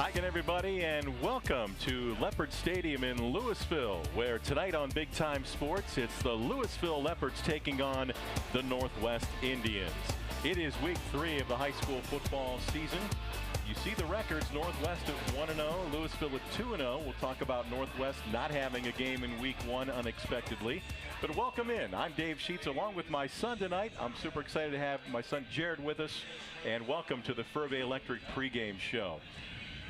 Hi again, everybody, and welcome to Leopard Stadium in Louisville, where tonight on Big Time Sports, it's the Louisville Leopards taking on the Northwest Indians. It is week 3 of the high school football season. You see the records, Northwest at 1-0, Louisville at 2-0. We'll talk about Northwest not having a game in week 1 unexpectedly. But welcome in. I'm Dave Sheets along with my son tonight. I'm super excited to have my son Jared with us. And welcome to the Furby Electric pregame show.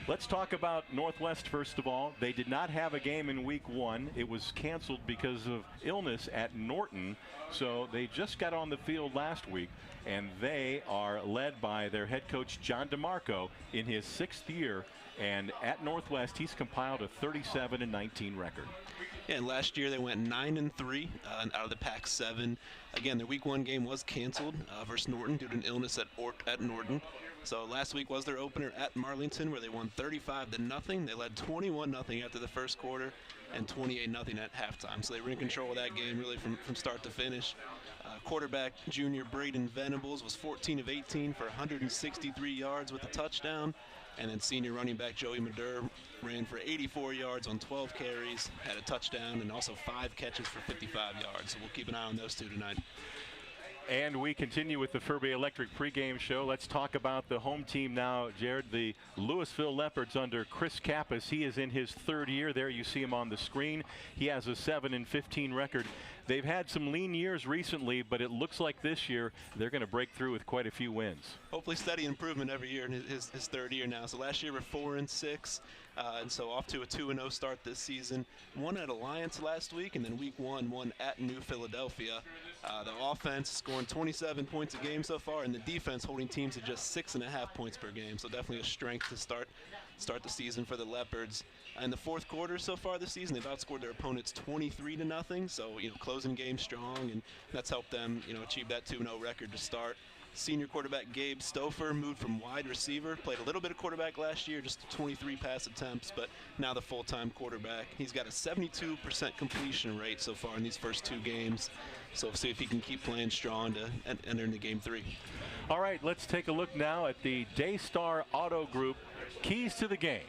Let's talk about Northwest first of all. They did not have a game in week 1. It was canceled because of illness at Norton. So they just got on the field last week, and they are led by their head coach John DeMarco in his 6th year. And at Northwest, he's compiled a 37-19 record. Yeah, and last year they went 9-3 out of the Pac-7. Again, their week 1 game was canceled versus Norton due to an illness at Norton. So last week was their opener at Marlington, where they won 35-0. They led 21-0 after the first quarter and 28-0 at halftime. So they were in control of that game really from start to finish. Quarterback junior Braden Venables was 14 of 18 for 163 yards with a touchdown. And then senior running back Joey Madur ran for 84 yards on 12 carries, had a touchdown, and also 5 catches for 55 yards. So we'll keep an eye on those two tonight. And we continue with the Furby Electric pregame show. Let's talk about the home team now, Jared. The Louisville Leopards under Chris Kappas. He is in his 3rd year. There you see him on the screen. He has a 7-15 record. They've had some lean years recently, but it looks like this year they're going to break through with quite a few wins. Hopefully steady improvement every year in his 3rd year now. So last year we're 4-6, and so off to a 2-0 start this season. Won at Alliance last week, and then week 1 won at New Philadelphia. The offense scoring 27 points a game so far, and the defense holding teams to just 6.5 points per game. So definitely a strength to start the season for the Leopards. In the 4th quarter so far this season, they've outscored their opponents 23-0. So closing games strong, and that's helped them achieve that 2-0 record to start. Senior quarterback Gabe Stouffer moved from wide receiver, played a little bit of quarterback last year, just 23 pass attempts, but now the full-time quarterback. He's got a 72% completion rate so far in these first 2 games, so we'll see if he can keep playing strong to enter into game 3. All right, let's take a look now at the Daystar Auto Group keys to the game.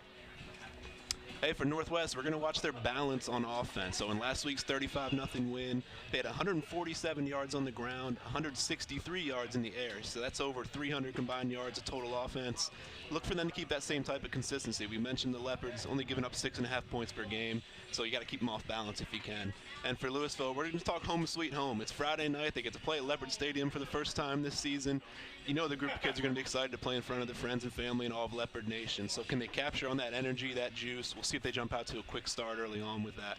Hey, for Northwest, we're going to watch their balance on offense. So in last week's 35-0 win, they had 147 yards on the ground, 163 yards in the air. So that's over 300 combined yards of total offense. Look for them to keep that same type of consistency. We mentioned the Leopards only giving up 6.5 points per game, so you got to keep them off balance if you can. And for Louisville, we're going to talk home sweet home. It's Friday night. They get to play at Leopard Stadium for the first time this season. The group of kids are going to be excited to play in front of their friends and family and all of Leopard Nation. So can they capture on that energy, that juice? We'll see if they jump out to a quick start early on with that.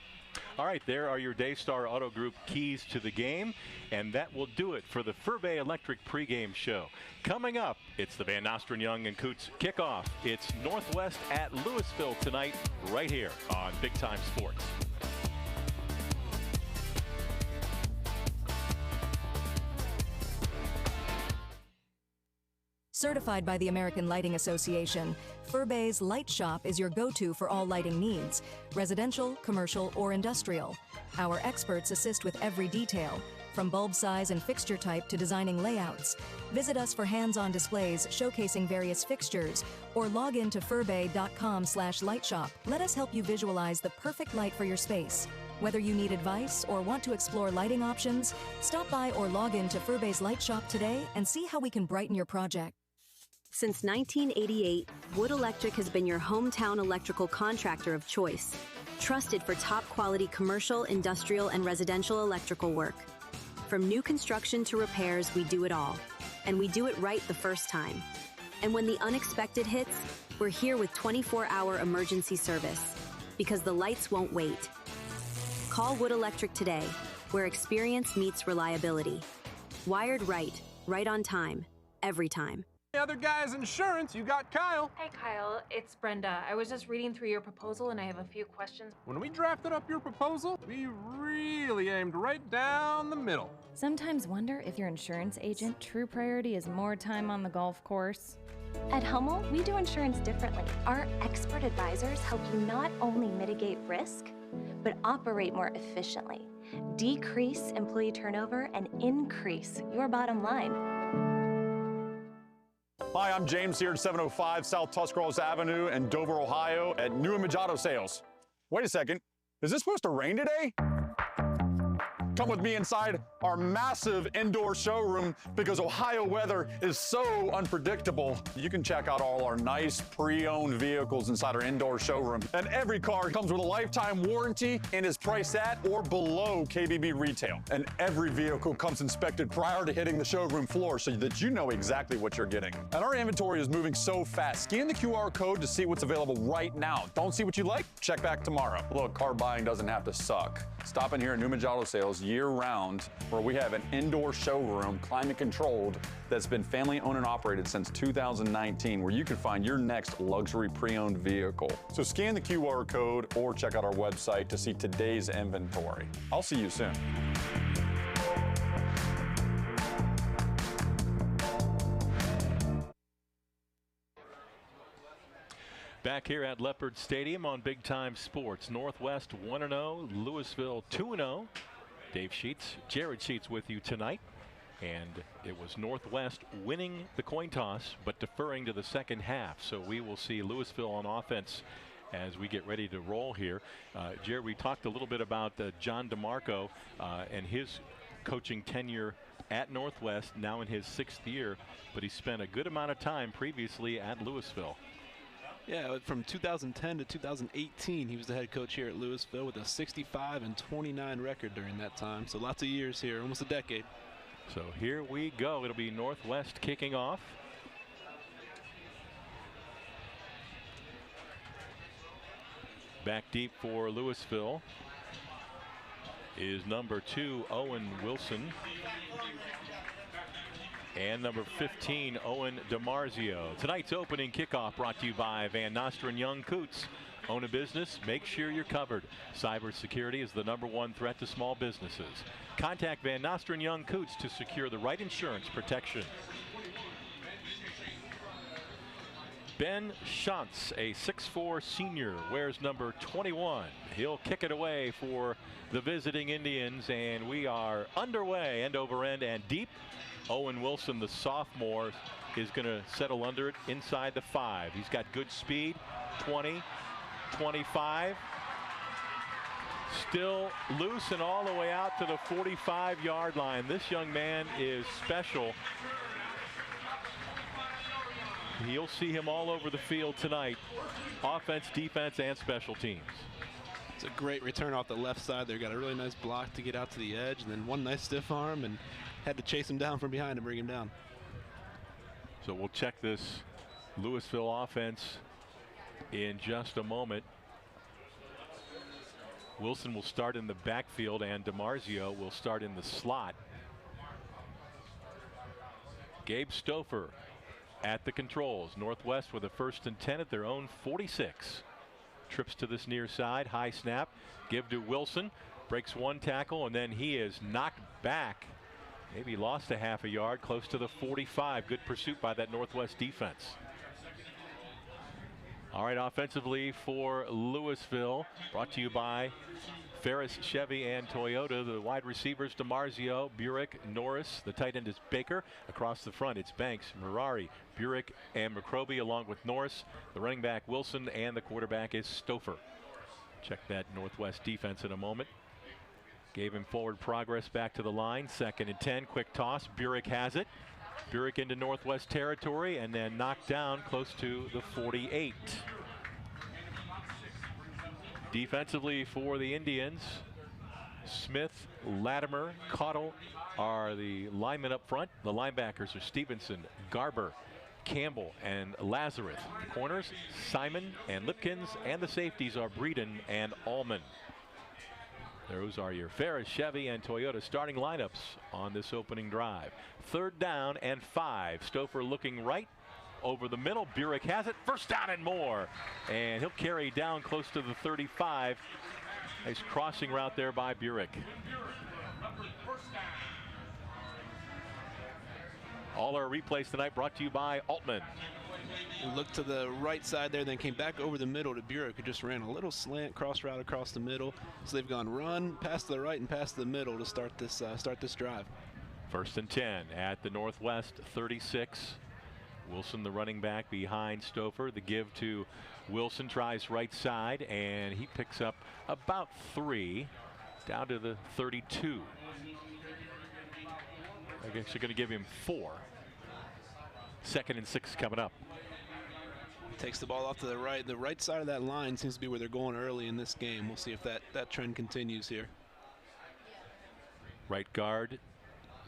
All right, there are your Daystar Auto Group keys to the game, and that will do it for the Furby Electric pregame show. Coming up, it's the Van Nostrand Young and Coots kickoff. It's Northwest at Louisville tonight, right here on Big Time Sports. Certified by the American Lighting Association, Furby's Light Shop is your go-to for all lighting needs, residential, commercial, or industrial. Our experts assist with every detail, from bulb size and fixture type to designing layouts. Visit us for hands-on displays showcasing various fixtures, or log in to furby.com/lightshop. Let us help you visualize the perfect light for your space. Whether you need advice or want to explore lighting options, stop by or log in to Furby's Light Shop today and see how we can brighten your project. Since 1988, Wood Electric has been your hometown electrical contractor of choice, trusted for top-quality commercial, industrial, and residential electrical work. From new construction to repairs, we do it all. And we do it right the first time. And when the unexpected hits, we're here with 24-hour emergency service, because the lights won't wait. Call Wood Electric today, where experience meets reliability. Wired right, right on time, every time. The other guy's insurance, you got Kyle. Hey Kyle, it's Brenda. I was just reading through your proposal and I have a few questions. When we drafted up your proposal, we really aimed right down the middle. Sometimes wonder if your insurance agent true priority is more time on the golf course. At Hummel, we do insurance differently. Our expert advisors help you not only mitigate risk, but operate more efficiently, decrease employee turnover, and increase your bottom line. Hi, I'm James here at 705 South Tuscarawas Avenue in Dover, Ohio at New Image Auto Sales. Wait a second, is this supposed to rain today? Come with me inside our massive indoor showroom because Ohio weather is so unpredictable. You can check out all our nice pre-owned vehicles inside our indoor showroom. And every car comes with a lifetime warranty and is priced at or below KBB retail. And every vehicle comes inspected prior to hitting the showroom floor so that you know exactly what you're getting. And our inventory is moving so fast. Scan the QR code to see what's available right now. Don't see what you like? Check back tomorrow. Look, car buying doesn't have to suck. Stop in here at New Image Auto Sales year-round, where we have an indoor showroom, climate-controlled, that's been family-owned and operated since 2019, where you can find your next luxury pre-owned vehicle. So scan the QR code or check out our website to see today's inventory. I'll see you soon. Back here at Leopard Stadium on Big Time Sports. Northwest 1-0, Louisville 2-0. Dave Sheets, Jared Sheets with you tonight. And it was Northwest winning the coin toss, but deferring to the second half. So we will see Louisville on offense as we get ready to roll here. Jared, we talked a little bit about John DeMarco and his coaching tenure at Northwest, now in his 6th year, but he spent a good amount of time previously at Louisville. Yeah, from 2010 to 2018, he was the head coach here at Louisville with a 65-29 record during that time. So lots of years here, almost a decade. So here we go. It'll be Northwest kicking off. Back deep for Louisville is number 2, Owen Wilson. And number 15, Owen DiMarzio. Tonight's opening kickoff brought to you by Van Nostrand Young Coots. Own a business, make sure you're covered. Cybersecurity is the #1 threat to small businesses. Contact Van Nostrand Young Coots to secure the right insurance protection. Ben Schantz, a 6'4" senior, wears number 21. He'll kick it away for the visiting Indians, and we are underway, end over end and deep. Owen Wilson, the sophomore, is going to settle under it inside the 5. He's got good speed. 20, 25. Still loose and all the way out to the 45-yard line. This young man is special. You'll see him all over the field tonight. Offense, defense, and special teams. It's a great return off the left side. They got a really nice block to get out to the edge, and then one nice stiff arm, and had to chase him down from behind and bring him down. So we'll check this Louisville offense in just a moment. Wilson will start in the backfield, and DiMarzio will start in the slot. Gabe Stouffer at the controls. Northwest with a 1st and 10 at their own 46. Trips to this near side, high snap, give to Wilson, breaks one tackle, and then he is knocked back. Maybe lost a half a yard, close to the 45. Good pursuit by that Northwest defense. All right, offensively for Louisville, brought to you by Ferris Chevy and Toyota. The wide receivers, DiMarzio, Burek, Norris. The tight end is Baker. Across the front, it's Banks, Murari, Burek, and McCroby, along with Norris. The running back, Wilson, and the quarterback is Stouffer. Check that Northwest defense in a moment. Gave him forward progress back to the line. 2nd and 10, quick toss. Burek has it. Burek into Northwest territory and then knocked down close to the 48. Defensively for the Indians, Smith, Latimer, Cottle are the linemen up front. The linebackers are Stevenson, Garber, Campbell, and Lazarus. The corners, Simon and Lipkins, and the safeties are Breeden and Allman. Those are your Ferris, Chevy, and Toyota starting lineups on this opening drive. 3rd down and 5. Stouffer looking right over the middle. Burek has it. 1st down and more. And he'll carry down close to the 35. Nice crossing route there by Burek. All our replays tonight brought to you by Altman. Looked to the right side there, then came back over the middle to Burek, who just ran a little slant cross route across the middle. So they've gone run, pass to the right, and pass to the middle to start this drive. 1st and 10 at the Northwest 36. Wilson, the running back, behind Stouffer. The give to Wilson, tries right side, and he picks up about 3 down to the 32. I guess you're going to give him 4. 2nd and 6 coming up. Takes the ball off to the right. The right side of that line seems to be where they're going early in this game. We'll see if that trend continues here. Right guard,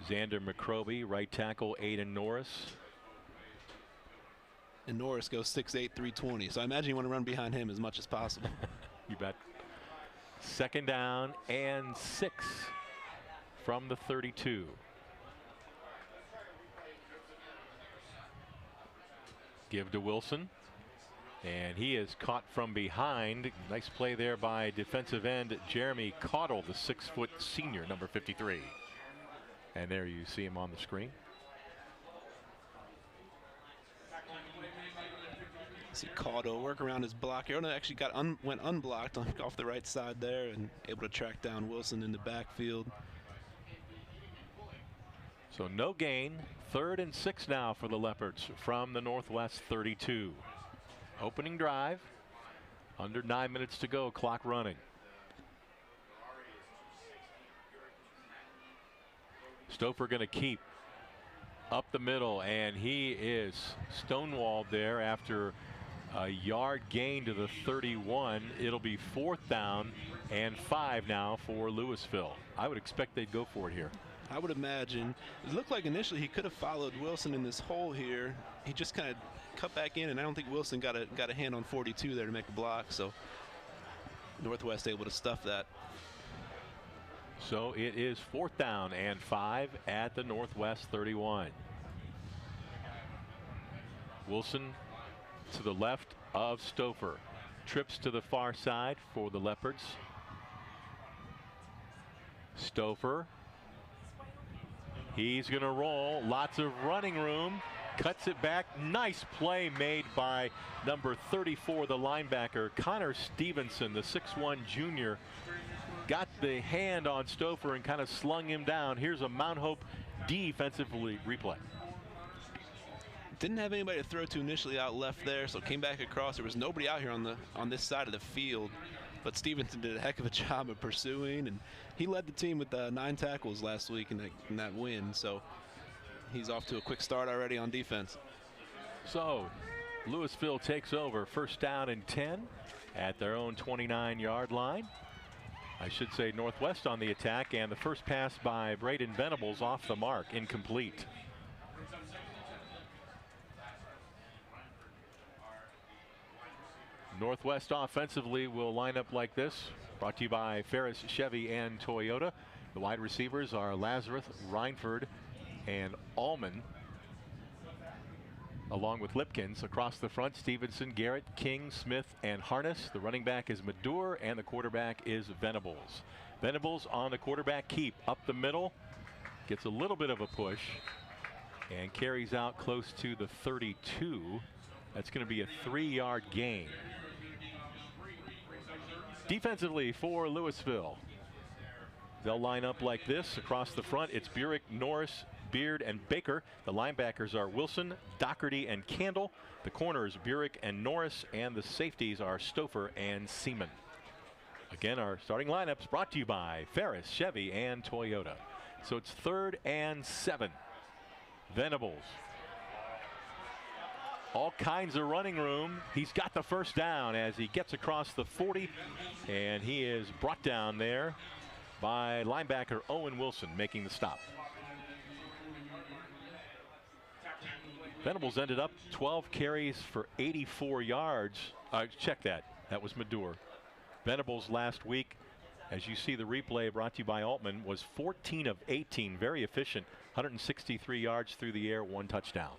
Xander McCroby. Right tackle, Aiden Norris. And Norris goes 6'8", 320. So I imagine you want to run behind him as much as possible. You bet. 2nd down and 6 from the 32. Give to Wilson. And he is caught from behind. Nice play there by defensive end Jeremy Caudle, the 6-foot senior, number 53. And there you see him on the screen. See Caudle work around his blocker. No, actually went unblocked off the right side there and able to track down Wilson in the backfield. So no gain. 3rd and 6 now for the Leopards from the Northwest 32. Opening drive. Under 9 minutes to go. Clock running. Stouffer going to keep up the middle, and he is stonewalled there after a yard gain to the 31. It'll be 4th down and 5 now for Louisville. I would expect they'd go for it here. I would imagine. It looked like initially he could have followed Wilson in this hole here. He just kind of cut back in, and I don't think Wilson got a hand on 42 there to make a block. So Northwest able to stuff that. So it is 4th down and 5 at the Northwest 31. Wilson to the left of Stouffer. Trips to the far side for the Leopards. Stouffer. He's going to roll. Lots of running room. Cuts it back. Nice play made by number 34, the linebacker, Connor Stevenson, the 6'1 junior. Got the hand on Stouffer and kind of slung him down. Here's a Mount Hope defensive replay. Didn't have anybody to throw to initially out left there, so came back across. There was nobody out here on this side of the field, but Stevenson did a heck of a job of pursuing, and he led the team with 9 tackles last week in that win. So he's off to a quick start already on defense. So Louisville takes over. 1st down and 10 at their own 29-yard line. I should say Northwest on the attack, and the first pass by Braden Venables off the mark, incomplete. Northwest offensively will line up like this. Brought to you by Ferris Chevy and Toyota. The wide receivers are Lazarus, Reinford, and Allman, along with Lipkins. Across the front, Stevenson, Garrett, King, Smith, and Harness. The running back is Madur, and the quarterback is Venables. Venables on the quarterback keep. Up the middle. Gets a little bit of a push and carries out close to the 32. That's going to be a 3-yard gain. Defensively for Louisville, they'll line up like this. Across the front, it's Burek, Norris, Beard, and Baker. The linebackers are Wilson, Doherty, and Candle. The corners, Burek and Norris, and the safeties are Stouffer and Seaman. Again, our starting lineups brought to you by Ferris, Chevy, and Toyota. So it's 3rd and 7. Venables. All kinds of running room. He's got the 1st down as he gets across the 40, and he is brought down there by linebacker Owen Wilson, making the stop. Venables ended up 12 carries for 84 yards. Check that. That was Madur. Venables last week, as you see the replay brought to you by Altman, was 14 of 18. Very efficient. 163 yards through the air, 1 touchdown.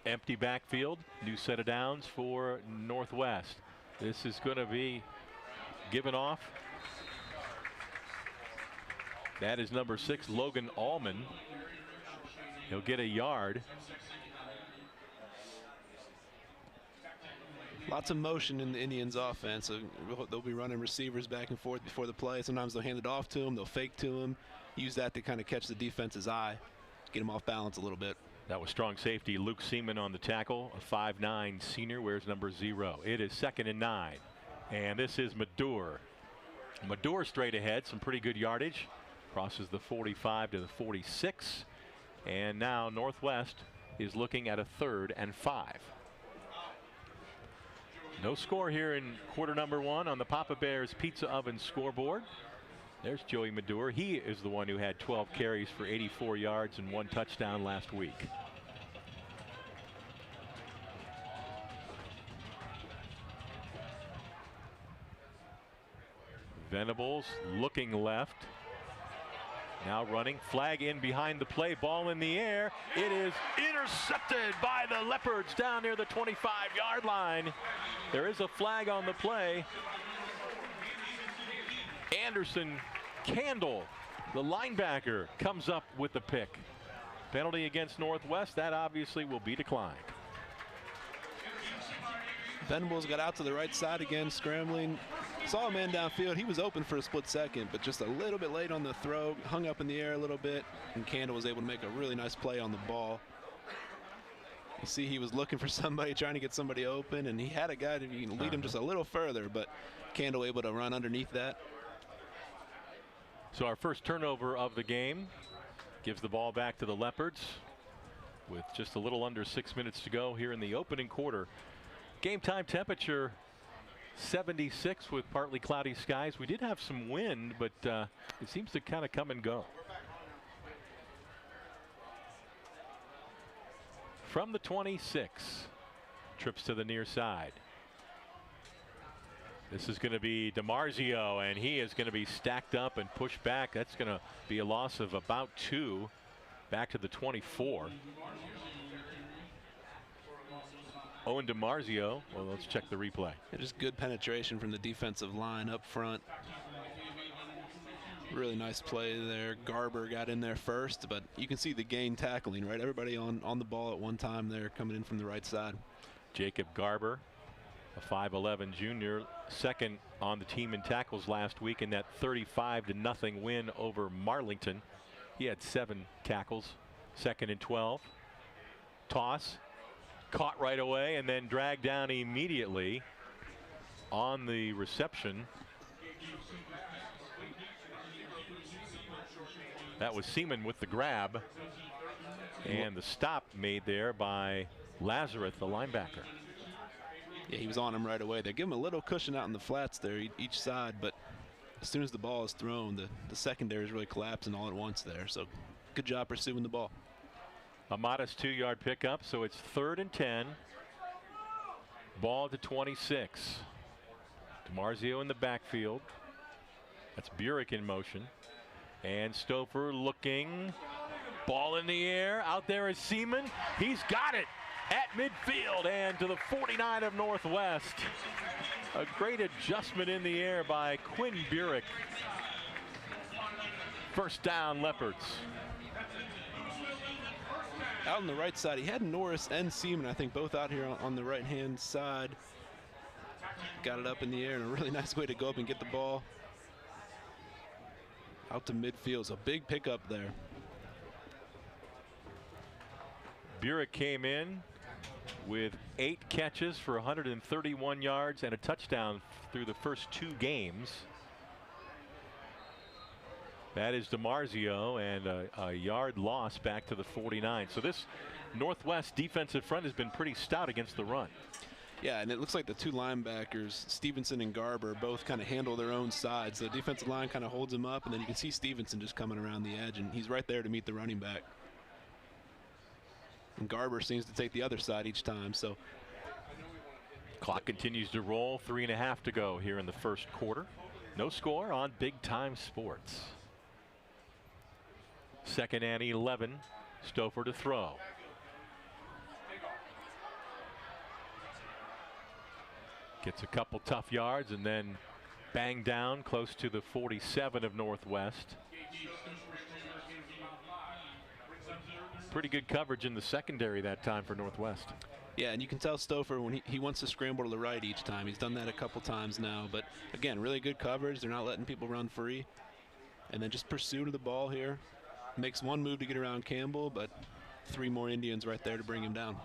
Empty backfield. New set of downs for Northwest. This is going to be given off. That is number 6, Logan Allman. He'll get a yard. Lots of motion in the Indians offense. So they'll be running receivers back and forth before the play. Sometimes they'll hand it off to him. They'll fake to him. Use that to kind of catch the defense's eye. get him off balance a little bit. That was strong safety Luke Seaman on the tackle, a 5'9" senior, wears number 0. It is 2nd and 9. And this is Madur. Madur straight ahead, some pretty good yardage. Crosses the 45 to the 46. And now Northwest is looking at a 3rd and 5. No score here in quarter number 1 on the Papa Bears Pizza Oven scoreboard. There's Joey Madur. He is the one who had 12 carries for 84 yards and 1 touchdown last week. Venables looking left. Now running, flag in behind the play, ball in the air. It is intercepted by the Leopards down near the 25-yard line. There is a flag on the play. Anderson Candle, the linebacker, comes up with the pick. Penalty against Northwest, that obviously will be declined. Venables got out to the right side again, scrambling. Saw a man downfield. He was open for a split second, but just a little bit late on the throw, hung up in the air a little bit, and Candle was able to make a really nice play on the ball. You see he was looking for somebody, trying to get somebody open, and he had a guy to lead him just a little further, but Candle able to run underneath that. So our first turnover of the game gives the ball back to the Leopards with just a little under 6 minutes to go here in the opening quarter. Game time temperature 76 with partly cloudy skies. We did have some wind, but it seems to kind of come and go. From the 26, trips to the near side. This is going to be DiMarzio, and he is going to be stacked up and pushed back. That's going to be a loss of about 2 back to the 24. Owen DiMarzio. Well, let's check the replay. Yeah, just good penetration from the defensive line up front. Really nice play there. Garber got in there first, but you can see the gain tackling, right? Everybody on the ball at one time there, coming in from the right side. Jacob Garber, a 5'11" junior, second on the team in tackles last week in that 35-0 win over Marlington. He had 7 tackles. 2nd and 12. Toss. Caught right away and then dragged down immediately on the reception. That was Seaman with the grab, and the stop made there by Lazarus, the linebacker. Yeah, he was on him right away. They give him a little cushion out in the flats there, each side, but as soon as the ball is thrown, the secondary is really collapsing all at once there. So good job pursuing the ball. A modest 2-yard pickup, so it's 3rd and 10. Ball to 26. DiMarzio in the backfield. That's Burek in motion. And Stouffer looking. Ball in the air. Out there is Seaman. He's got it at midfield and to the 49 of Northwest. A great adjustment in the air by Quinn Burek. First down, Leopards. Out on the right side, he had Norris and Seaman, I think, both out here on the right-hand side. Got it up in the air, and a really nice way to go up and get the ball out to midfield. So big pickup there. Burek came in with 8 catches for 131 yards and a touchdown through the first 2 games. That is DiMarzio, and a yard loss back to the 49. So this Northwest defensive front has been pretty stout against the run. Yeah, and it looks like the 2 linebackers, Stevenson and Garber, both kind of handle their own sides. The defensive line kind of holds him up, and then you can see Stevenson just coming around the edge, and he's right there to meet the running back. And Garber seems to take the other side each time. So clock continues to roll. 3.5 to go here in the first quarter. No score on Big Time Sports. 2nd and 11. Stouffer to throw. Gets a couple tough yards and then banged down close to the 47 of Northwest. Pretty good coverage in the secondary that time for Northwest. Yeah, and you can tell Stouffer when he wants to scramble to the right each time. He's done that a couple times now, but again, really good coverage. They're not letting people run free. And then just pursue to the ball here. makes one move to get around Campbell, but 3 more Indians right there to bring him down.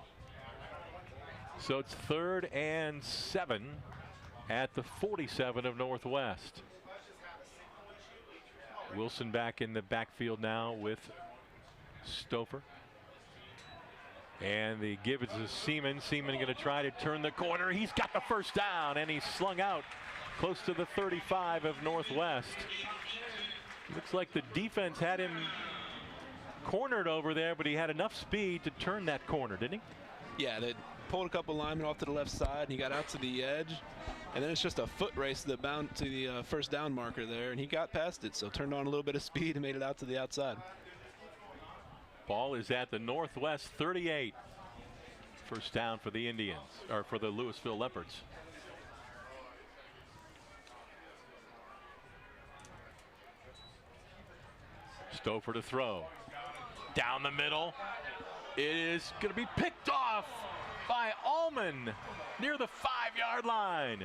So it's 3rd and 7 at the 47 of Northwest. Wilson back in the backfield now with Stouffer. And the give it to Seaman. Seaman going to try to turn the corner. He's got the first down, and he's slung out close to the 35 of Northwest. Looks like the defense had him cornered over there, but he had enough speed to turn that corner, didn't he? Yeah, they pulled a couple linemen off to the left side, and he got out to the edge. And then it's just a foot race to the first down marker there, and he got past it, so turned on a little bit of speed and made it out to the outside. Ball is at the Northwest 38. First down for the Indians, or for the Louisville Leopards. Stouffer to throw. Down the middle. It is going to be picked off by Allman near the 5-yard line.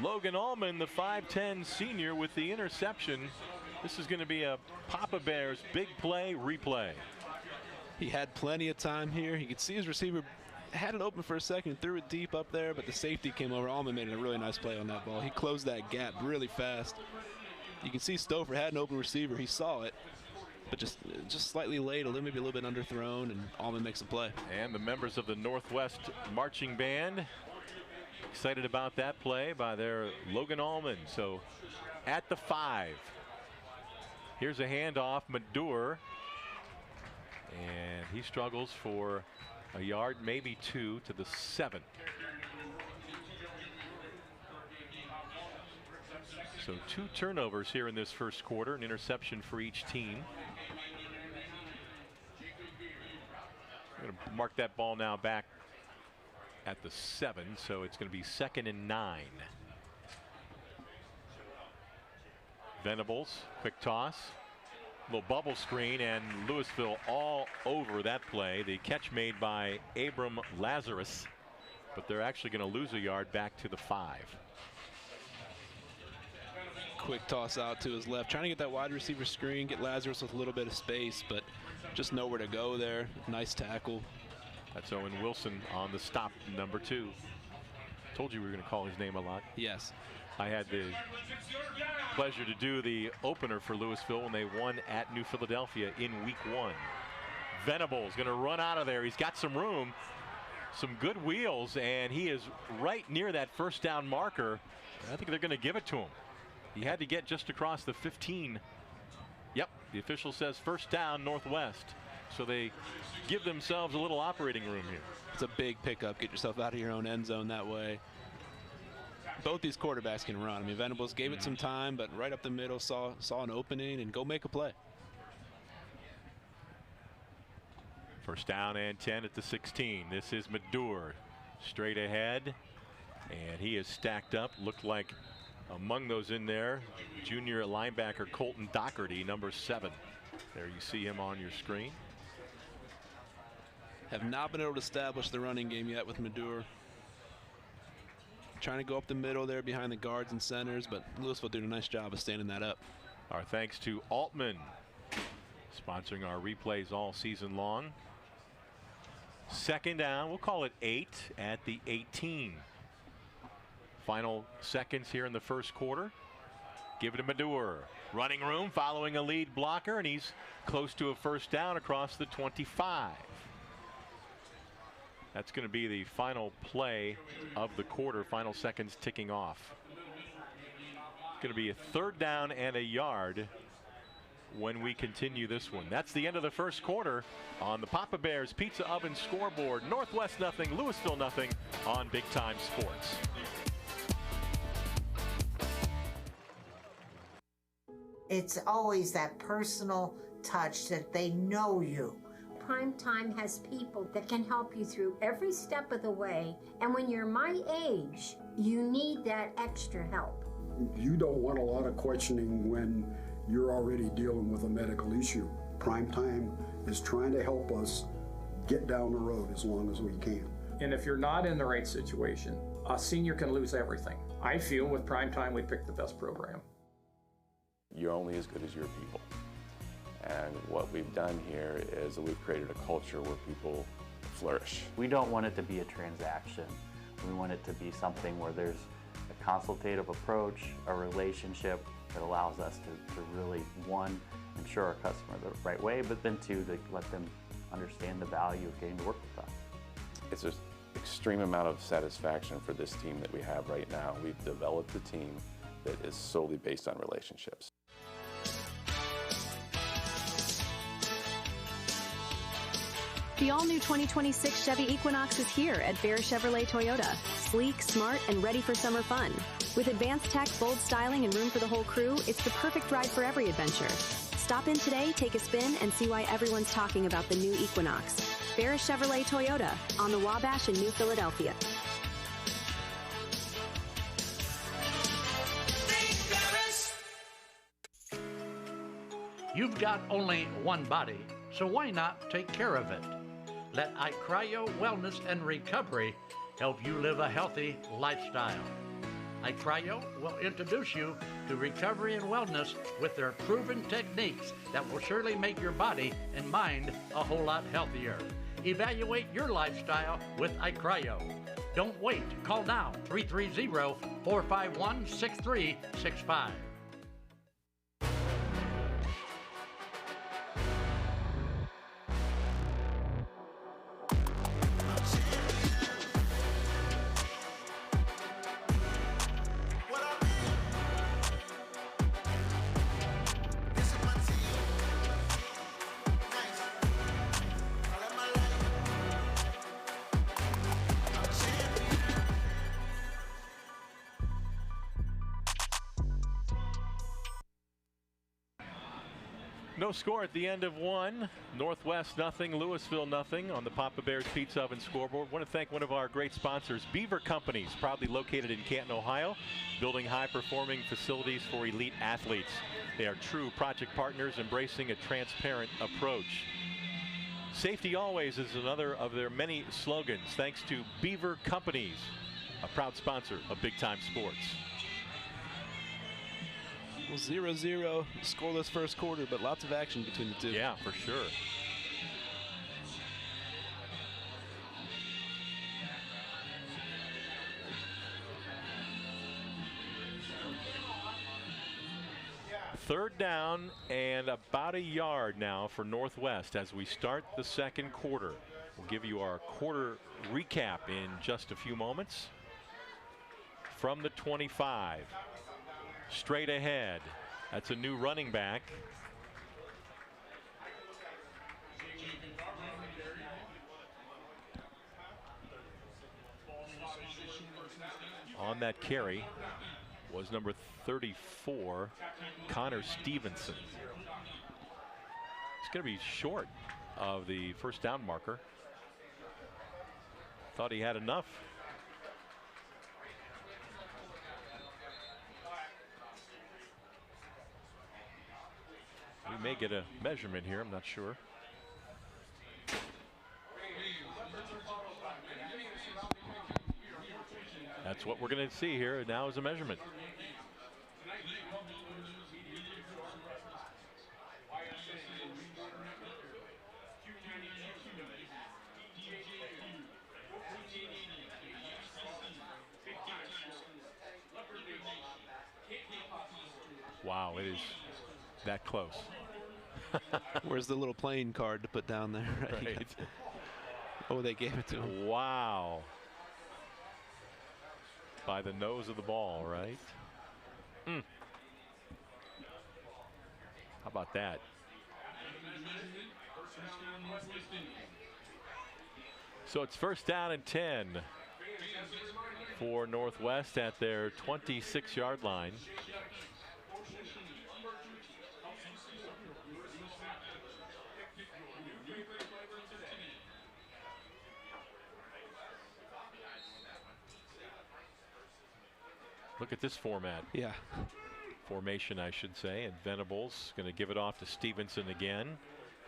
Logan Allman, the 5'10 senior, with the interception. This is going to be a Papa Bears big play replay. He had plenty of time here. He could see his receiver had it open for a second, threw it deep up there, but the safety came over. Allman made a really nice play on that ball. He closed that gap really fast. You can see Stouffer had an open receiver. He saw it, but just slightly late, maybe a little bit underthrown, and Allman makes a play. And the members of the Northwest Marching Band excited about that play by their Logan Allman. So at the 5. Here's a handoff, Madur, and he struggles for a yard, maybe 2, to the 7. So 2 turnovers here in this first quarter, an interception for each team. I'm going to mark that ball now back at the 7, so it's going to be 2nd and 9. Venables, quick toss, little bubble screen, and Louisville all over that play. The catch made by Abram Lazarus, but they're actually going to lose a yard back to the 5. Quick toss out to his left, trying to get that wide receiver screen, get Lazarus with a little bit of space, but just nowhere to go there. Nice tackle. That's Owen Wilson on the stop, number 2. Told you we were going to call his name a lot. Yes. I had the pleasure to do the opener for Louisville when they won at New Philadelphia in week 1. Venables going to run out of there. He's got some room, some good wheels, and he is right near that first down marker. I think they're going to give it to him. He had to get just across the 15. Yep, the official says first down Northwest. So they give themselves a little operating room here. It's a big pickup. Get yourself out of your own end zone that way. Both these quarterbacks can run. I mean, Venables gave it some time, but right up the middle saw an opening and go make a play. First down and 10 at the 16. This is Madur straight ahead, and he is stacked up. Looked like among those in there, junior linebacker Colton Doherty, number 7. There you see him on your screen. Have not been able to establish the running game yet with Madur. Trying to go up the middle there behind the guards and centers, but Louisville doing a nice job of standing that up. Our thanks to Altman, sponsoring our replays all season long. Second down, we'll call it 8 at the 18. Final seconds here in the first quarter. Give it to Madur. Running room following a lead blocker, and he's close to a first down across the 25. That's going to be the final play of the quarter, final seconds ticking off. It's going to be a 3rd down and a yard when we continue this one. That's the end of the first quarter on the Papa Bears Pizza Oven scoreboard. Northwest nothing, Louisville nothing on Big Time Sports. It's always that personal touch that they know you. Primetime has people that can help you through every step of the way, and when you're my age, you need that extra help. You don't want a lot of questioning when you're already dealing with a medical issue. Primetime is trying to help us get down the road as long as we can. And if you're not in the right situation, a senior can lose everything. I feel with Primetime we picked the best program. You're only as good as your people. And what we've done here is that we've created a culture where people flourish. We don't want it to be a transaction. We want it to be something where there's a consultative approach, a relationship that allows us to really, one, ensure our customer the right way, but then two, to let them understand the value of getting to work with us. It's an extreme amount of satisfaction for this team that we have right now. We've developed a team that is solely based on relationships. The all-new 2026 Chevy Equinox is here at Bear Chevrolet Toyota. Sleek, smart, and ready for summer fun. With advanced tech, bold styling, and room for the whole crew, it's the perfect ride for every adventure. Stop in today, take a spin, and see why everyone's talking about the new Equinox. Bear Chevrolet Toyota on the Wabash in New Philadelphia. You've got only one body, so why not take care of it? Let iCryo Wellness and Recovery help you live a healthy lifestyle. iCryo will introduce you to recovery and wellness with their proven techniques that will surely make your body and mind a whole lot healthier. Evaluate your lifestyle with iCryo. Don't wait. Call now, 330-451-6365. No score at the end of one. Northwest nothing, Louisville nothing on the Papa Bear's Pizza Oven scoreboard. Want to thank one of our great sponsors, Beaver Companies, proudly located in Canton, Ohio, building high-performing facilities for elite athletes. They are true project partners embracing a transparent approach. Safety always is another of their many slogans, thanks to Beaver Companies, a proud sponsor of Big Time Sports. Well, 0-0, scoreless first quarter, but lots of action between the two. Yeah, for sure. Third down and about a yard now for Northwest as we start the second quarter. We'll give you our quarter recap in just a few moments. From the 25. Straight ahead. That's a new running back. On that carry was number 34, Connor Stevenson. It's going to be short of the first down marker. Thought he had enough. We may get a measurement here, I'm not sure. That's what we're going to see here now is a measurement. Wow, it is that close. Where's the little playing card to put down there? Right. Oh, they gave it to him. Wow. By the nose of the ball, right? How about that? So it's first down and 10 for Northwest at their 26-yard line. Look at this format. Yeah. Formation, I should say. And Venables going to give it off to Stevenson again.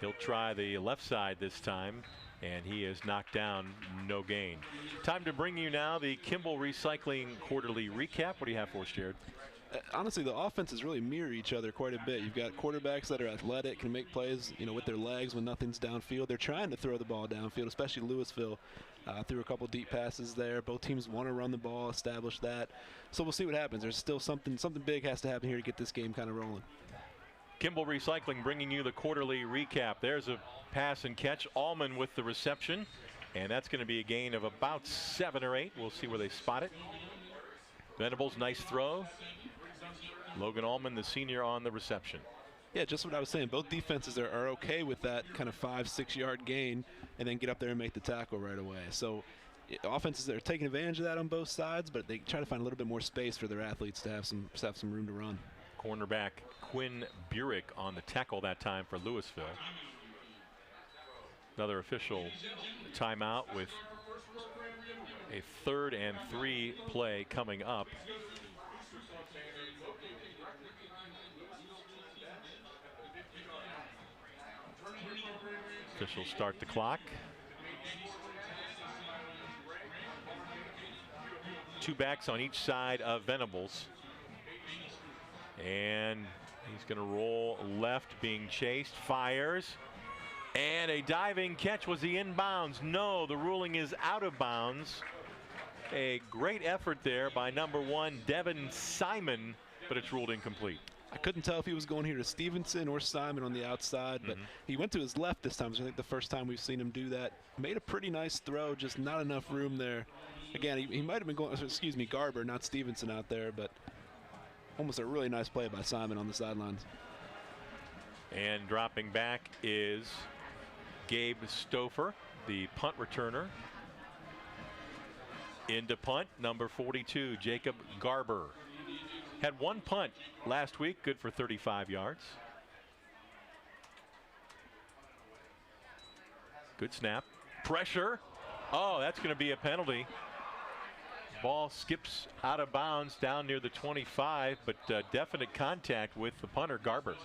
He'll try the left side this time, and he is knocked down, no gain. Time to bring you now the Kimball Recycling Quarterly Recap. What do you have for us, Jared? honestly, the offenses really mirror each other quite a bit. You've got quarterbacks that are athletic, can make plays, with their legs when nothing's downfield. They're trying to throw the ball downfield, especially Louisville. Threw a couple deep passes there. Both teams want to run the ball, establish that. So we'll see what happens. There's still something big has to happen here to get this game kind of rolling. Kimball Recycling bringing you the quarterly recap. There's a pass and catch. Allman with the reception. And that's going to be a gain of about 7 or 8. We'll see where they spot it. Venables, nice throw. Logan Allman, the senior, on the reception. Yeah, just what I was saying. Both defenses are okay with that kind of 5-6 yard gain and then get up there and make the tackle right away. So offenses are taking advantage of that on both sides, but they try to find a little bit more space for their athletes to have some room to run. Cornerback Quinn Burek on the tackle that time for Louisville. Another official timeout with a 3rd and 3 play coming up. Officials start the clock. 2 backs on each side of Venables. And he's going to roll left, being chased, fires. And a diving catch. Was he inbounds? No, the ruling is out of bounds. A great effort there by number 1, Devin Simon, but it's ruled incomplete. I couldn't tell if he was going here to Stevenson or Simon on the outside, but he went to his left this time. So I think the first time we've seen him do that. Made a pretty nice throw, just not enough room there. Again, he might have been going, excuse me, Garber, not Stevenson out there, but almost a really nice play by Simon on the sidelines. And dropping back is Gabe Stouffer, the punt returner. Into punt, number 42, Jacob Garber. Had 1 punt last week, good for 35 yards. Good snap. Pressure. Oh, that's going to be a penalty. Ball skips out of bounds down near the 25, but definite contact with the punter, Garber.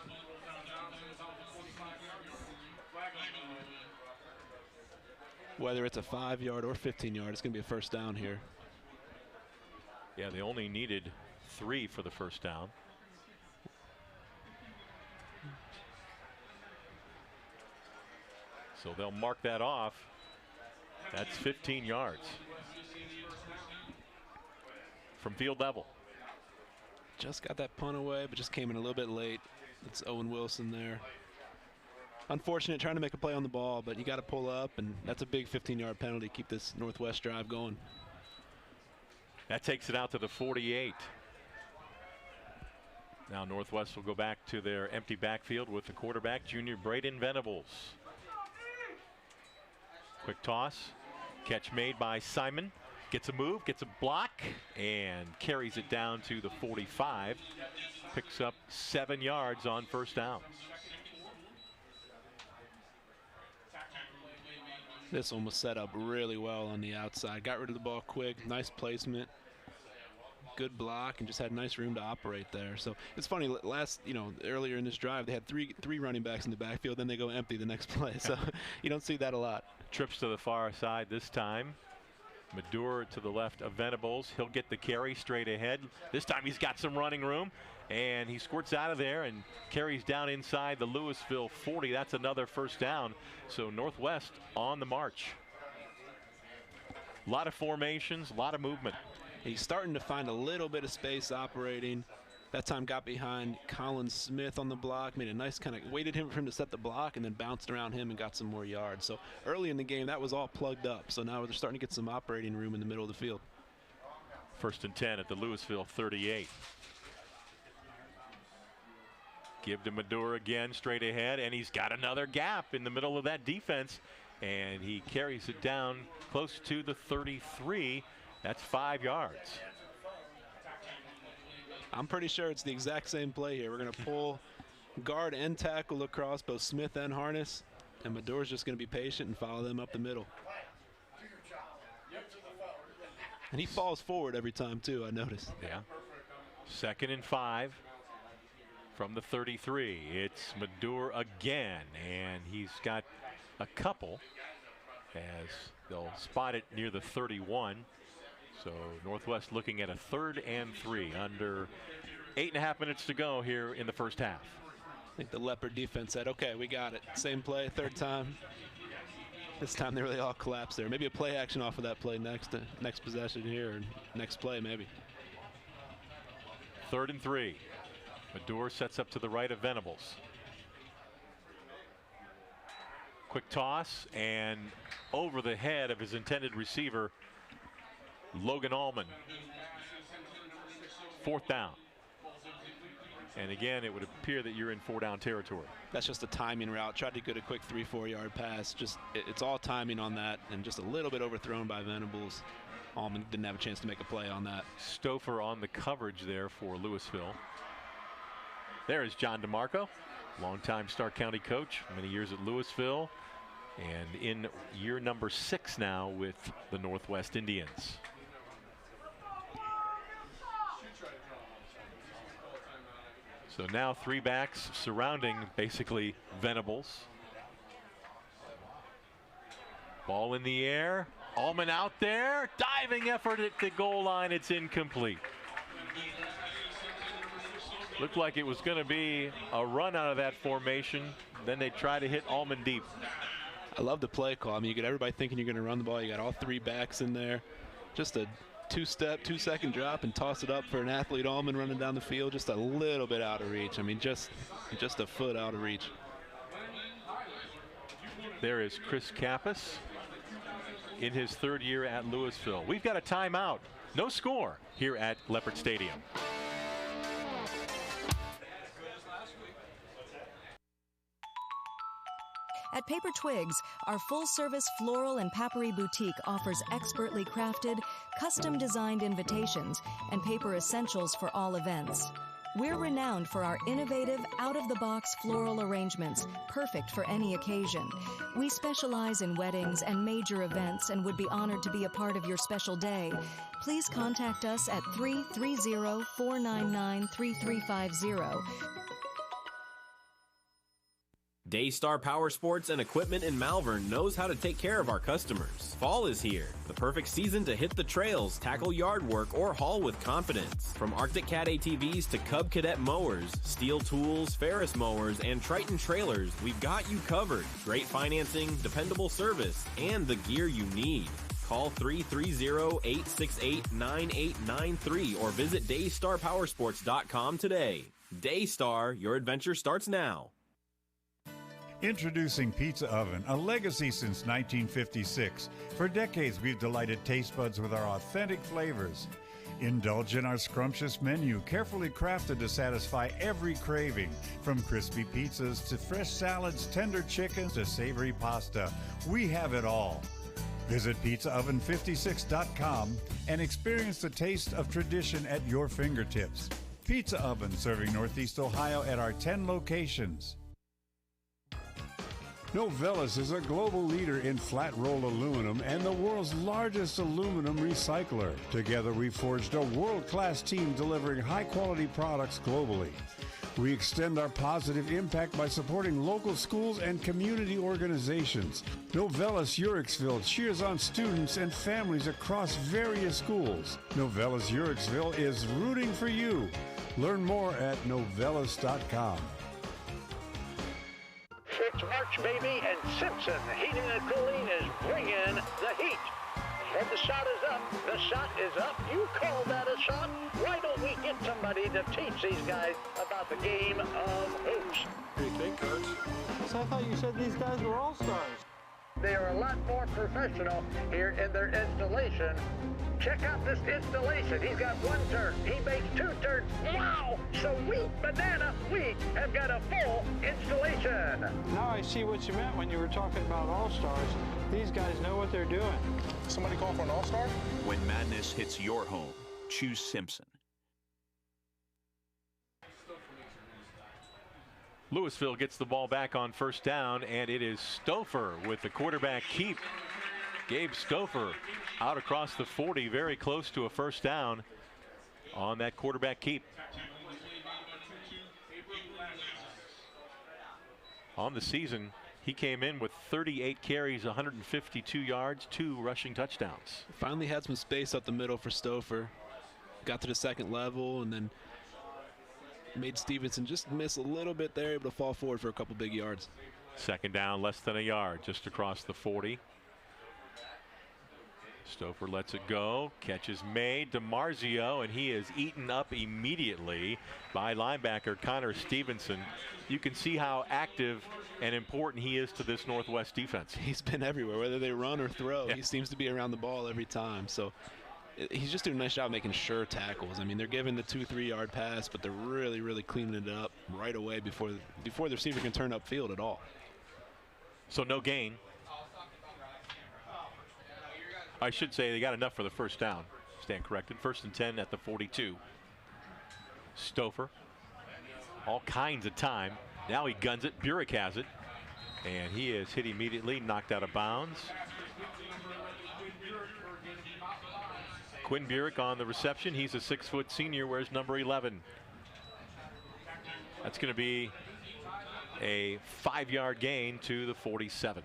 Whether it's a 5 yard or 15 yard, it's going to be a first down here. Yeah, they only needed 3 for the first down. So they'll mark that off. That's 15 yards from field level. Just got that punt away, but just came in a little bit late. It's Owen Wilson there. Unfortunate, trying to make a play on the ball, but you got to pull up, and that's a big 15-yard penalty to keep this Northwest drive going. That takes it out to the 48. Now Northwest will go back to their empty backfield with the quarterback, junior Braden Venables. Quick toss, catch made by Simon. Gets a move, gets a block, and carries it down to the 45. Picks up 7 yards on first down. This one was set up really well on the outside. Got rid of the ball quick, nice placement, good block, and just had nice room to operate there. So it's funny, earlier in this drive, they had three running backs in the backfield, then they go empty the next play. So you don't see that a lot. Trips to the far side this time. Madure to the left of Venables. He'll get the carry straight ahead. This time he's got some running room, and he squirts out of there and carries down inside the Louisville 40. That's another first down. So Northwest on the march. A lot of formations, a lot of movement. He's starting to find a little bit of space operating. That time got behind Colin Smith on the block, made a nice kind of, waited for him to set the block and then bounced around him and got some more yards. So early in the game, that was all plugged up. So now they're starting to get some operating room in the middle of the field. 1st and 10 at the Louisville 38. Give to Madure again, straight ahead, and he's got another gap in the middle of that defense, and he carries it down close to the 33. That's 5 yards. I'm pretty sure it's the exact same play here. We're going to pull guard and tackle across both Smith and Harness, and Madure's just going to be patient and follow them up the middle. And he falls forward every time, too, I noticed. Yeah. 2nd and 5 from the 33. It's Madure again, and he's got a couple as they'll spot it near the 31. So Northwest looking at a 3rd and 3 under 8.5 minutes to go here in the first half. I think the Leopard defense said, okay, we got it. Same play, third time. This time they really all collapsed there. Maybe a play action off of that play next possession here, or next play maybe. 3rd and 3. Madore sets up to the right of Venables. Quick toss and over the head of his intended receiver, Logan Allman. 4th down. And again, it would appear that you're in 4-down territory. That's just a timing route. Tried to get a quick 3-4 yard pass. Just it's all timing on that, and just a little bit overthrown by Venables. Allman didn't have a chance to make a play on that. Stouffer on the coverage there for Louisville. There is John DeMarco, longtime Stark County coach, many years at Louisville, and in year number 6 now with the Northwest Indians. So now 3 backs surrounding basically Venables. Ball in the air. Allman out there. Diving effort at the goal line. It's incomplete. Looked like it was going to be a run out of that formation. Then they try to hit Allman deep. I love the play call. I mean, you get everybody thinking you're going to run the ball. You got all 3 backs in there. Just a 2-step, 2-second drop and toss it up for an athlete. Allman running down the field, just a little bit out of reach. I mean, just a foot out of reach. There is Chris Kappas in his 3rd year at Louisville. We've got a timeout. No score here at Leopard Stadium. At Paper Twigs, our full-service floral and papery boutique offers expertly crafted, custom-designed invitations and paper essentials for all events. We're renowned for our innovative, out-of-the-box floral arrangements, perfect for any occasion. We specialize in weddings and major events and would be honored to be a part of your special day. Please contact us at 330-499-3350. Daystar Power Sports and Equipment in Malvern knows how to take care of our customers. Fall is here, the perfect season to hit the trails, tackle yard work, or haul with confidence. From Arctic Cat ATVs to Cub Cadet mowers, Steel tools, Ferris mowers, and Triton trailers, we've got you covered. Great financing, dependable service, and the gear you need. Call 330-868-9893 or visit DaystarPowersports.com today. Daystar, your adventure starts now. Introducing Pizza Oven, a legacy since 1956. For decades, we've delighted taste buds with our authentic flavors. Indulge in our scrumptious menu, carefully crafted to satisfy every craving. From crispy pizzas to fresh salads, tender chickens to savory pasta, we have it all. Visit pizzaoven56.com and experience the taste of tradition at your fingertips. Pizza Oven, serving Northeast Ohio at our 10 locations. Novelis is a global leader in flat-rolled aluminum and the world's largest aluminum recycler. Together, we forged a world-class team delivering high-quality products globally. We extend our positive impact by supporting local schools and community organizations. Novelis Uricksville cheers on students and families across various schools. Novelis Uricksville is rooting for you. Learn more at novelis.com. It's March, baby, and Simpson Heating and Cooling is bringing the heat. And the shot is up. The shot is up. You call that a shot? Why don't we get somebody to teach these guys about the game of hoops? What do you think, Coach? So I thought you said these guys were all-stars. They are a lot more professional here in their installation. Check out this installation. He's got 1 turn. He makes 2 turns. Wow! Sweet banana, we have got a full installation. Now I see what you meant when you were talking about all-stars. These guys know what they're doing. Somebody call for an all-star? When madness hits your home, choose Simpson. Louisville gets the ball back on 1st down, and it is Stouffer with the quarterback keep. Gabe Stouffer out across the 40, very close to a 1st down on that quarterback keep. On the season, he came in with 38 carries, 152 yards, 2 rushing touchdowns. Finally had some space up the middle for Stouffer. Got to the 2nd level and then made Stevenson just miss a little bit there, able to fall forward for a couple big yards. Second down, less than a yard, just across the 40. Stouffer lets it go. Catch is made. DiMarzio, and he is eaten up immediately by linebacker Connor Stevenson. You can see how active and important he is to this Northwest defense. He's been everywhere, whether they run or throw. Yeah. He seems to be around the ball every time. So he's just doing a nice job making sure tackles. I mean, they're giving the 2-3 yard pass, but they're really, really cleaning it up right away before the receiver can turn upfield at all. So no gain. I should say they got enough for the first down. Stand corrected. 1st and 10 at the 42. Stouffer. All kinds of time. Now he guns it. Burek has it. And he is hit immediately, knocked out of bounds. Quinn Burek on the reception. He's a 6-foot senior, wears number 11. That's going to be a 5-yard gain to the 47.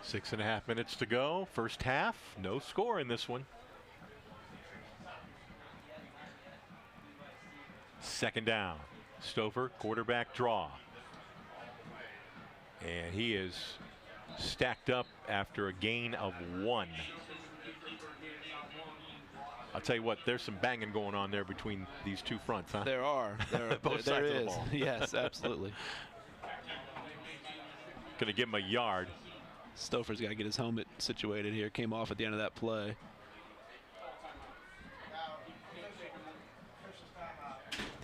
6.5 minutes to go. First half, no score in this one. Second down. Stouffer, quarterback draw. And he is stacked up after a gain of 1. I'll tell you what, there's some banging going on there between these two fronts, huh? There are. Both sides of the ball. Yes, absolutely. Going to give him a yard. Stouffer's got to get his helmet situated here. Came off at the end of that play.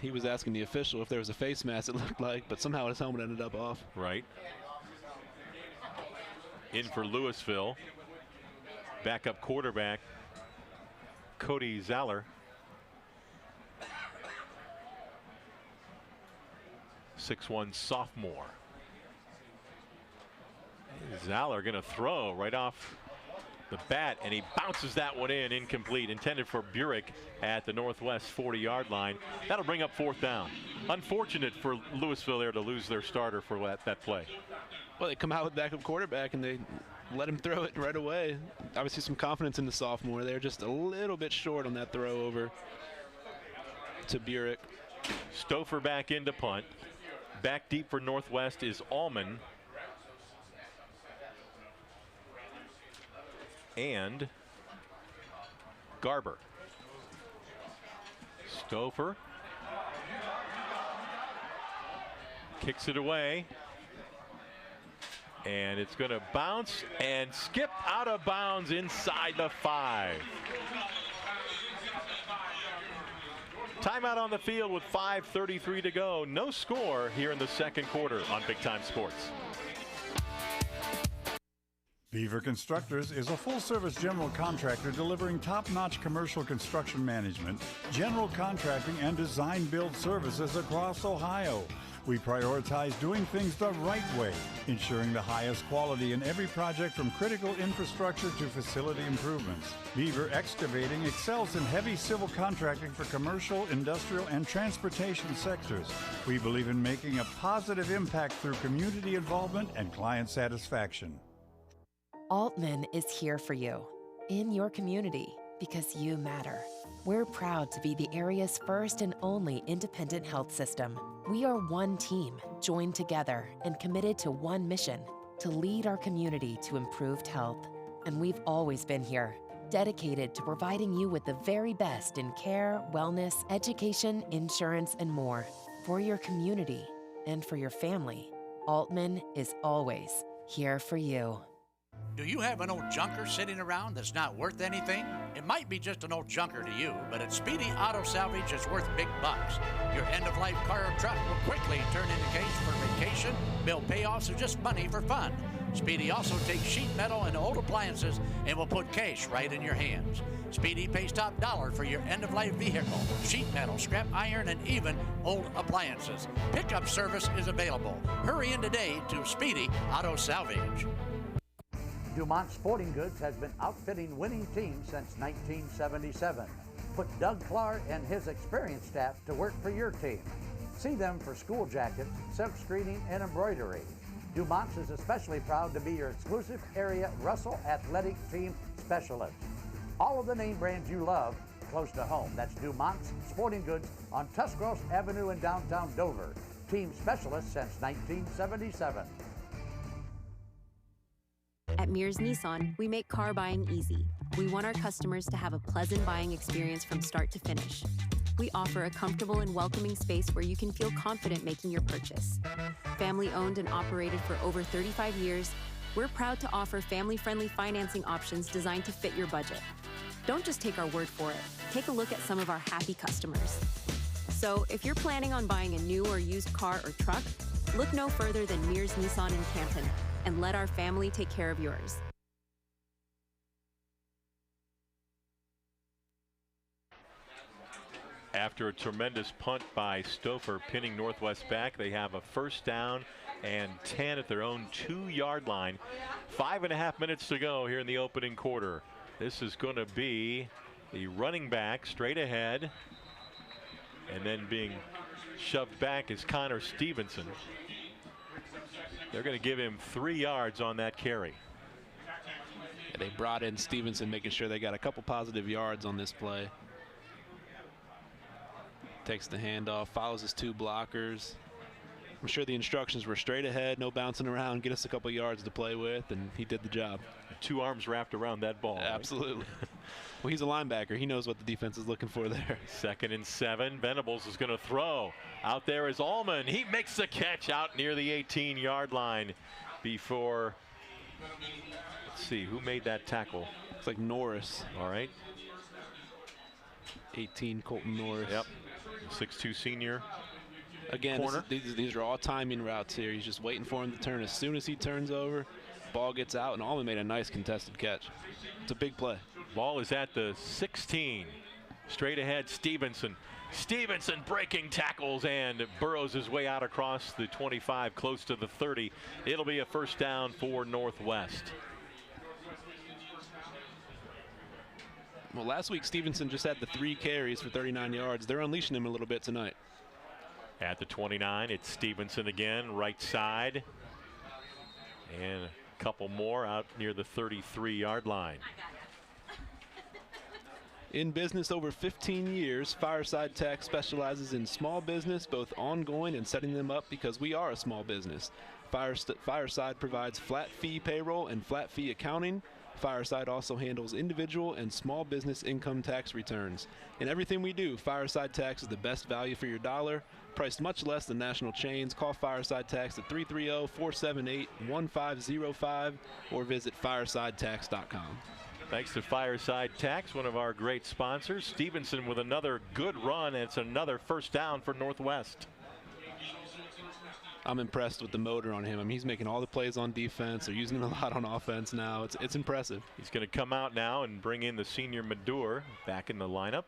He was asking the official if there was a face mask, it looked like, but somehow his helmet ended up off. Right. In for Louisville. Backup quarterback Cody Zeller. 6'1" sophomore. Zeller going to throw right off the bat, and he bounces that one in, incomplete, intended for Burek at the Northwest 40-yard line. That'll bring up 4th down. Unfortunate for Louisville there to lose their starter for that play. Well, they come out with backup quarterback and they let him throw it right away. Obviously some confidence in the sophomore. They're just a little bit short on that throw over to Burek. Stouffer back into punt. Back deep for Northwest is Allman. And Garber. Stouffer kicks it away, and it's going to bounce and skip out of bounds inside the 5. Timeout on the field with 5:33 to go. No score here in the second quarter on Big Time Sports. Beaver Constructors is a full-service general contractor delivering top-notch commercial construction management, general contracting, and design-build services across Ohio. We prioritize doing things the right way, ensuring the highest quality in every project from critical infrastructure to facility improvements. Beaver Excavating excels in heavy civil contracting for commercial, industrial, and transportation sectors. We believe in making a positive impact through community involvement and client satisfaction. Altman is here for you, in your community, because you matter. We're proud to be the area's first and only independent health system. We are one team, joined together and committed to one mission, to lead our community to improved health. And we've always been here, dedicated to providing you with the very best in care, wellness, education, insurance, and more. For your community and for your family, Altman is always here for you. Do you have an old junker sitting around that's not worth anything? It might be just an old junker to you, but at Speedy Auto Salvage it's worth big bucks. Your end-of-life car or truck will quickly turn into cash for vacation, bill payoffs, or just money for fun. Speedy also takes sheet metal and old appliances and will put cash right in your hands. Speedy pays top dollar for your end-of-life vehicle, sheet metal, scrap iron, and even old appliances. Pickup service is available. Hurry in today to Speedy Auto Salvage. Dumont Sporting Goods has been outfitting winning teams since 1977. Put Doug Clark and his experienced staff to work for your team. See them for school jackets, silk screening, and embroidery. Dumont's is especially proud to be your exclusive area Russell Athletic Team specialist. All of the name brands you love, close to home. That's Dumont's Sporting Goods on Tuscarawas Avenue in downtown Dover. Team specialist since 1977. At Mears Nissan, we make car buying easy. We want our customers to have a pleasant buying experience from start to finish. We offer a comfortable and welcoming space where you can feel confident making your purchase. Family owned and operated for over 35 years, we're proud to offer family-friendly financing options designed to fit your budget. Don't just take our word for it. Take a look at some of our happy customers. So if you're planning on buying a new or used car or truck, look no further than Mears Nissan in Canton and let our family take care of yours. After a tremendous punt by Stouffer pinning Northwest back, they have a first down and 10 at their own 2-yard line. 5.5 minutes to go here in the opening quarter. This is going to be the running back straight ahead, and then being shoved back is Connor Stevenson. They're going to give him 3 yards on that carry. Yeah, they brought in Stevenson, making sure they got a couple positive yards on this play. Takes the handoff, follows his 2 blockers. I'm sure the instructions were straight ahead, no bouncing around, get us a couple yards to play with, and he did the job. 2 arms wrapped around that ball. Absolutely. Right? Well, he's a linebacker. He knows what the defense is looking for there. 2nd and 7. Venables is going to throw. Out there is Allman. He makes the catch out near the 18-yard line before, let's see, who made that tackle? It's like Norris. All right. 18, Colton Norris. Yep. 6'2 senior. Again, these are all timing routes here. He's just waiting for him to turn. As soon as he turns over, ball gets out, and Allman made a nice contested catch. It's a big play. Ball is at the 16. Straight ahead, Stevenson. Stevenson breaking tackles and burrows his way out across the 25, close to the 30. It'll be a first down for Northwest. Well, last week Stevenson just had the 3 carries for 39 yards. They're unleashing him a little bit tonight. At the 29, it's Stevenson again, right side. And a couple more out near the 33-yard line. In business over 15 years, Fireside Tax specializes in small business, both ongoing and setting them up because we are a small business. Fireside provides flat fee payroll and flat fee accounting. Fireside also handles individual and small business income tax returns. In everything we do, Fireside Tax is the best value for your dollar. Priced much less than national chains. Call Fireside Tax at 330-478-1505 or visit firesidetax.com. Thanks to Fireside Tax, one of our great sponsors. Stevenson with another good run, and it's another first down for Northwest. I'm impressed with the motor on him. I mean, he's making all the plays on defense. They're using him a lot on offense now. It's impressive. He's going to come out now and bring in the senior Madur back in the lineup.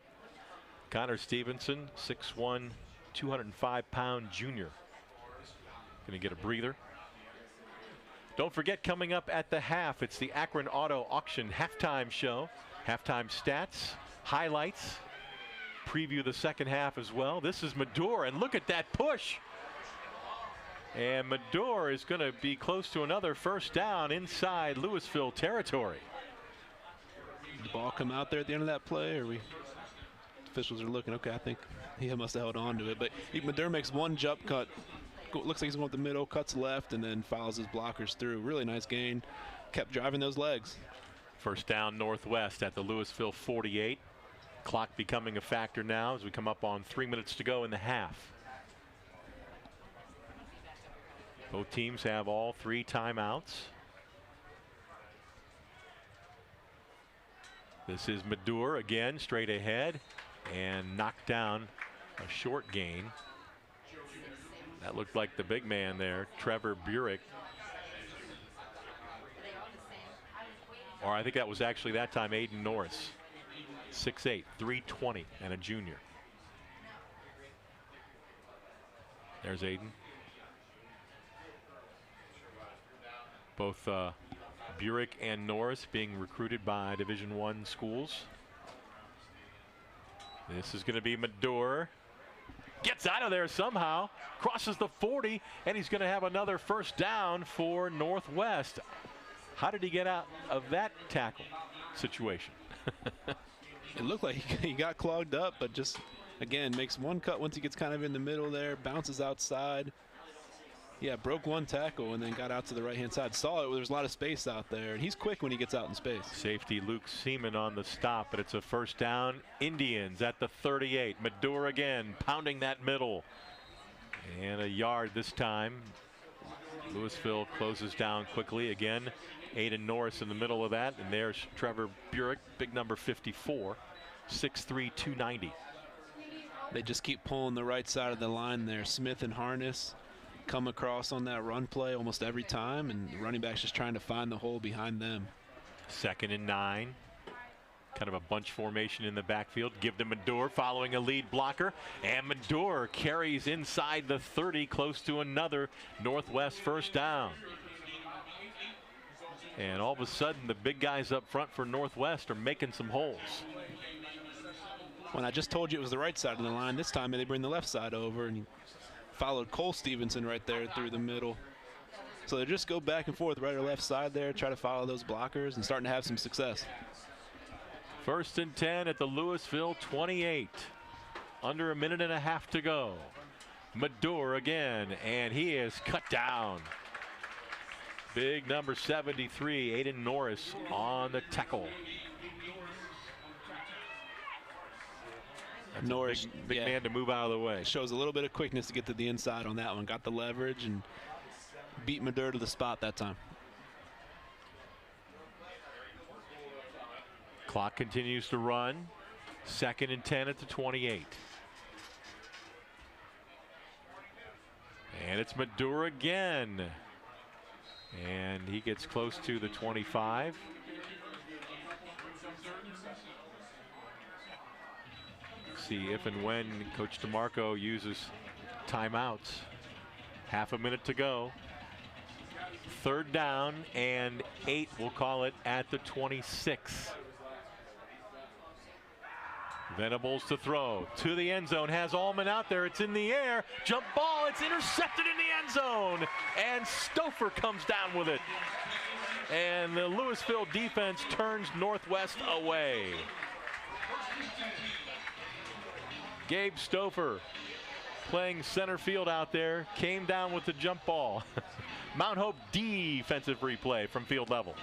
Connor Stevenson, 6'1", 205-pound junior. Going to get a breather. Don't forget, coming up at the half, it's the Akron Auto Auction halftime show. Halftime stats, highlights, preview the second half as well. This is Madur, and look at that push. And Madur is going to be close to another first down inside Louisville territory. Did the ball come out there at the end of that play, or officials are looking? Okay, I think he must have held on to it. But Madur makes one jump cut. Looks like he's going up the middle, cuts left, and then follows his blockers through. Really nice gain. Kept driving those legs. First down Northwest at the Louisville 48. Clock becoming a factor now as we come up on 3 minutes to go in the half. Both teams have all 3 timeouts. This is Madur again, straight ahead, and knocked down a short gain. That looked like the big man there, Trevor Burek. Or I think that was actually that time Aiden Norris. 6'8", 320, and a junior. There's Aiden. Both Burek and Norris being recruited by Division I schools. This is going to be Madur. Gets out of there somehow, crosses the 40, and he's going to have another first down for Northwest. How did he get out of that tackle situation? It looked like he got clogged up, but just, again, makes one cut once he gets kind of in the middle there, bounces outside. Yeah, broke one tackle and then got out to the right-hand side. Saw it, there's a lot of space out there, and he's quick when he gets out in space. Safety Luke Seaman on the stop, but it's a first down. Indians at the 38. Madure again, pounding that middle. And a yard this time. Louisville closes down quickly again. Aiden Norris in the middle of that, and there's Trevor Burek, big number 54, 6'3", 290. They just keep pulling the right side of the line there. Smith and Harness come across on that run play almost every time, and the running back's just trying to find the hole behind them. 2nd and 9. Kind of a bunch formation in the backfield. Give to Madure following a lead blocker. And Madure carries inside the 30, close to another Northwest first down. And all of a sudden, the big guys up front for Northwest are making some holes. When I just told you it was the right side of the line, this time they bring the left side over, and he followed Cole Stevenson right there through the middle. So they just go back and forth right or left side there, try to follow those blockers, and starting to have some success. 1st and 10 at the Louisville 28. Under a minute and a half to go. Madure again, and he is cut down. Big number 73, Aiden Norris on the tackle. That's Norris, big man to move out of the way. Shows a little bit of quickness to get to the inside on that one. Got the leverage and beat Madure to the spot that time. Clock continues to run. 2nd and 10 at the 28. And it's Madure again. And he gets close to the 25. See if and when Coach DeMarco uses timeouts. Half a minute to go. 3rd down and 8, we'll call it, at the 26. Venables to throw to the end zone, has Allman out there, it's in the air, jump ball, it's intercepted in the end zone, and Stouffer comes down with it. And the Louisville defense turns Northwest away. Gabe Stouffer, playing center field out there, came down with the jump ball. Mount Hope defensive replay from field level.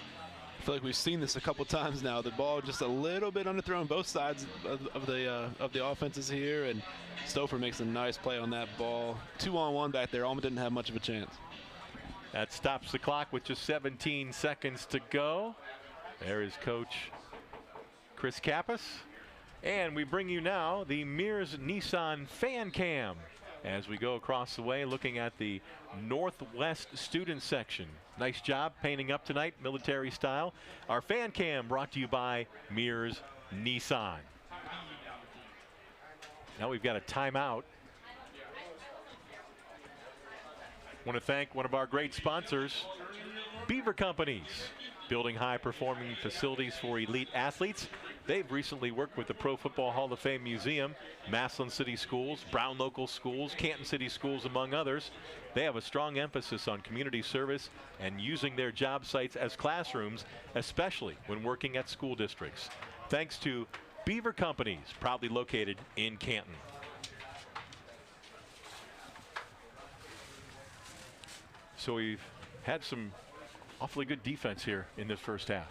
I feel like we've seen this a couple times now. The ball just a little bit underthrown both sides of the offenses here, and Stouffer makes a nice play on that ball. 2-on-1 back there. Allman didn't have much of a chance. That stops the clock with just 17 seconds to go. There is Coach Chris Kappas. And we bring you now the Mears Nissan Fan Cam as we go across the way looking at the Northwest student section. Nice job painting up tonight, military style. Our Fan Cam brought to you by Mears Nissan. Now we've got a timeout. Want to thank one of our great sponsors, Beaver Companies, building high-performing facilities for elite athletes. They've recently worked with the Pro Football Hall of Fame Museum, Massillon City Schools, Brown Local Schools, Canton City Schools, among others. They have a strong emphasis on community service and using their job sites as classrooms, especially when working at school districts. Thanks to Beaver Companies, proudly located in Canton. So we've had some awfully good defense here in this first half.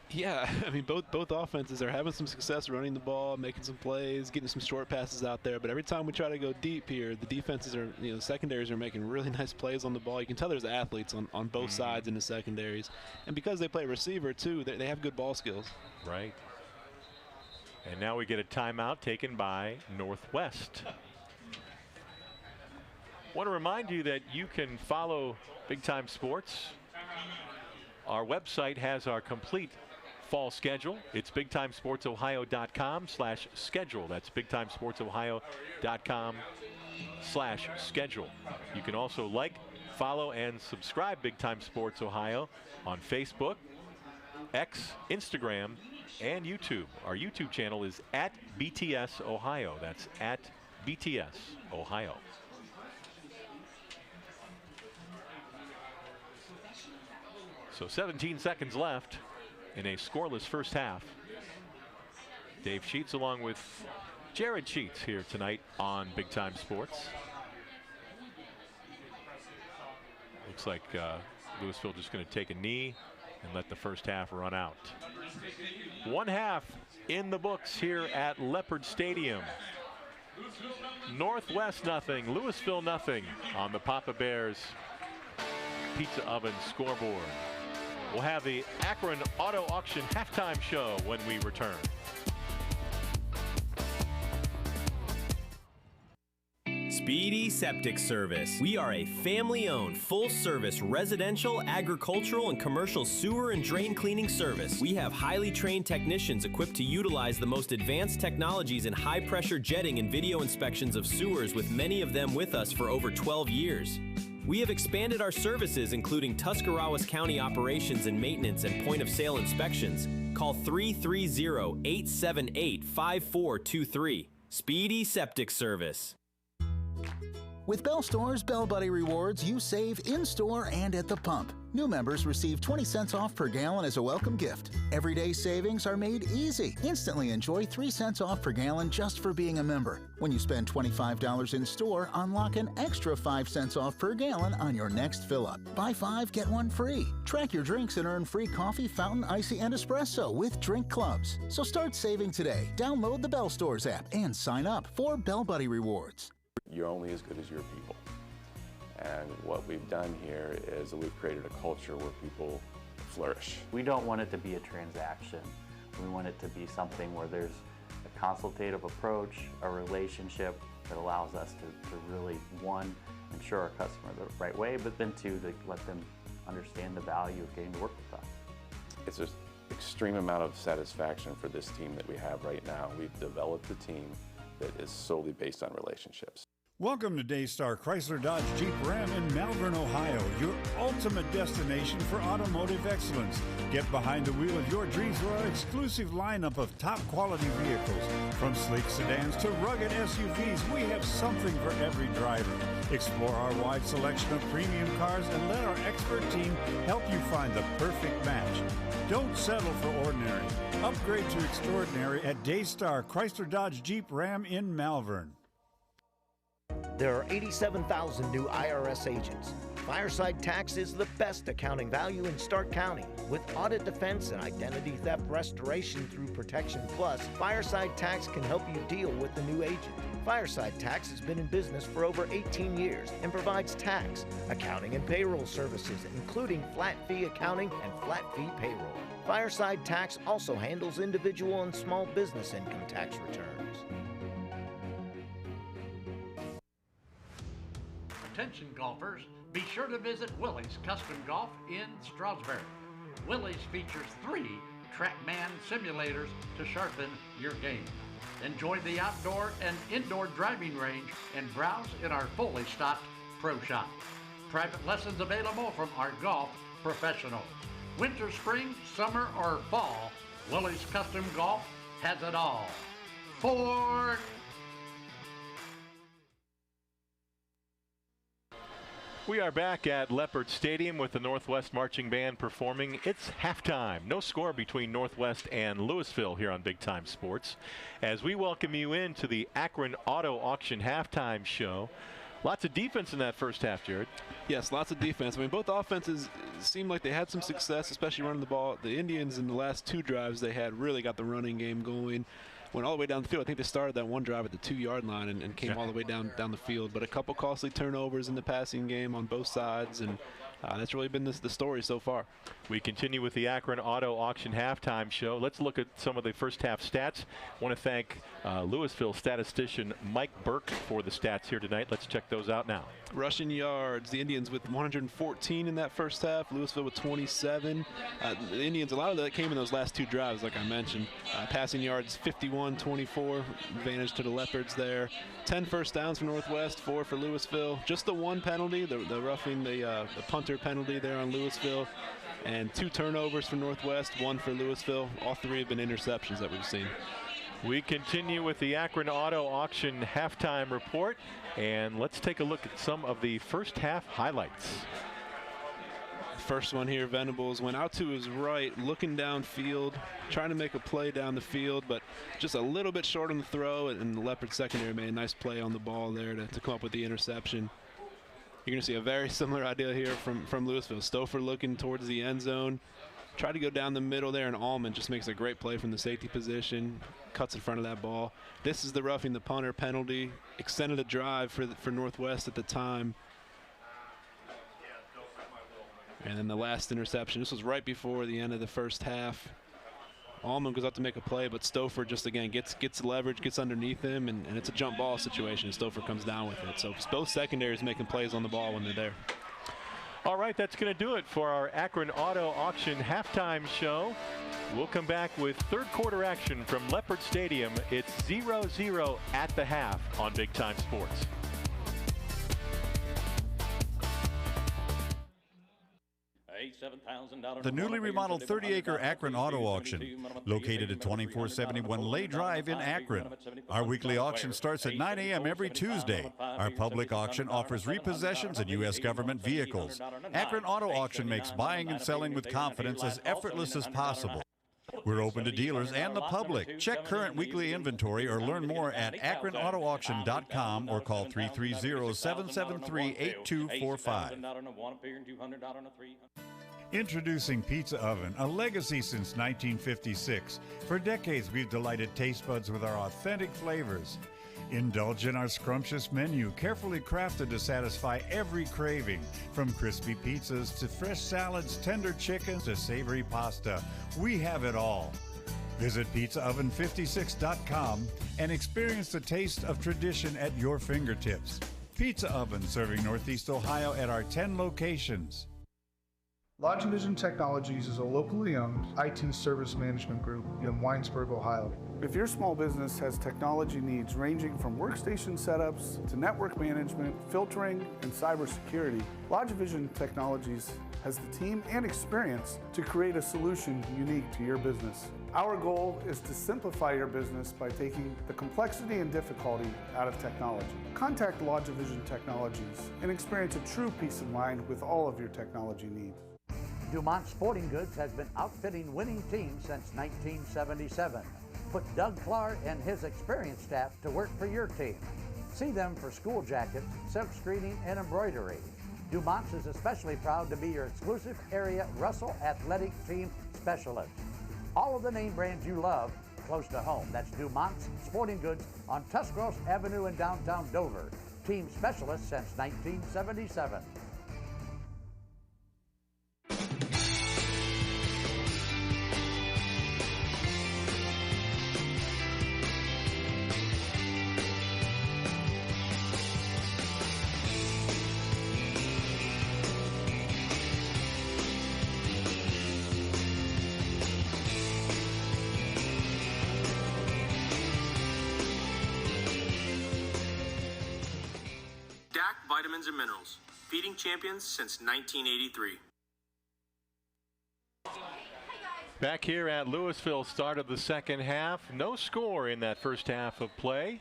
Yeah, I mean, both offenses are having some success running the ball, making some plays, getting some short passes out there. But every time we try to go deep here, the defenses are, secondaries are making really nice plays on the ball. You can tell there's athletes on both sides in the secondaries. And because they play receiver, too, they have good ball skills. Right. And now we get a timeout taken by Northwest. Want to remind you that you can follow Big Time Sports. Our website has our complete fall schedule. It's bigtimesportsohio.com/schedule. That's bigtimesportsohio.com/schedule. You can also like, follow, and subscribe Big Time Sports Ohio on Facebook, X, Instagram, and YouTube. Our YouTube channel is at BTS Ohio. That's at BTS Ohio. So 17 seconds left in a scoreless first half. Dave Sheets along with Jared Sheets here tonight on Big Time Sports. Looks like Louisville just going to take a knee and let the first half run out. One half in the books here at Leopard Stadium. Northwest nothing, Louisville nothing on the Papa Bears Pizza Oven scoreboard. We'll have the Akron Auto Auction halftime show when we return. Speedy Septic Service. We are a family-owned, full-service residential, agricultural, and commercial sewer and drain cleaning service. We have highly trained technicians equipped to utilize the most advanced technologies in high-pressure jetting and video inspections of sewers, with many of them with us for over 12 years. We have expanded our services, including Tuscarawas County operations and maintenance and point-of-sale inspections. Call 330-878-5423. Speedy Septic Service. With Bell Store's Bell Buddy Rewards, you save in-store and at the pump. New members receive 20 cents off per gallon as a welcome gift. Everyday savings are made easy. Instantly enjoy 3 cents off per gallon just for being a member. When you spend $25 in store, unlock an extra 5 cents off per gallon on your next fill-up. Buy 5, get 1 free. Track your drinks and earn free coffee, fountain, icy, and espresso with drink clubs. So start saving today. Download the Bell Stores app and sign up for Bell Buddy Rewards. You're only as good as your people. And what we've done here is that we've created a culture where people flourish. We don't want it to be a transaction. We want it to be something where there's a consultative approach, a relationship that allows us to really, one, ensure our customer the right way, but then two, to let them understand the value of getting to work with us. It's an extreme amount of satisfaction for this team that we have right now. We've developed a team that is solely based on relationships. Welcome to Daystar Chrysler Dodge Jeep Ram in Malvern, Ohio, your ultimate destination for automotive excellence. Get behind the wheel of your dreams with our exclusive lineup of top quality vehicles. From sleek sedans to rugged SUVs, we have something for every driver. Explore our wide selection of premium cars and let our expert team help you find the perfect match. Don't settle for ordinary. Upgrade to extraordinary at Daystar Chrysler Dodge Jeep Ram in Malvern. There are 87,000 new IRS agents. Fireside Tax is the best accounting value in Stark County. With audit defense and identity theft restoration through Protection Plus, Fireside Tax can help you deal with the new agent. Fireside Tax has been in business for over 18 years and provides tax, accounting, and payroll services, including flat fee accounting and flat fee payroll. Fireside Tax also handles individual and small business income tax returns. Attention golfers, be sure to visit Willie's Custom Golf in Stroudsburg. Willie's features 3 TrackMan simulators to sharpen your game. Enjoy the outdoor and indoor driving range and browse in our fully stocked pro shop. Private lessons available from our golf professionals. Winter, spring, summer, or fall, Willie's Custom Golf has it all. Ford! We are back at Leopard Stadium with the Northwest Marching Band performing. It's halftime. No score between Northwest and Louisville here on Big Time Sports. As we welcome you into the Akron Auto Auction halftime show. Lots of defense in that first half, Jared. Yes, lots of defense. I mean, both offenses seemed like they had some success, especially running the ball. The Indians in the last 2 drives they had really got the running game going. Went all the way down the field. I think they started that one drive at the 2-yard line and came all the way down the field. But a couple costly turnovers in the passing game on both sides, and that's really been the story so far. We continue with the Akron Auto Auction halftime show. Let's look at some of the first half stats. I want to thank Louisville statistician Mike Burke for the stats here tonight. Let's check those out now. Rushing yards, the Indians with 114 in that first half, Louisville with 27. The Indians, a lot of that came in those last 2 drives, like I mentioned. Passing yards, 51-24, advantage to the Leopards there. 10 first downs for Northwest, 4 for Louisville. Just the 1 penalty, the roughing the punter penalty there on Louisville. And 2 turnovers for Northwest, 1 for Louisville. All 3 have been interceptions that we've seen. We continue with the Akron Auto Auction halftime report, and let's take a look at some of the first half highlights. first one here, Venables went out to his right, looking downfield, trying to make a play down the field, but just a little bit short on the throw, and the Leopard secondary made a nice play on the ball there to come up with the interception. You're going to see a very similar idea here from Louisville. Stouffer looking towards the end zone, tried to go down the middle there, and Allman just makes a great play from the safety position, cuts in front of that ball. This is the roughing the punter penalty, extended a drive for Northwest at the time. And then the last interception, this was right before the end of the first half. Allman goes up to make a play, but Stouffer just, again, gets leverage, gets underneath him, and it's a jump ball situation. Stouffer comes down with it. So both secondaries making plays on the ball when they're there. All right, that's going to do it for our Akron Auto Auction halftime show. We'll come back with third quarter action from Leopard Stadium. It's 0-0 at the half on Big Time Sports. The newly remodeled 30-acre Akron Auto Auction, located at 2471 Lay Drive in Akron. Our weekly auction starts at 9 a.m. every Tuesday. Our public auction offers repossessions and U.S. government vehicles. Akron Auto Auction makes buying and selling with confidence as effortless as possible. We're open to dealers and the public. Check current weekly inventory or learn more at akronautoauction.com or call 330-773-8245. Introducing Pizza Oven, a legacy since 1956. For decades, we've delighted taste buds with our authentic flavors. Indulge in our scrumptious menu, carefully crafted to satisfy every craving. From crispy pizzas to fresh salads, tender chickens to savory pasta, we have it all. Visit pizzaoven56.com and experience the taste of tradition at your fingertips. Pizza Oven, serving Northeast Ohio at our 10 locations. Lousiville Technologies is a locally owned IT service management group in Winesburg, Ohio. If your small business has technology needs ranging from workstation setups to network management, filtering, and cybersecurity, Lousiville Technologies has the team and experience to create a solution unique to your business. Our goal is to simplify your business by taking the complexity and difficulty out of technology. Contact Lousiville Technologies and experience a true peace of mind with all of your technology needs. Dumont Sporting Goods has been outfitting winning teams since 1977. Put Doug Clark and his experienced staff to work for your team. See them for school jackets, silk screening, and embroidery. Dumont's is especially proud to be your exclusive area Russell Athletic Team Specialist. All of the name brands you love close to home. That's Dumont's Sporting Goods on Tuscarawas Avenue in downtown Dover. Team Specialist since 1977. Vitamins and minerals, feeding champions since 1983. Back here at Louisville, start of the second half. No score in that first half of play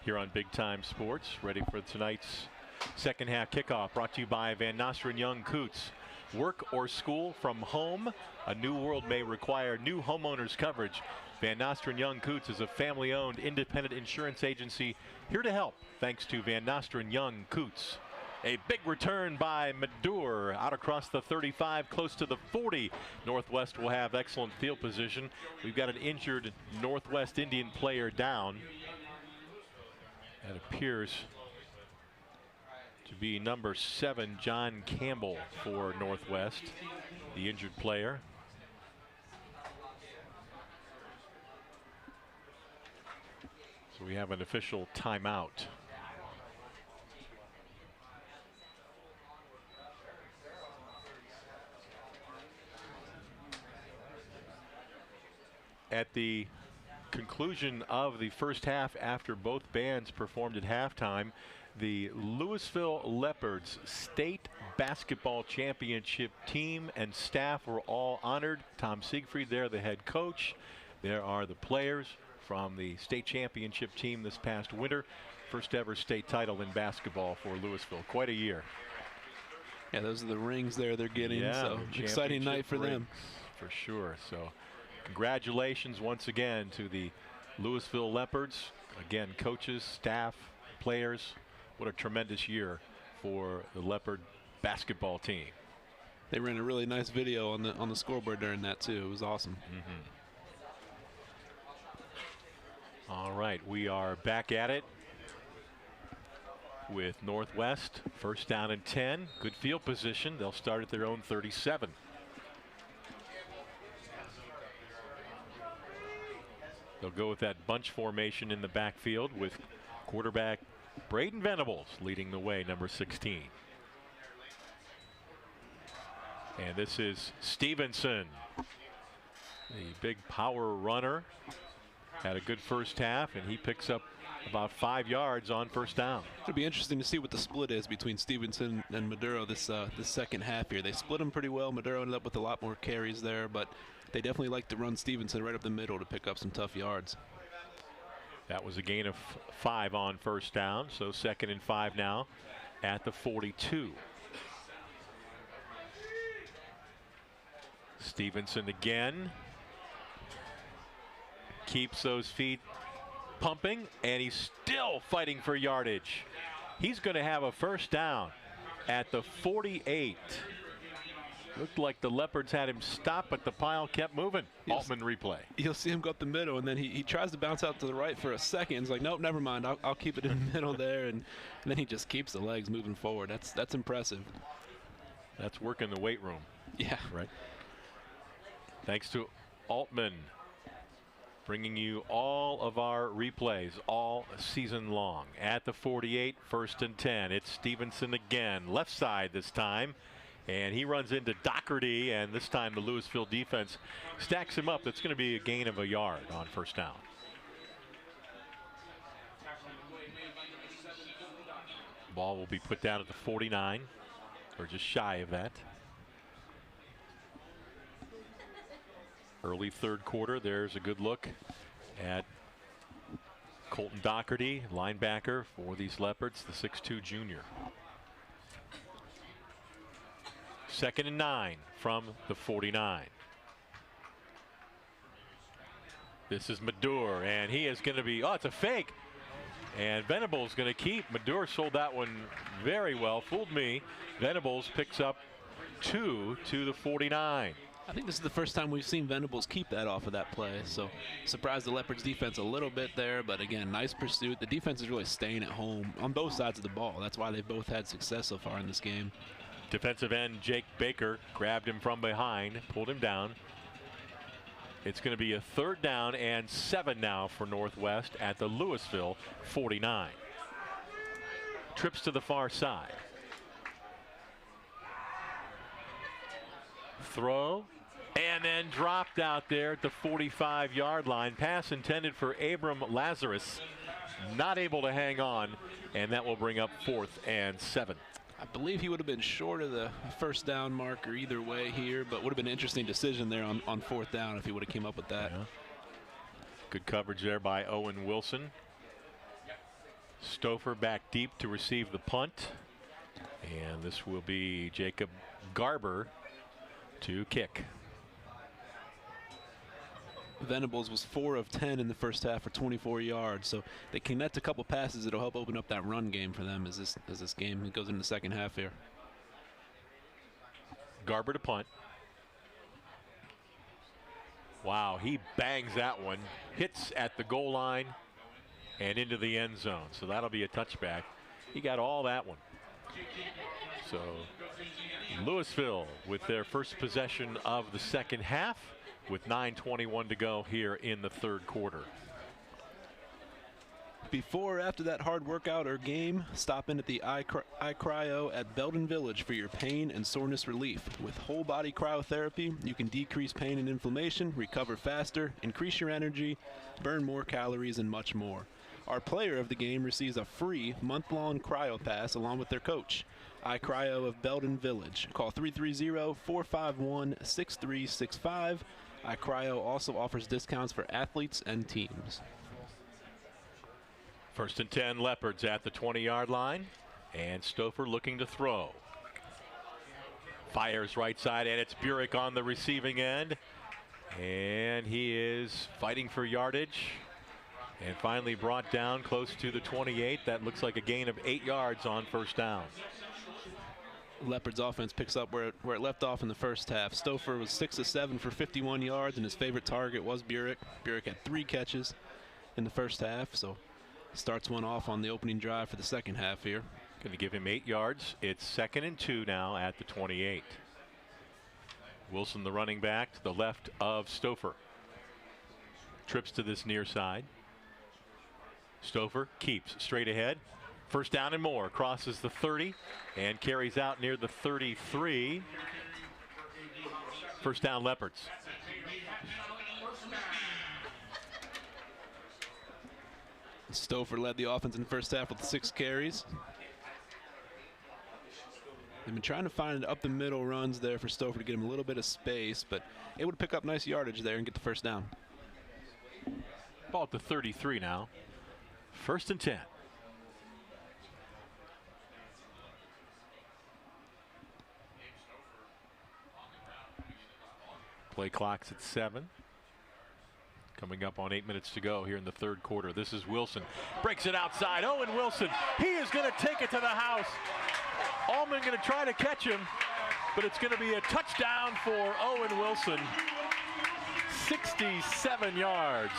here on Big Time Sports. Ready for tonight's second half kickoff, brought to you by Van Nostrand Young Coots. Work or school from home, a new world may require new homeowners coverage. Van Nostrand Young Coots is a family-owned independent insurance agency here to help, thanks to Van Nostrand Young Coots. A big return by Madur out across the 35, close to the 40. Northwest will have excellent field position. We've got an injured Northwest Indian player down. That appears to be number 7, John Campbell for Northwest, the injured player. So we have an official timeout. At the conclusion of the first half, after both bands performed at halftime, the Louisville Leopards state basketball championship team and staff were all honored. Tom Siegfried there, the head coach. There are the players from the state championship team this past winter. First ever state title in basketball for Louisville. Quite a year. Yeah, those are the rings there they're getting. Yeah, so the exciting night for championship them. rings, for sure. So congratulations once again to the Louisville Leopards. Again, coaches, staff, players. What a tremendous year for the Leopard basketball team. They ran a really nice video on the scoreboard during that too. It was awesome. All right, we are back at it with Northwest. First down and 10. Good field position. They'll start at their own 37. They'll go with that bunch formation in the backfield with quarterback Braden Venables leading the way, number 16. And this is Stevenson, the big power runner. Had a good first half, and he picks up about 5 yards on first down. It'll be interesting to see what the split is between Stevenson and Maduro this second half here. They split them pretty well. Maduro ended up with a lot more carries there, but they definitely like to run Stevenson right up the middle to pick up some tough yards. That was a gain of 5 on first down, so 2nd and 5 now at the 42. Stevenson again. Keeps those feet pumping, and he's still fighting for yardage. He's going to have a first down at the 48. Looked like the Leopards had him stop, but the pile kept moving. Altman replay. You'll see him go up the middle, and then he tries to bounce out to the right for a second. He's like, nope, never mind. I'll keep it in the middle there, and then he just keeps the legs moving forward. That's impressive. That's work in the weight room. Yeah. Right. Thanks to Altman, bringing you all of our replays all season long. At the 48, 1st and 10. It's Stevenson again, left side this time. And he runs into Doherty, and this time the Louisville defense stacks him up. That's going to be a gain of a yard on first down. Ball will be put down at the 49, or just shy of that. Early third quarter, there's a good look at Colton Doherty, linebacker for these Leopards, the 6'2 junior. 2nd and 9 from the 49. This is Madure, and he is going to be, it's a fake. And Venables going to keep. Madure sold that one very well. Fooled me. Venables picks up 2 to the 49. I think this is the first time we've seen Venables keep that off of that play. So surprised the Leopards defense a little bit there, but again, nice pursuit. The defense is really staying at home on both sides of the ball. That's why they've both had success so far in this game. Defensive end Jake Baker grabbed him from behind, pulled him down. It's going to be a 3rd down and 7 now for Northwest at the Louisville 49. Trips to the far side. Throw, and then dropped out there at the 45-yard line. Pass intended for Abram Lazarus. Not able to hang on, and that will bring up 4th and 7. I believe he would have been short of the first down marker either way here, but would have been an interesting decision there on 4th down if he would have came up with that. Yeah. Good coverage there by Owen Wilson. Stouffer back deep to receive the punt. And this will be Jacob Garber to kick. Venables was 4 of 10 in the first half for 24 yards, so they connect a couple passes. It'll help open up that run game for them as this game goes into the second half here. Garber to punt. Wow, he bangs that one, hits at the goal line and into the end zone, so that'll be a touchback. He got all that one. So Louisville with their first possession of the second half, with 9:21 to go here in the third quarter. Before or after that hard workout or game, stop in at the iCryo at Belden Village for your pain and soreness relief. With whole body cryotherapy, you can decrease pain and inflammation, recover faster, increase your energy, burn more calories, and much more. Our player of the game receives a free month-long cryo pass along with their coach. iCryo of Belden Village. Call 330-451-6365. iCryo also offers discounts for athletes and teams. 1st and 10, Leopards at the 20-yard line, and Stouffer looking to throw. Fires right side, and it's Burek on the receiving end. And he is fighting for yardage. And finally brought down close to the 28. That looks like a gain of 8 yards on first down. Leopard's offense picks up where it left off in the first half. Stouffer was 6 of 7 for 51 yards, and his favorite target was Burek. Burek had 3 catches in the first half, so starts one off on the opening drive for the second half here. Going to give him 8 yards. It's 2nd and 2 now at the 28. Wilson, the running back, to the left of Stouffer. Trips to this near side. Stouffer keeps straight ahead. First down and more. Crosses the 30 and carries out near the 33. First down, Leopards. Stouffer led the offense in the first half with 6 carries. They've been trying to find up the middle runs there for Stouffer to get him a little bit of space, but able to pick up nice yardage there and get the first down. Ball at the 33 now. 1st and 10. Play clock's at 7. Coming up on 8 minutes to go here in the third quarter. This is Wilson. Breaks it outside. Owen Wilson. He is going to take it to the house. Allman going to try to catch him, but it's going to be a touchdown for Owen Wilson. 67 yards.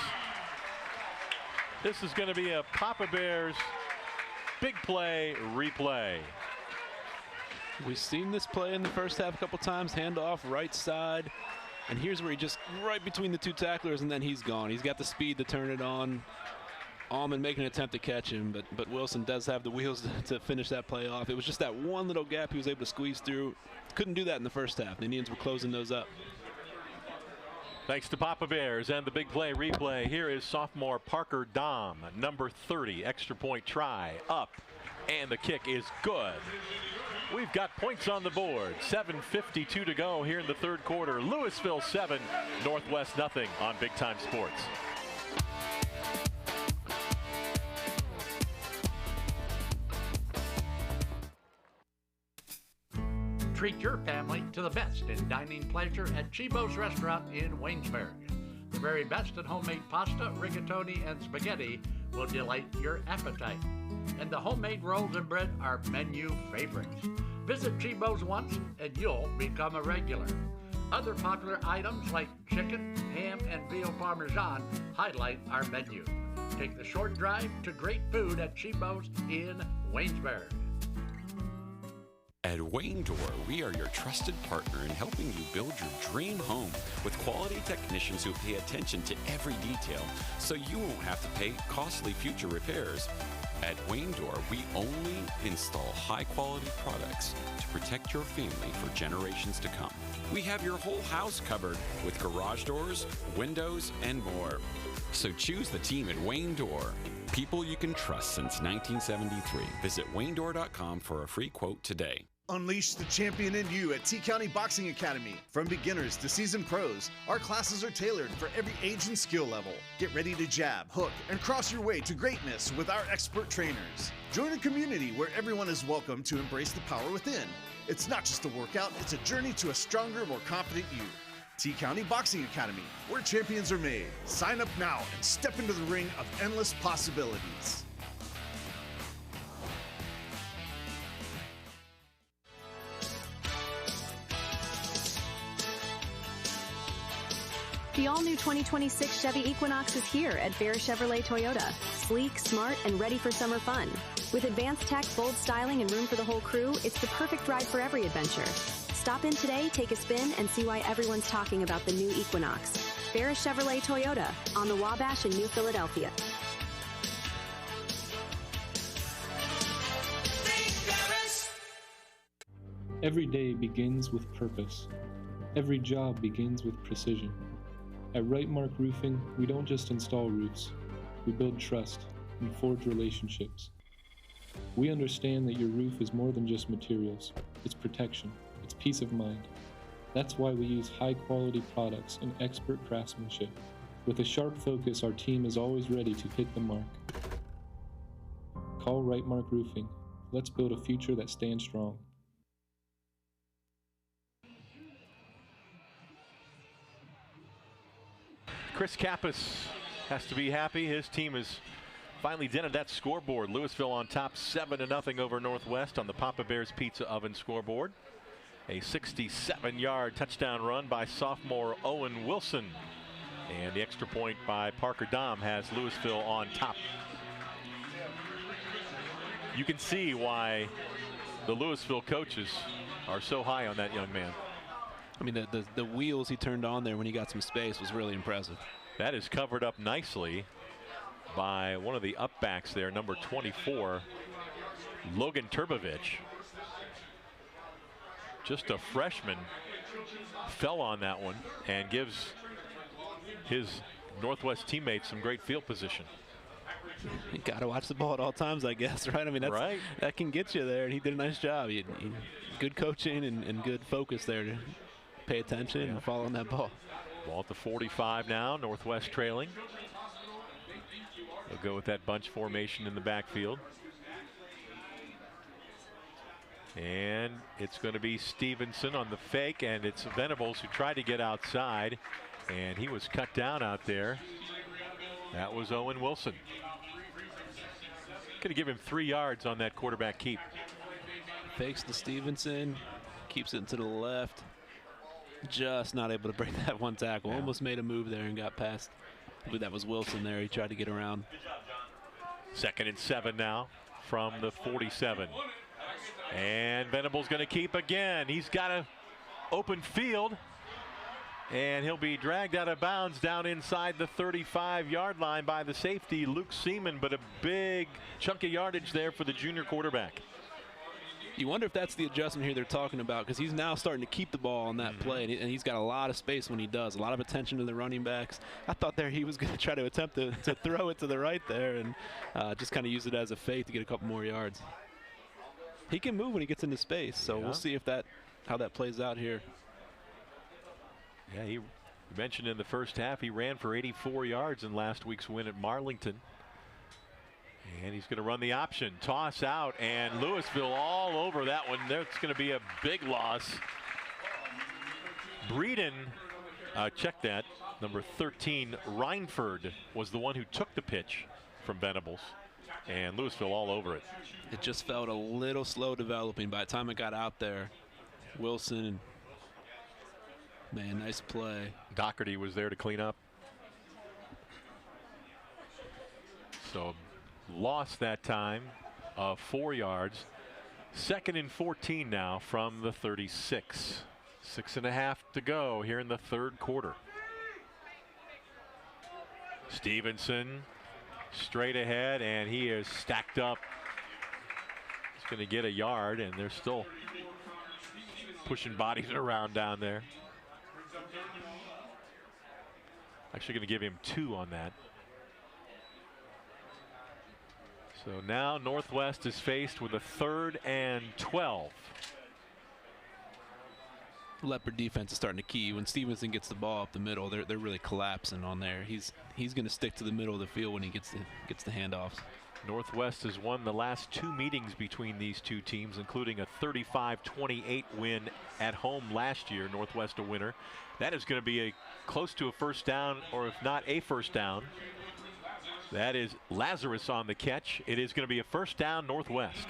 This is going to be a Papa Bears big play replay. We've seen this play in the first half a couple times. Handoff right side. And here's where he just right between the 2 tacklers, and then he's gone. He's got the speed to turn it on. Allman making an attempt to catch him, but Wilson does have the wheels to finish that play off. It was just that one little gap he was able to squeeze through. Couldn't do that in the first half. The Indians were closing those up. Thanks to Papa Bears and the big play replay. Here is sophomore Parker Dom, number 30. Extra point try up, and the kick is good. We've got points on the board. 7:52 to go here in the third quarter. Louisville 7, Northwest nothing on Big Time Sports. Treat your family to the best in dining pleasure at Chibo's Restaurant in Waynesburg. The very best in homemade pasta, rigatoni, and spaghetti will delight your appetite. And the homemade rolls and bread are menu favorites. Visit Chibo's once and you'll become a regular. Other popular items like chicken, ham, and veal parmesan highlight our menu. Take the short drive to great food at Chibo's in Waynesburg. At Wayne Door, we are your trusted partner in helping you build your dream home with quality technicians who pay attention to every detail so you won't have to pay costly future repairs. At Wayne Door, we only install high-quality products to protect your family for generations to come. We have your whole house covered with garage doors, windows, and more. So choose the team at Wayne Door. People you can trust since 1973. Visit WayneDoor.com for a free quote today. Unleash the champion in you at T County Boxing Academy. From beginners to seasoned pros, our classes are tailored for every age and skill level. Get ready to jab, hook, and cross your way to greatness with our expert trainers. Join a community where everyone is welcome to embrace the power within. It's not just a workout, it's a journey to a stronger, more confident you. T County Boxing Academy, where champions are made. Sign up now and step into the ring of endless possibilities. The all-new 2026 Chevy Equinox is here at Bear Chevrolet Toyota. Sleek, smart, and ready for summer fun. With advanced tech, bold styling, and room for the whole crew, it's the perfect ride for every adventure. Stop in today, take a spin, and see why everyone's talking about the new Equinox. Bear Chevrolet Toyota on the Wabash in New Philadelphia. Every day begins with purpose. Every job begins with precision. At Rightmark Roofing, we don't just install roofs. We build trust and forge relationships. We understand that your roof is more than just materials. It's protection. It's peace of mind. That's why we use high-quality products and expert craftsmanship. With a sharp focus, our team is always ready to hit the mark. Call Rightmark Roofing. Let's build a future that stands strong. Chris Kappas has to be happy. His team has finally dented that scoreboard. Louisville on top 7-0 over Northwest on the Papa Bear's Pizza Oven scoreboard. A 67-yard touchdown run by sophomore Owen Wilson. And the extra point by Parker Dahm has Louisville on top. You can see why the Louisville coaches are so high on that young man. I mean, the wheels he turned on there when he got some space was really impressive. That is covered up nicely by one of the upbacks there, number 24, Logan Turbovich. Just a freshman, fell on that one and gives his Northwest teammates some great field position. You got to watch the ball at all times, I guess, right? I mean, that can get you there, and he did a nice job. Good coaching and good focus there to pay attention and follow on that ball. Ball at the 45 now, Northwest trailing. They'll go with that bunch formation in the backfield. And it's going to be Stevenson on the fake, and it's Venables who tried to get outside, and he was cut down out there. That was Owen Wilson. Going to give him 3 yards on that quarterback keep. Fakes to Stevenson, keeps it to the left. Just not able to break that one tackle. Yeah. Almost made a move there and got past. I believe that was Wilson there. He tried to get around. 2nd and 7 now from the 47. And Venables going to keep again. He's got an open field. And he'll be dragged out of bounds down inside the 35-yard line by the safety, Luke Seaman, but a big chunk of yardage there for the junior quarterback. You wonder if that's the adjustment here they're talking about, because he's now starting to keep the ball on that play, and he's got a lot of space when he does, a lot of attention to the running backs. I thought there he was going to try to attempt to throw it to the right there and just kind of use it as a fake to get a couple more yards. He can move when he gets into space, so we'll see if how that plays out here. Yeah, you mentioned in the first half he ran for 84 yards in last week's win at Marlington. And he's going to run the option, toss out, and Louisville all over that one. That's going to be a big loss. Breeden, check that, number 13, Reinford was the one who took the pitch from Venables. And Louisville all over it. It just felt a little slow developing. By the time it got out there, Wilson, man, nice play. Doherty was there to clean up. So lost that time of 4 yards. 2nd and 14 now from the 36. 6.5 to go here in the 3rd quarter. Stevenson straight ahead, and he is stacked up. He's going to get a yard, and they're still pushing bodies around down there. Actually going to give him 2 on that. So now Northwest is faced with a 3rd and 12. Leopard defense is starting to key. When Stevenson gets the ball up the middle, they're really collapsing on there. He's going to stick to the middle of the field when he gets the handoffs. Northwest has won the last 2 meetings between these two teams, including a 35-28 win at home last year. Northwest a winner. That is going to be close to a first down, or if not a first down. That is Lazarus on the catch. It is going to be a first down, Northwest.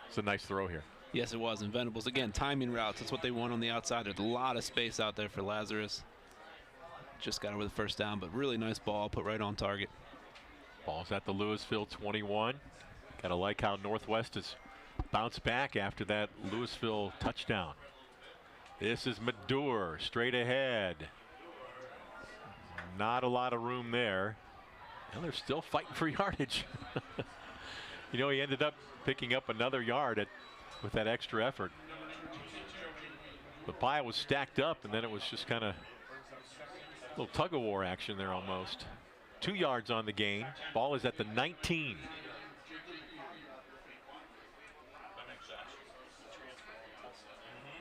It's a nice throw here. Yes, it was. And Venables, again, timing routes. That's what they want on the outside. There's a lot of space out there for Lazarus. Just got over the first down, but really nice ball, put right on target. Ball's at the Louisville 21. Got to like how Northwest has bounced back after that Louisville touchdown. This is Madur straight ahead. Not a lot of room there. And they're still fighting for yardage. You know, he ended up picking up another yard with that extra effort. The pile was stacked up, and then it was just kind of a little tug-of-war action there almost. 2 yards on the gain. Ball is at the 19.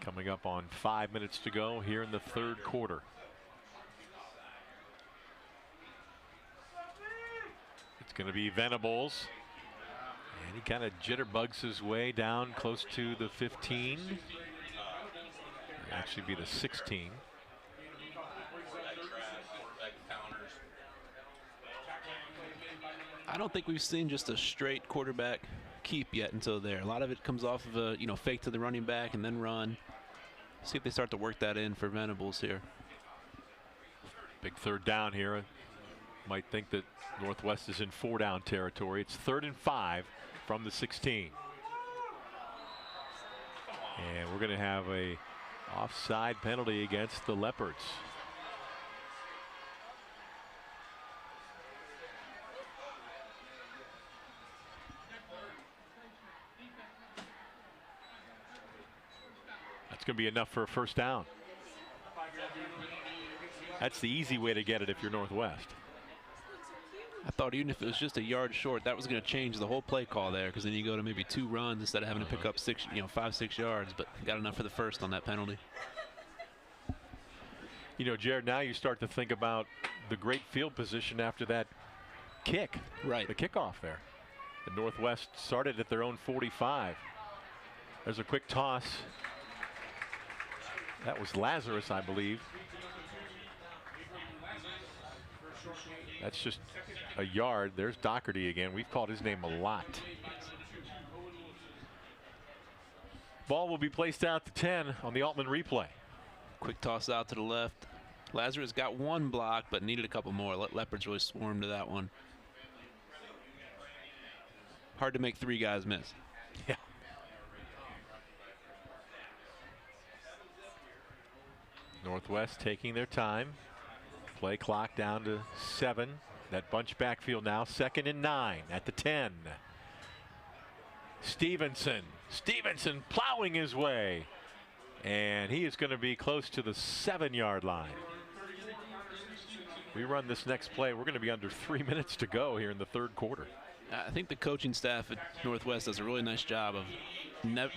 Coming up on 5 minutes to go here in the 3rd quarter. It's going to be Venables. And he kind of jitterbugs his way down close to the 15. It'll actually be the 16. I don't think we've seen just a straight quarterback keep yet until there. A lot of it comes off of a fake to the running back and then run. See if they start to work that in for Venables here. Big third down here. Might think that Northwest is in 4-down territory. It's 3rd and 5 from the 16. And we're going to have a offside penalty against the Leopards. That's going to be enough for a first down. That's the easy way to get it if you're Northwest. I thought even if it was just a yard short, that was going to change the whole play call there, because then you go to maybe 2 runs instead of having to pick up 5-6 yards, but got enough for the first on that penalty. Jared, now you start to think about the great field position after that kick. Right. The kickoff there. The Northwest started at their own 45. There's a quick toss. That was Lazarus, I believe. That's just a yard. There's Doherty again. We've called his name a lot. Ball will be placed out to 10 on the Altman replay. Quick toss out to the left. Lazarus got 1 block, but needed a couple more. Leopards really swarmed to that one. Hard to make 3 guys miss. Yeah. Northwest taking their time. Play clock down to 7. That bunch backfield now. 2nd and 9 at the 10. Stevenson plowing his way. And he is going to be close to the 7-yard line. We run this next play. We're going to be under 3 minutes to go here in the 3rd quarter. I think the coaching staff at Northwest does a really nice job of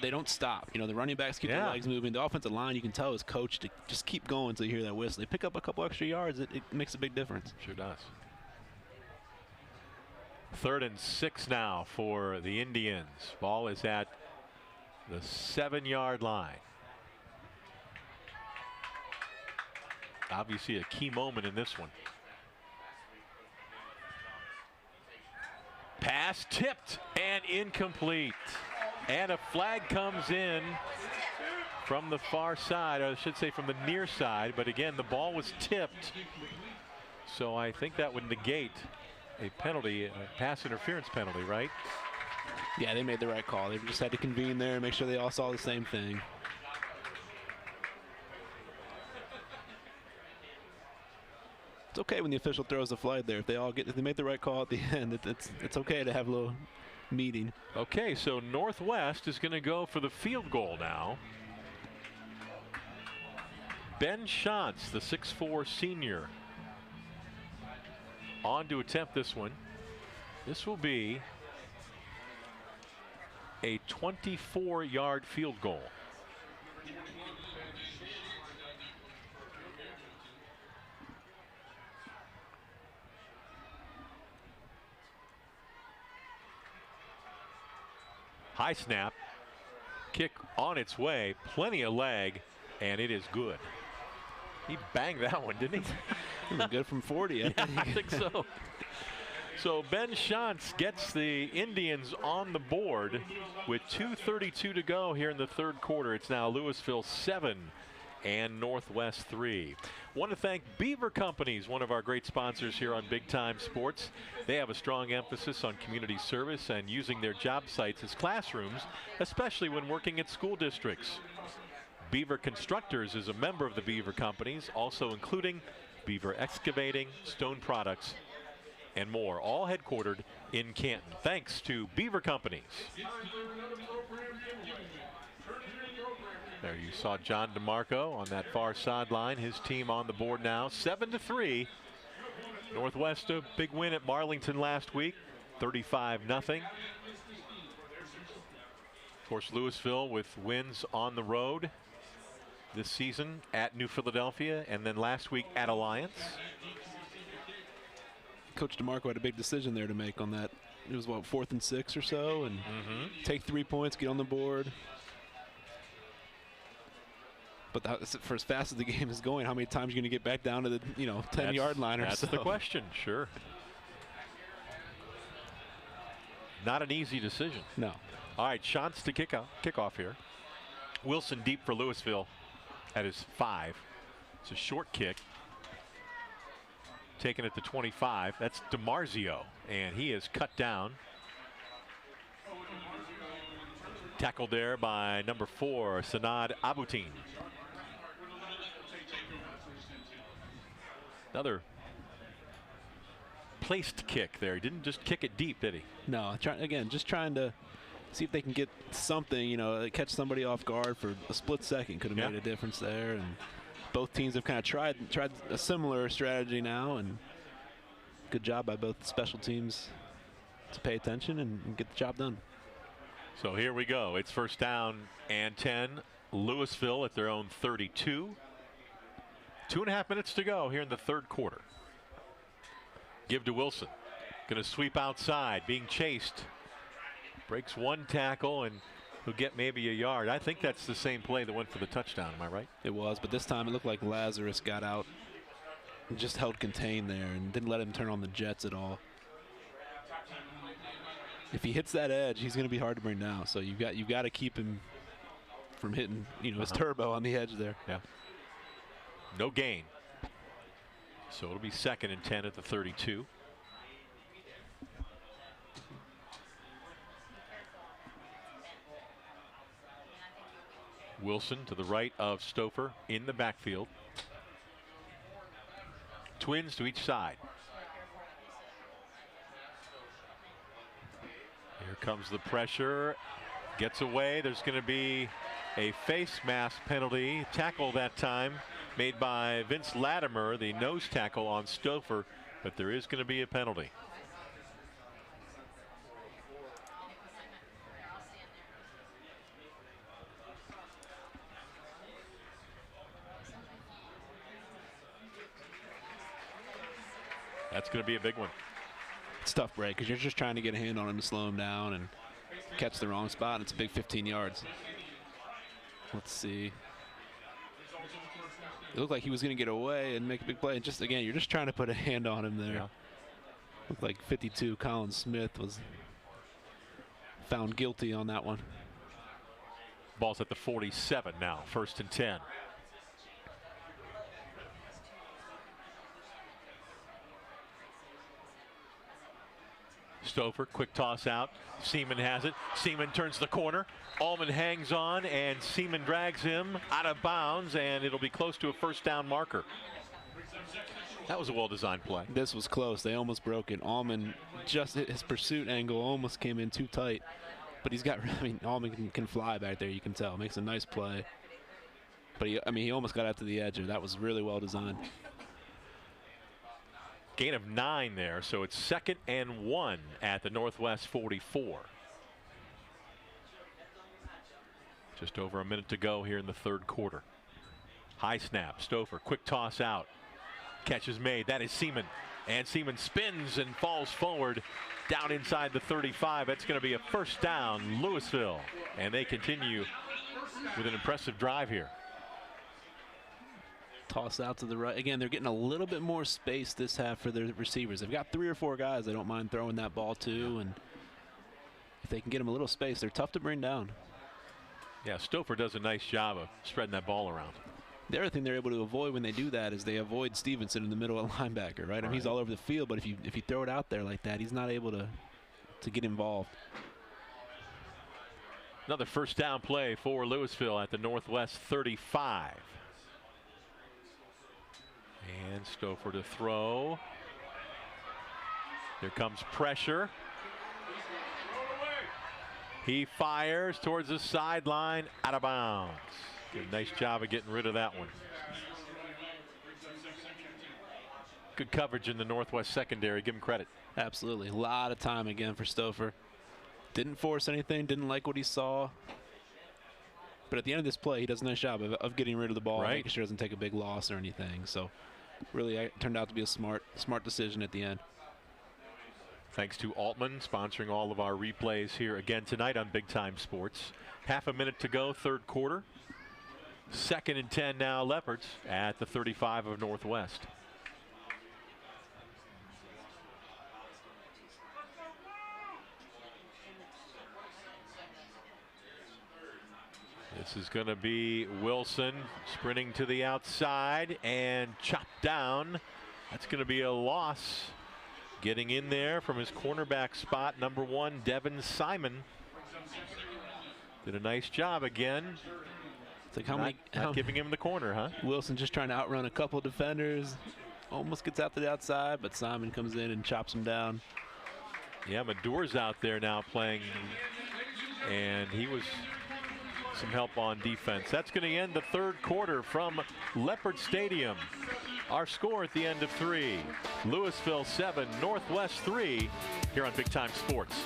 they don't stop. The running backs keep their legs moving. The offensive line, you can tell, is coached to just keep going until you hear that whistle. They pick up a couple extra yards. It makes a big difference. Sure does. 3rd and 6 now for the Indians. Ball is at the 7-yard line. Obviously a key moment in this one. Pass tipped and incomplete. And a flag comes in from the far side, or I should say from the near side. But again, the ball was tipped. So I think that would negate a penalty, a pass interference penalty, right? Yeah, they made the right call. They just had to convene there and make sure they all saw the same thing. It's okay when the official throws the flag there. If they make the right call at the end, it's okay to have a little meeting. Okay, so Northwest is going to go for the field goal now. Ben Shantz, the 6'4" senior, on to attempt this one. This will be a 24-yard field goal. High snap, kick on its way, plenty of leg, and it is good. He banged that one, didn't he? It was good from 40. I think so. So Ben Shantz gets the Indians on the board with 2:32 to go here in the 3rd quarter. It's now Louisville 7 and Northwest 3. Want to thank Beaver Companies, one of our great sponsors here on Big Time Sports. They have a strong emphasis on community service and using their job sites as classrooms, especially when working at school districts. Beaver Constructors is a member of the Beaver Companies, also including Beaver Excavating, Stone Products, and more, all headquartered in Canton. Thanks to Beaver Companies. There you saw John DeMarco on that far sideline. His team on the board now, 7-3. Northwest, a big win at Marlington last week, 35-0. Of course, Louisville with wins on the road this season at New Philadelphia and then last week at Alliance. Coach DeMarco had a big decision there to make on that. It was, what, 4th and 6 or so, and take 3 points, get on the board. But that's, for as fast as the game is going, how many times are you going to get back down to the 10-yard line or so? That's the question, sure. Not an easy decision. No. All right, shots to kick off here. Wilson deep for Louisville at his 5. It's a short kick. Taking it to 25. That's DiMarzio, and he is cut down. Tackled there by number 4, Sanad Abutin. Another placed kick there. He didn't just kick it deep, did he? No, just trying to see if they can get something, catch somebody off guard for a split second. Could have made a difference there. And both teams have kind of tried a similar strategy now, and good job by both special teams to pay attention and get the job done. So here we go. It's first down and 10. Louisville at their own 32. 2.5 minutes to go here in the third quarter. Give to Wilson. Going to sweep outside, being chased. Breaks one tackle, and he'll get maybe a yard. I think that's the same play that went for the touchdown. Am I right? It was, but this time it looked like Lazarus got out and just held contained there and didn't let him turn on the jets at all. If he hits that edge, he's going to be hard to bring down. So you've got to keep him from hitting, his turbo on the edge there. Yeah. No gain. So it'll be 2nd and 10 at the 32. Wilson to the right of Stouffer in the backfield. Twins to each side. Here comes the pressure. Gets away. There's going to be a face mask penalty. Tackle that time made by Vince Latimer, the nose tackle on Stouffer, but there is going to be a penalty. That's going to be a big one. It's tough break because you're just trying to get a hand on him to slow him down and catch the wrong spot, and it's a big 15 yards. Let's see. It looked like he was going to get away and make a big play. And just, again, you're just trying to put a hand on him there. Yeah. Looked like 52, Colin Smith, was found guilty on that one. Ball's at the 47 now, 1st and 10. Stouffer, quick toss out. Seaman has it. Seaman turns the corner. Allman hangs on, and Seaman drags him out of bounds, and it'll be close to a first down marker. That was a well-designed play. This was close. They almost broke it. Allman, just his pursuit angle almost came in too tight. But he's got, Allman can fly back there, you can tell. Makes a nice play. But he almost got out to the edge. That was really well designed. Gain of 9 there, so it's 2nd and 1 at the Northwest 44. Just over a minute to go here in the third quarter. High snap, Stouffer, quick toss out. Catch is made, that is Seaman. And Seaman spins and falls forward down inside the 35. That's going to be a first down, Louisville. And they continue with an impressive drive here. Toss out to the right. Again, they're getting a little bit more space this half for their receivers. They've got 3 or 4 guys they don't mind throwing that ball to, and if they can get them a little space, they're tough to bring down. Yeah, Stouffer does a nice job of spreading that ball around. The other thing they're able to avoid when they do that is they avoid Stevenson in the middle of linebacker, right? I mean, he's all over the field, but if you throw it out there like that, he's not able to get involved. Another first down play for Louisville at the Northwest 35. And Stouffer to throw. Here comes pressure. He fires towards the sideline, out of bounds. Did a nice job of getting rid of that one. Good coverage in the Northwest secondary. Give him credit. Absolutely. A lot of time again for Stouffer. Didn't force anything, didn't like what he saw. But at the end of this play, he does a nice job of getting rid of the ball, right, making sure it doesn't take a big loss or anything. So really, it turned out to be a smart decision at the end. Thanks to Altman sponsoring all of our replays here again tonight on Big Time Sports. Half a minute to go, third quarter. 2nd and 10 now, Leopards at the 35 of Northwest. This is going to be Wilson sprinting to the outside and chopped down. That's going to be a loss. Getting in there from his cornerback spot, number 1, Devin Simon. Did a nice job again. It's like not giving him the corner, huh? Wilson just trying to outrun a couple defenders. Almost gets out to the outside, but Simon comes in and chops him down. Yeah, Madur's out there now playing, and he was some help on defense. That's going to end the third quarter from Leopard Stadium. Our score at the end of 3, Louisville 7, Northwest 3, here on Big Time Sports.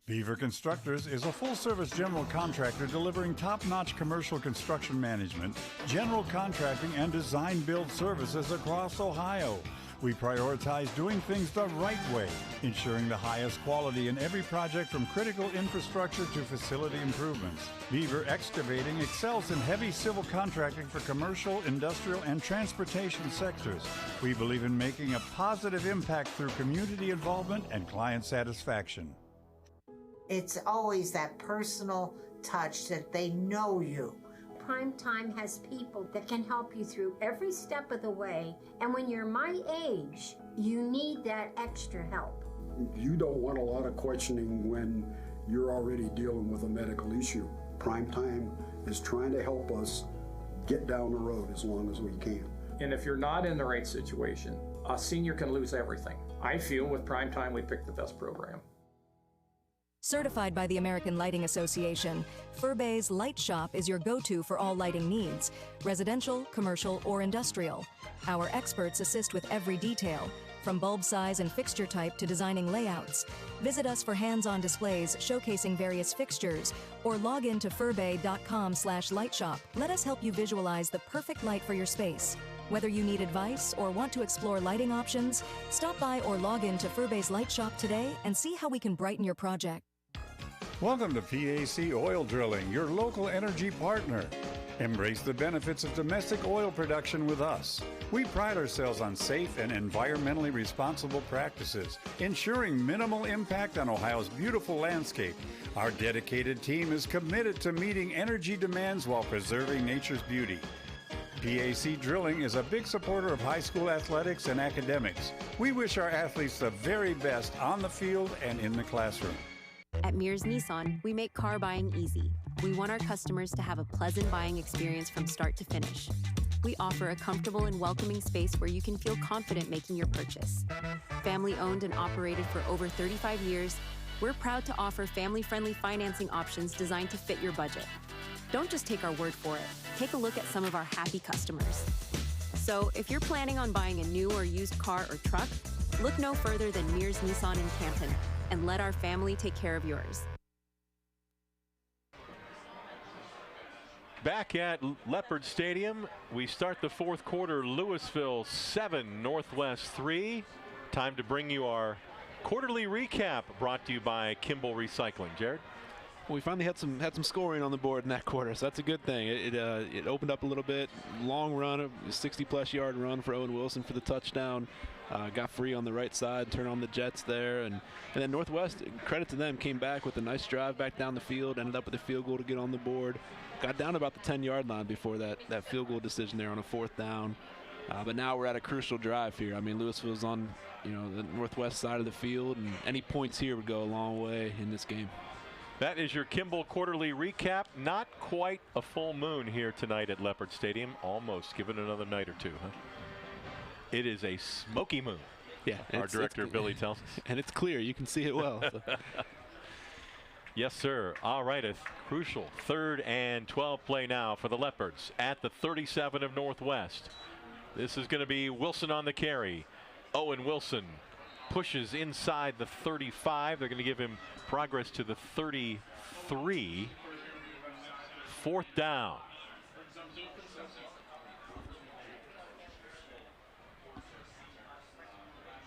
Beaver Constructors is a full-service general contractor delivering top-notch commercial construction management, general contracting, and design-build services across Ohio. We prioritize doing things the right way, ensuring the highest quality in every project from critical infrastructure to facility improvements. Beaver Excavating excels in heavy civil contracting for commercial, industrial, and transportation sectors. We believe in making a positive impact through community involvement and client satisfaction. It's always that personal touch that they know you. Prime Time has people that can help you through every step of the way, and when you're my age, you need that extra help. You don't want a lot of questioning when you're already dealing with a medical issue. Prime Time is trying to help us get down the road as long as we can. And if you're not in the right situation, a senior can lose everything. I feel with Prime Time we picked the best program. Certified by the American Lighting Association, Furbay's Light Shop is your go-to for all lighting needs, residential, commercial, or industrial. Our experts assist with every detail, from bulb size and fixture type to designing layouts. Visit us for hands-on displays showcasing various fixtures, or log in to furbay.com/lightshop. Let us help you visualize the perfect light for your space. Whether you need advice or want to explore lighting options, stop by or log in to Furbay's Light Shop today and see how we can brighten your project. Welcome to PAC Oil Drilling, your local energy partner. Embrace the benefits of domestic oil production with us. We pride ourselves on safe and environmentally responsible practices, ensuring minimal impact on Ohio's beautiful landscape. Our dedicated team is committed to meeting energy demands while preserving nature's beauty. PAC Drilling is a big supporter of high school athletics and academics. We wish our athletes the very best on the field and in the classroom. At Mears Nissan, we make car buying easy. We want our customers to have a pleasant buying experience from start to finish. We offer a comfortable and welcoming space where you can feel confident making your purchase. Family owned and operated for over 35 years, we're proud to offer family-friendly financing options designed to fit your budget. Don't just take our word for it. Take a look at some of our happy customers. So if you're planning on buying a new or used car or truck, look no further than Mears Nissan in Canton, and let our family take care of yours. Back at Leopard Stadium, we start the fourth quarter. Louisville 7, Northwest 3. Time to bring you our quarterly recap, brought to you by Kimball Recycling. Jared? Well, we finally had some scoring on the board in that quarter, so that's a good thing. It opened up a little bit. Long run, a 60-plus yard run for Owen Wilson for the touchdown. Got free on the right side, turned on the Jets there, and then Northwest, credit to them, came back with a nice drive back down the field, ended up with a field goal to get on the board. Got down to about the 10-yard line before that field goal decision there on a fourth down. But now we're at a crucial drive here. I mean, Louisville's on the northwest side of the field, and any points here would go a long way in this game. That is your Kimball quarterly recap. Not quite a full moon here tonight at Leopard Stadium. Almost. Give it another night or two, huh? It is a smoky moon. Yeah. Our director, Billy, tells us. And it's clear. You can see it well. So. Yes, sir. All right, a crucial 3rd and 12 play now for the Leopards at the 37 of Northwest. This is going to be Wilson on the carry. Owen Wilson pushes inside the 35. They're going to give him progress to the 33. 4th down.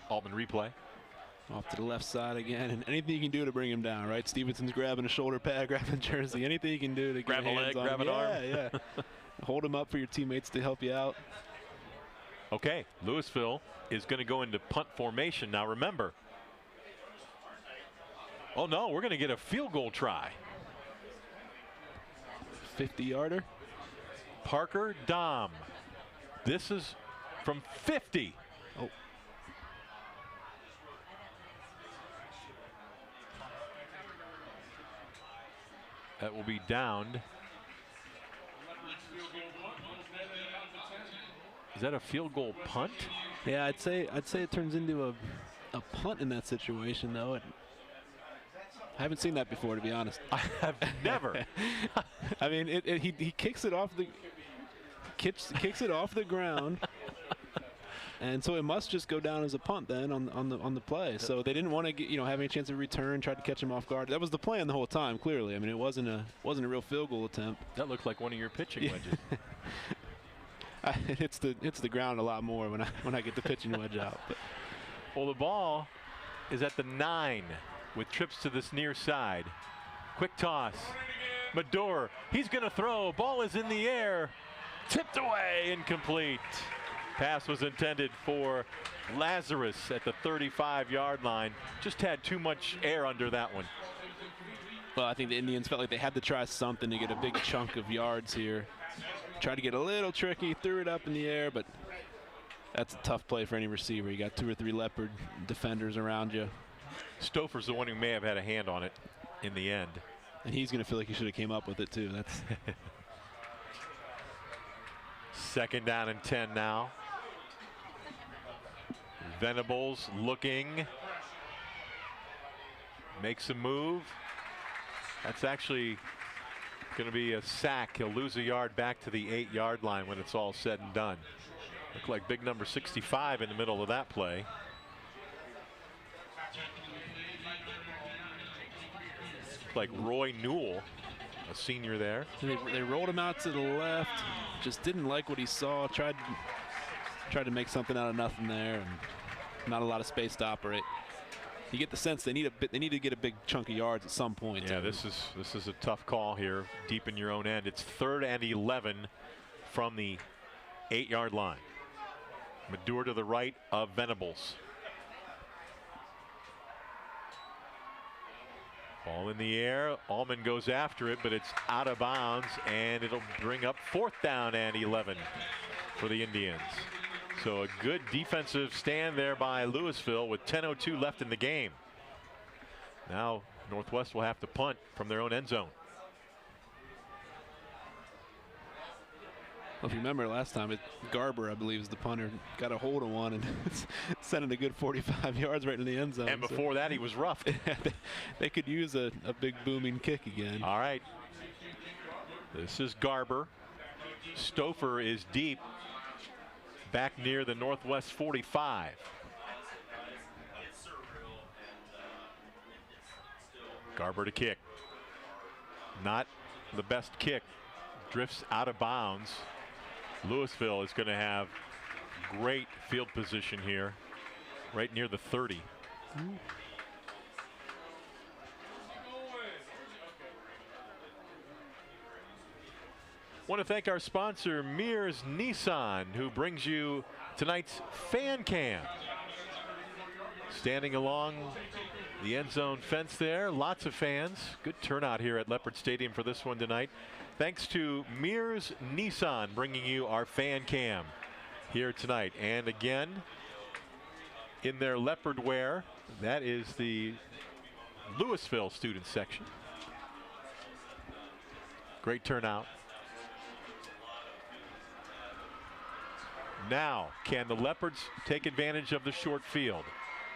Altman replay. Off to the left side again, and anything you can do to bring him down, right? Stevenson's grabbing a shoulder pad, grabbing jersey, anything you can do to grab get a leg, grab an arm. Yeah. Hold him up for your teammates to help you out. Okay, Louisville is going to go into punt formation. Now remember, Oh, no, we're going to get a field goal try. 50-yarder. Parker Dom. This is from 50. Oh. That will be downed. Is that a field goal punt? Yeah, I'd say it turns into a punt in that situation, though. I haven't seen that before, to be honest. I have never. I mean, he kicks it off the ground, and so it must just go down as a punt then on the play. So they didn't want to have any chance of return, tried to catch him off guard. That was the plan the whole time. Clearly, I mean, it wasn't a real field goal attempt. That looked like one of your pitching wedges. It hits the ground a lot more when I get the pitching wedge out. But. Well, the ball is at the 9 with trips to this near side. Quick toss. Mador, he's going to throw. Ball is in the air. Tipped away, incomplete. Pass was intended for Lazarus at the 35-yard line. Just had too much air under that one. Well, I think the Indians felt like they had to try something to get a big chunk of yards here. Tried to get a little tricky, threw it up in the air, but that's a tough play for any receiver. You got 2 or 3 Leopard defenders around you. Stouffer's the one who may have had a hand on it in the end. And he's going to feel like he should have came up with it, too. That's 2nd down and 10 now. Venables looking. Makes a move. That's actually going to be a sack. He'll lose a yard back to the 8-yard line when it's all said and done. Looked like big number 65 in the middle of that play. Like Roy Newell, a senior there. They rolled him out to the left. Just didn't like what he saw. Tried to make something out of nothing there, and not a lot of space to operate. You get the sense they need to get a big chunk of yards at some point. Yeah, this is a tough call here, deep in your own end. It's 3rd and 11 from the 8-yard line. Mador to the right of Venables. Ball in the air. Allman goes after it, but it's out of bounds, and it'll bring up 4th down and 11 for the Indians. So a good defensive stand there by Louisville with 10:02 left in the game. Now Northwest will have to punt from their own end zone. Well, if you remember last time, Garber, I believe, is the punter, got a hold of one and sent it a good 45 yards right in the end zone. And before that, he was roughed. They could use a big booming kick again. All right. This is Garber. Stouffer is deep, back near the Northwest 45. Garber to kick. Not the best kick. Drifts out of bounds. Louisville is going to have great field position here, right near the 30. Want to thank our sponsor, Mears Nissan, who brings you tonight's Fan Cam. Standing along the end zone fence there, lots of fans. Good turnout here at Leopard Stadium for this one tonight. Thanks to Mears Nissan bringing you our Fan Cam here tonight. And again, in their leopard wear, that is the Louisville student section. Great turnout. Now, can the Leopards take advantage of the short field?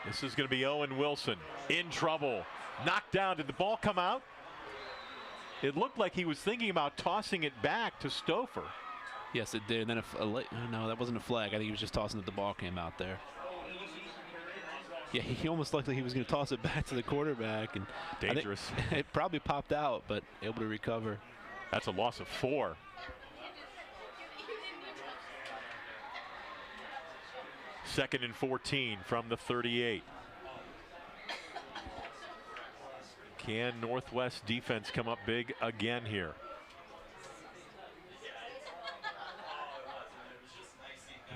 This is going to be Owen Wilson in trouble. Knocked down. Did the ball come out? It looked like he was thinking about tossing it back to Stouffer. Yes, it did. And then no, that wasn't a flag. I think he was just tossing it. The ball came out there. Yeah, he almost looked like he was going to toss it back to the quarterback. And dangerous. It probably popped out, but able to recover. That's a loss of 4. Second and 14 from the 38. Can Northwest defense come up big again here?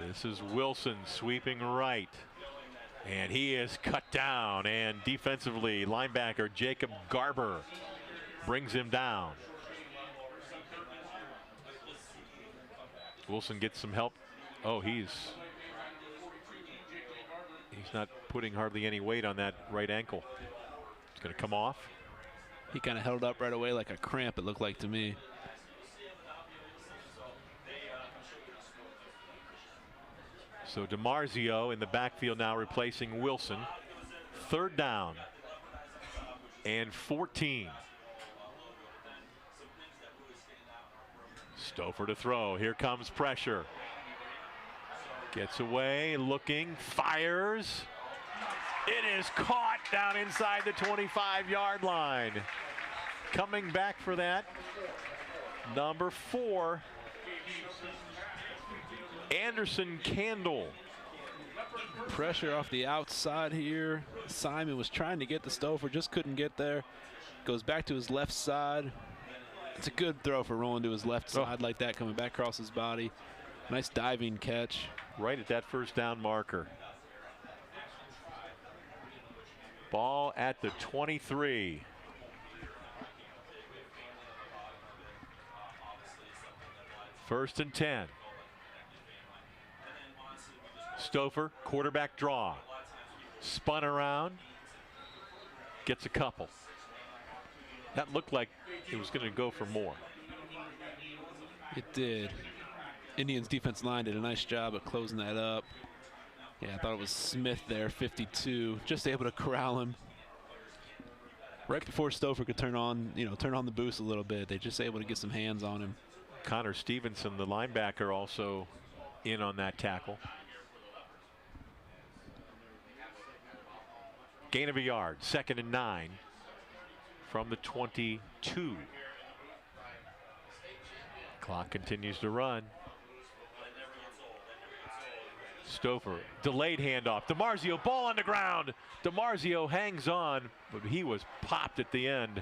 This is Wilson sweeping right. And he is cut down, and defensively, linebacker Jacob Garber brings him down. Wilson gets some help. Oh, he's not putting hardly any weight on that right ankle. It's going to come off. He kind of held up right away like a cramp, it looked like to me. So DiMarzio in the backfield now replacing Wilson. 3rd down and 14. Stouffer to throw. Here comes pressure. Gets away, looking, fires. It is caught down inside the 25-yard line. Coming back for that, number 4, Anderson Candle. Pressure off the outside here. Simon was trying to get to Stouffer, just couldn't get there. Goes back to his left side. It's a good throw for rolling to his left side like that, coming back across his body. Nice diving catch. Right at that 1st down marker. Ball at the 23. First and 10. Stouffer, quarterback draw. Spun around. Gets a couple. That looked like it was going to go for more. It did. Indians defense line did a nice job of closing that up. Yeah, I thought it was Smith there, 52, just able to corral him. Right before Stouffer could turn on the boost a little bit, they're just able to get some hands on him. Connor Stevenson, the linebacker, also in on that tackle. Gain of a yard, 2nd and 9 from the 22. Clock continues to run. Stouffer, delayed handoff. DiMarzio, ball on the ground. DiMarzio hangs on, but he was popped at the end.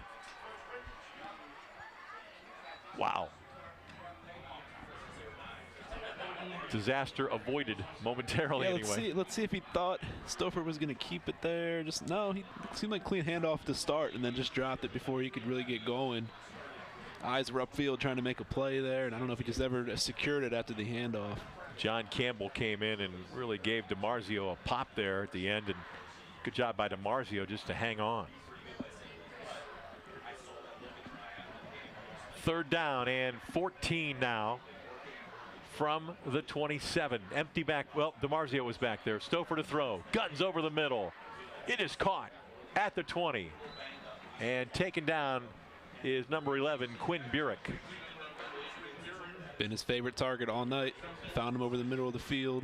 Wow. Disaster avoided momentarily anyway. Let's see if he thought Stouffer was going to keep it there. No, he seemed like clean handoff to start and then just dropped it before he could really get going. Eyes were upfield trying to make a play there, and I don't know if he just ever secured it after the handoff. John Campbell came in and really gave DiMarzio a pop there at the end, and good job by DiMarzio just to hang on. 3rd down and 14 now from the 27. Empty back. Well, DiMarzio was back there. Stouffer to throw. Guns over the middle. It is caught at the 20. And taken down is number 11, Quinn Burek. Been his favorite target all night. Found him over the middle of the field.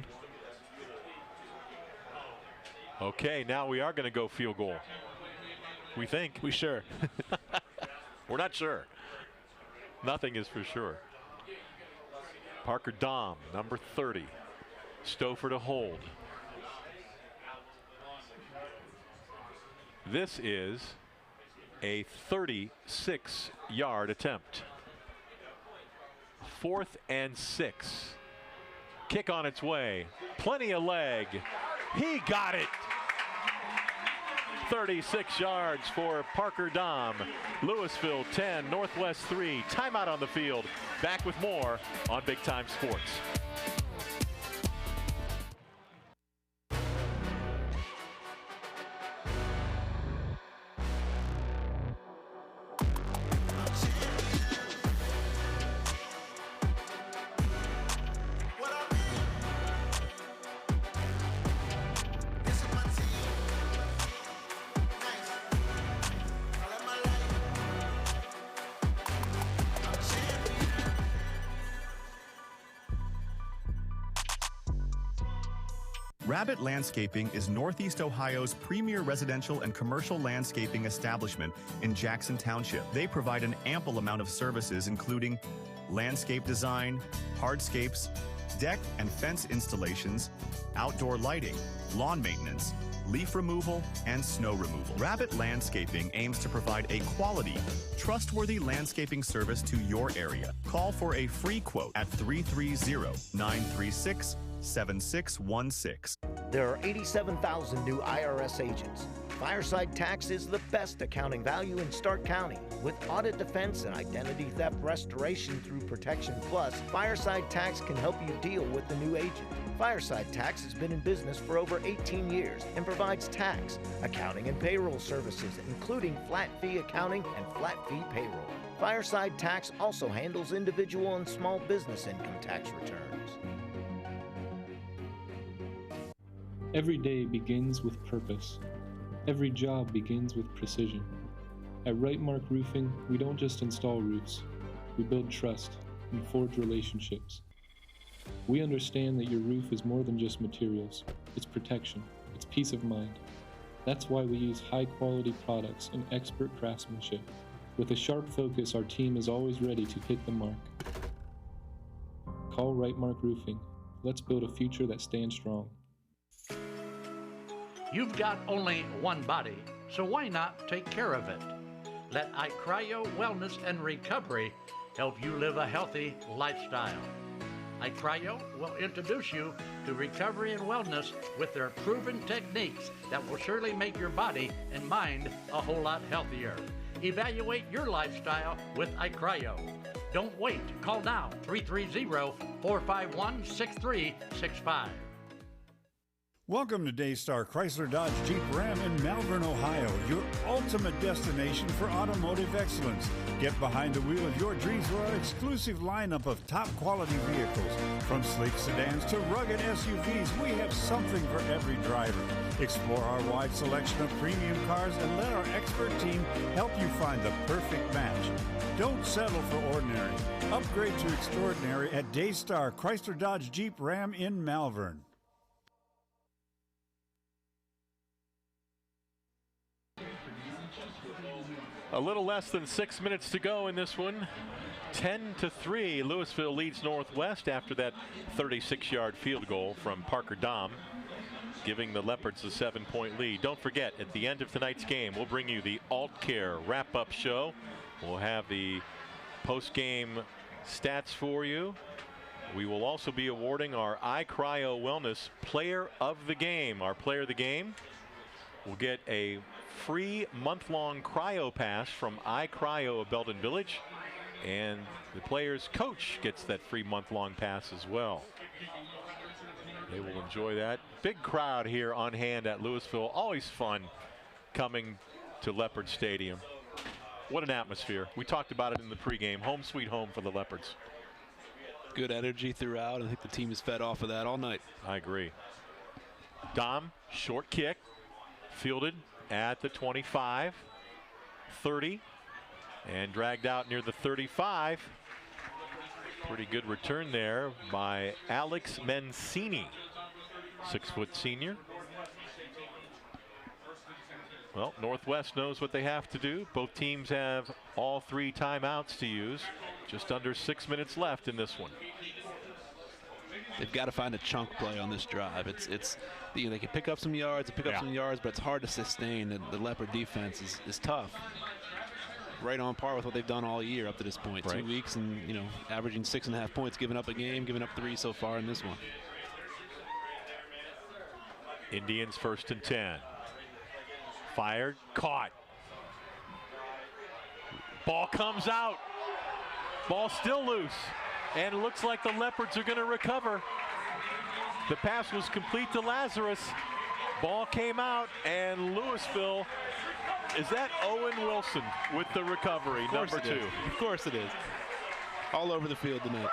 Okay, now we are going to go field goal. We think. We sure. We're not sure. Nothing is for sure. Parker Dahm, number 30. Stouffer to hold. This is a 36-yard attempt. 4th and 6. Kick on its way. Plenty of leg. He got it. 36 yards for Parker Dahm. Louisville 10, Northwest 3. Timeout on the field. Back with more on Big Time Sports. Rabbit Landscaping is Northeast Ohio's premier residential and commercial landscaping establishment in Jackson Township. They provide an ample amount of services including landscape design, hardscapes, deck and fence installations, outdoor lighting, lawn maintenance, leaf removal, and snow removal. Rabbit Landscaping aims to provide a quality, trustworthy landscaping service to your area. Call for a free quote at 330-936-7616. There are 87,000 new IRS agents. Fireside Tax is the best accounting value in Stark County. With audit defense and identity theft restoration through Protection Plus, Fireside Tax can help you deal with the new agent. Fireside Tax has been in business for over 18 years and provides tax, accounting, and payroll services, including flat fee accounting and flat fee payroll. Fireside Tax also handles individual and small business income tax returns. Every day begins with purpose. Every job begins with precision. At Right Mark Roofing, we don't just install roofs. We build trust and forge relationships. We understand that your roof is more than just materials. It's protection. It's peace of mind. That's why we use high-quality products and expert craftsmanship. With a sharp focus, our team is always ready to hit the mark. Call Right Mark Roofing. Let's build a future that stands strong. You've got only one body, so why not take care of it? Let iCryo Wellness and Recovery help you live a healthy lifestyle. iCryo will introduce you to recovery and wellness with their proven techniques that will surely make your body and mind a whole lot healthier. Evaluate your lifestyle with iCryo. Don't wait. Call now, 330-451-6365. Welcome to Daystar Chrysler Dodge Jeep Ram in Malvern, Ohio, your ultimate destination for automotive excellence. Get behind the wheel of your dreams with our exclusive lineup of top quality vehicles. From sleek sedans to rugged SUVs, we have something for every driver. Explore our wide selection of premium cars and let our expert team help you find the perfect match. Don't settle for ordinary. Upgrade to extraordinary at Daystar Chrysler Dodge Jeep Ram in Malvern. A little less than 6 minutes to go in this one. 10-3, Louisville leads Northwest after that 36-yard field goal from Parker Dahm, giving the Leopards a 7-point lead. Don't forget, at the end of tonight's game, we'll bring you the Alt Care wrap-up show. We'll have the post-game stats for you. We will also be awarding our iCryo Wellness Player of the Game. Our Player of the Game will get a free month-long cryo pass from iCryo of Belden Village, and the player's coach gets that free month-long pass as well. They will enjoy that. Big crowd here on hand at Louisville. Always fun coming to Leopard Stadium. What an atmosphere. We talked about it in the pregame. Home sweet home for the Leopards. Good energy throughout. I think the team has fed off of that all night. I agree. Dom, short kick, fielded at the 25, 30, and dragged out near the 35. Pretty good return there by Alex Mancini, 6-foot senior. Well, Northwest knows what they have to do. Both teams have all 3 timeouts to use. Just under 6 minutes left in this one. They've got to find a chunk play on this drive. It's you know, they can pick up some yards, but it's hard to sustain. The Leopard defense is tough. Right on par with what they've done all year up to this point. Right. 2 weeks and, you know, averaging 6.5 points, giving up a game, giving up 3 so far in this one. Indians 1st and 10. Fired, caught. Ball comes out. Ball still loose. And it looks like the Leopards are going to recover. The pass was complete to Lazarus. Ball came out, and Louisville, is that Owen Wilson with the recovery, number 2? Of course it is. All over the field tonight.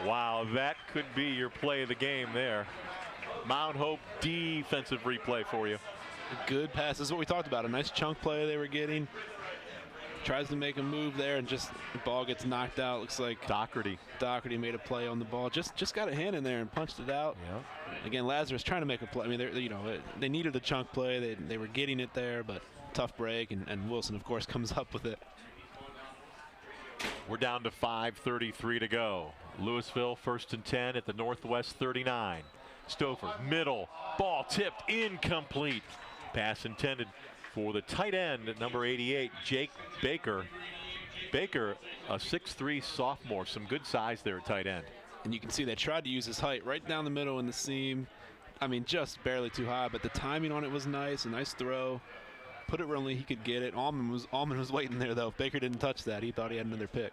Wow, that could be your play of the game there. Mount Hope defensive replay for you. Good pass. This is what we talked about. A nice chunk play they were getting. Tries to make a move there, and just the ball gets knocked out. Looks like Doherty made a play on the ball. Just got a hand in there and punched it out. Yeah. Again, Lazarus trying to make a play. I mean, they needed a chunk play. They were getting it there, but tough break, and Wilson, of course, comes up with it. We're down to 5:33 to go. Louisville 1st and 10 at the Northwest 39. Stouffer, middle, ball tipped, incomplete. Pass intended for the tight end at number 88, Jake Baker. Baker, a 6'3" sophomore, some good size there at tight end. And you can see they tried to use his height right down the middle in the seam. I mean, just barely too high, but the timing on it was nice. A nice throw. Put it where only he could get it. Allman was waiting there, though. If Baker didn't touch that, he thought he had another pick.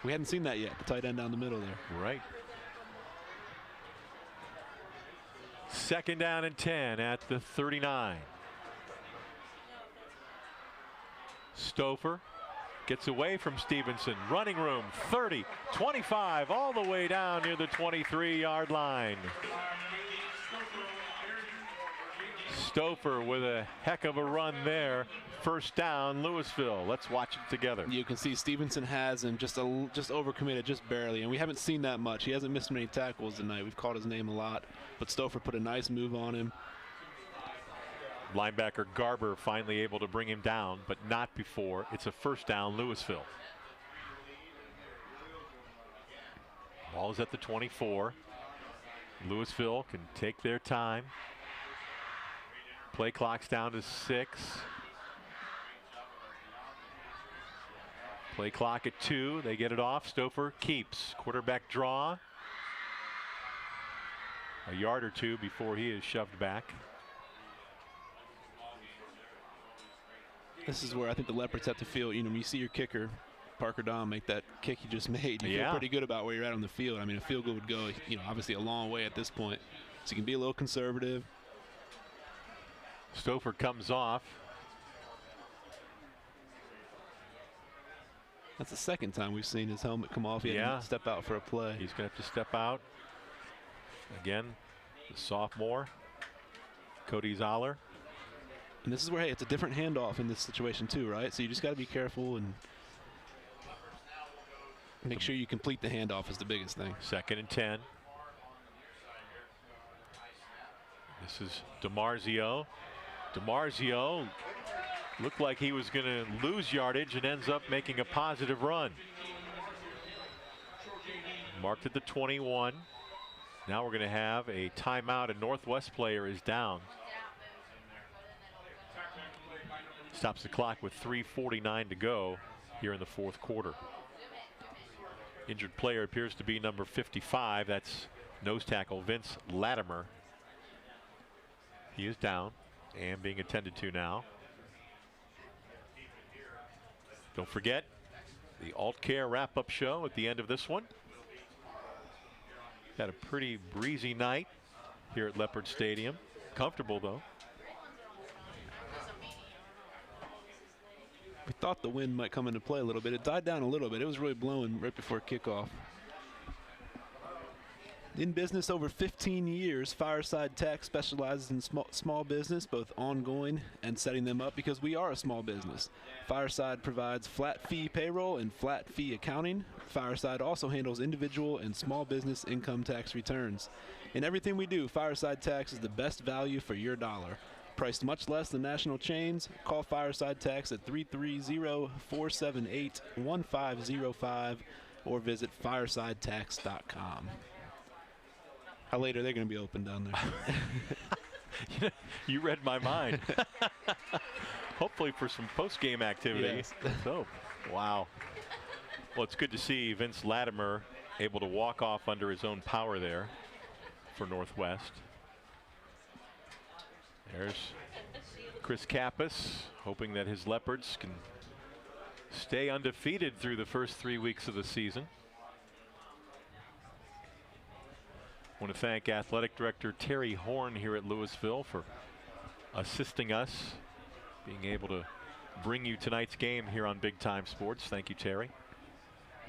We hadn't seen that yet, the tight end down the middle there. Right. 2nd down and 10 at the 39. Stouffer gets away from Stevenson. Running room, 30, 25, all the way down near the 23-yard line. Stouffer with a heck of a run there. 1st down, Louisville. Let's watch it together. You can see Stevenson has him just overcommitted, just barely, and we haven't seen that much. He hasn't missed many tackles tonight. We've called his name a lot, but Stouffer put a nice move on him. Linebacker Garber finally able to bring him down, but not before. It's a 1st down, Louisville. Ball is at the 24. Louisville can take their time. Play clock's down to 6. Play clock at 2. They get it off. Stouffer keeps. Quarterback draw. A yard or two before he is shoved back. This is where I think the Leopards have to feel, when you see your kicker, Parker Dahm, make that kick you just made, you feel pretty good about where you're at on the field. I mean, a field goal would go, obviously a long way at this point. So you can be a little conservative. Stouffer comes off. That's the 2nd time we've seen his helmet come off. He had to step out for a play. He's going to have to step out. Again, the sophomore, Cody Zoller. And this is where, hey, it's a different handoff in this situation too, right? So you just got to be careful and make sure you complete the handoff is the biggest thing. 2nd and 10. This is DiMarzio. DiMarzio looked like he was going to lose yardage and ends up making a positive run. Marked at the 21. Now we're going to have a timeout. A Northwest player is down. Stops the clock with 3:49 to go here in the 4th quarter. Injured player appears to be number 55. That's nose tackle Vince Latimer. He is down and being attended to now. Don't forget the Alt Care wrap-up show at the end of this one. Had a pretty breezy night here at Leopard Stadium. Comfortable though. We thought the wind might come into play a little bit. It died down a little bit. It was really blowing right before kickoff. In business over 15 years, Fireside Tech specializes in small business, both ongoing and setting them up because we are a small business. Fireside provides flat fee payroll and flat fee accounting. Fireside also handles individual and small business income tax returns. In everything we do, Fireside Tax is the best value for your dollar. Priced much less than national chains, call Fireside Tax at 330-478-1505 or visit firesidetax.com. How late are they going to be open down there? You read my mind. Hopefully for some post-game activity. Yes. So, wow. Well, it's good to see Vince Latimer able to walk off under his own power there for Northwest. There's Chris Kappas, hoping that his Leopards can stay undefeated through the first 3 weeks of the season. I want to thank Athletic Director Terry Horn here at Louisville for assisting us, being able to bring you tonight's game here on Big Time Sports. Thank you, Terry.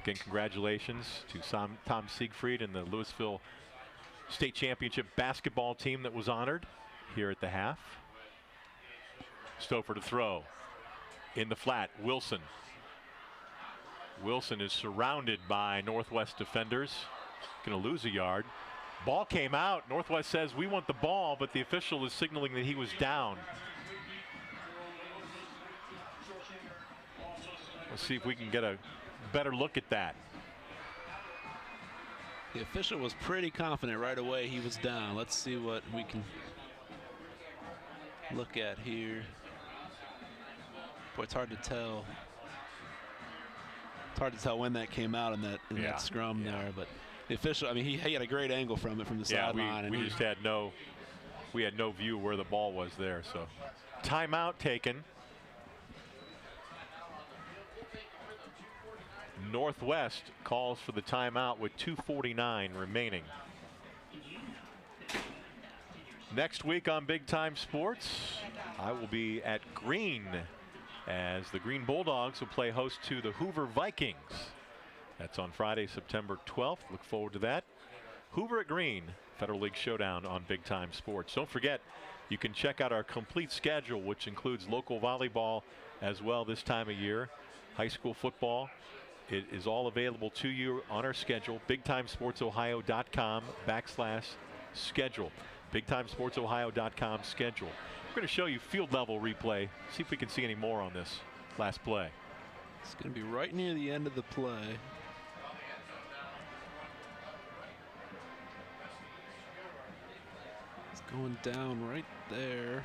Again, congratulations to Tom Siegfried and the Louisville State Championship basketball team that was honored here at the half. Stouffer to throw. In the flat, Wilson. Wilson is surrounded by Northwest defenders. Going to lose a yard. Ball came out. Northwest says we want the ball, but the official is signaling that he was down. Let's see if we can get a better look at that. The official was pretty confident right away he was down. Let's see what we can look at here. Boy, it's hard to tell. It's hard to tell when that came out in that scrum there, but The official, I mean, he had a great angle from it from the sideline. We just had no view where the ball was there. So timeout taken. Northwest calls for the timeout with 2:49 remaining. Next week on Big Time Sports, I will be at Green as the Green Bulldogs will play host to the Hoover Vikings. That's on Friday, September 12th. Look forward to that. Hoover at Green, Federal League Showdown on Big Time Sports. Don't forget, you can check out our complete schedule, which includes local volleyball as well this time of year, high school football. It is all available to you on our schedule, BigTimeSportsOhio.com/schedule. BigTimeSportsOhio.com schedule. We're going to show you field level replay. See if we can see any more on this last play. It's going to be right near the end of the play. It's going down right there.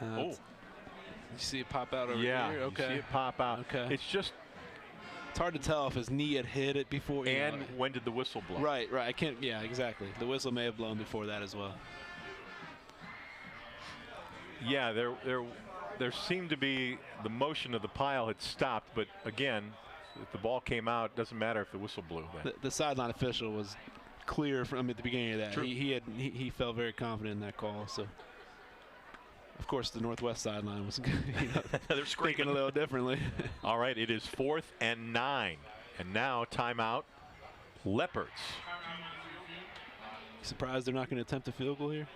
Oh. You see it pop out over here? Okay. You see it pop out. Okay. It's just, it's hard to tell if his knee had hit it before. And when did the whistle blow? Right. I can't. Yeah, exactly. The whistle may have blown before that as well. Yeah, there seemed to be the motion of the pile had stopped, but again, if the ball came out, it doesn't matter if the whistle blew. The sideline official was clear from at the beginning of that. True. He felt very confident in that call. So, of course, the Northwest sideline was they're thinking a little differently. All right, it is 4th and 9, and now timeout. Leopards. Surprised they're not going to attempt a field goal here?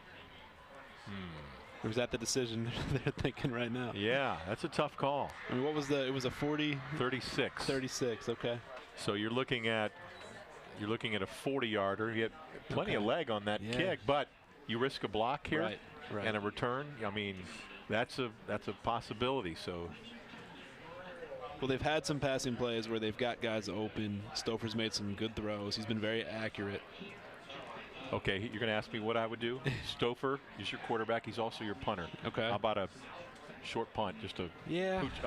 Or is that the decision they're thinking right now? Yeah, that's a tough call. I mean, what was it was a 40? 36. 36, okay. So you're looking at a 40-yarder. You get plenty of leg on that kick, but you risk a block here right. and a return. I mean, that's a possibility. So, well, they've had some passing plays where they've got guys open. Stouffer's made some good throws. He's been very accurate. Okay, you're going to ask me what I would do? Stouffer is your quarterback. He's also your punter. Okay. How about a short punt, just a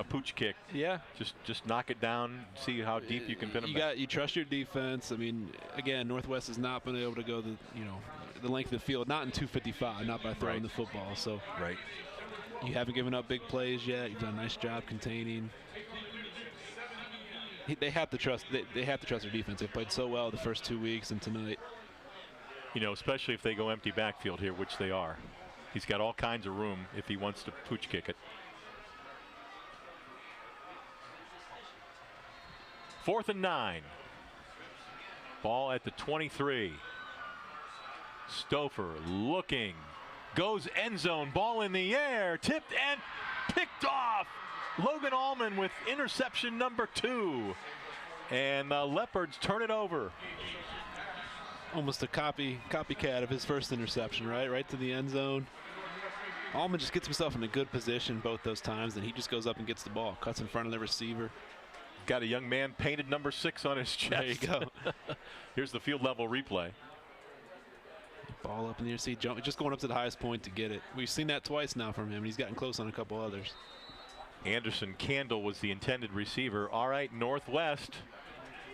pooch kick? Yeah. Just knock it down, see how deep you can pin them back. You trust your defense. I mean, again, Northwest has not been able to go the length of the field, not in 255, not by throwing the football. So you haven't given up big plays yet. You've done a nice job containing. They have to trust. They have to trust their defense. They've played so well the first 2 weeks and tonight. You know, especially if they go empty backfield here, which they are. He's got all kinds of room if he wants to pooch kick it. 4th and 9. Ball at the 23. Stouffer looking. Goes end zone. Ball in the air. Tipped and picked off. Logan Allman with interception number 2. And the Leopards turn it over. Almost a copycat of his first interception, right to the end zone. Allman just gets himself in a good position both those times, and he just goes up and gets the ball, cuts in front of the receiver. Got a young man painted number 6 on his chest. There you go. Here's the field level replay. Ball up in the air, see, just going up to the highest point to get it. We've seen that twice now from him, and he's gotten close on a couple others. Anderson Candle was the intended receiver. All right, Northwest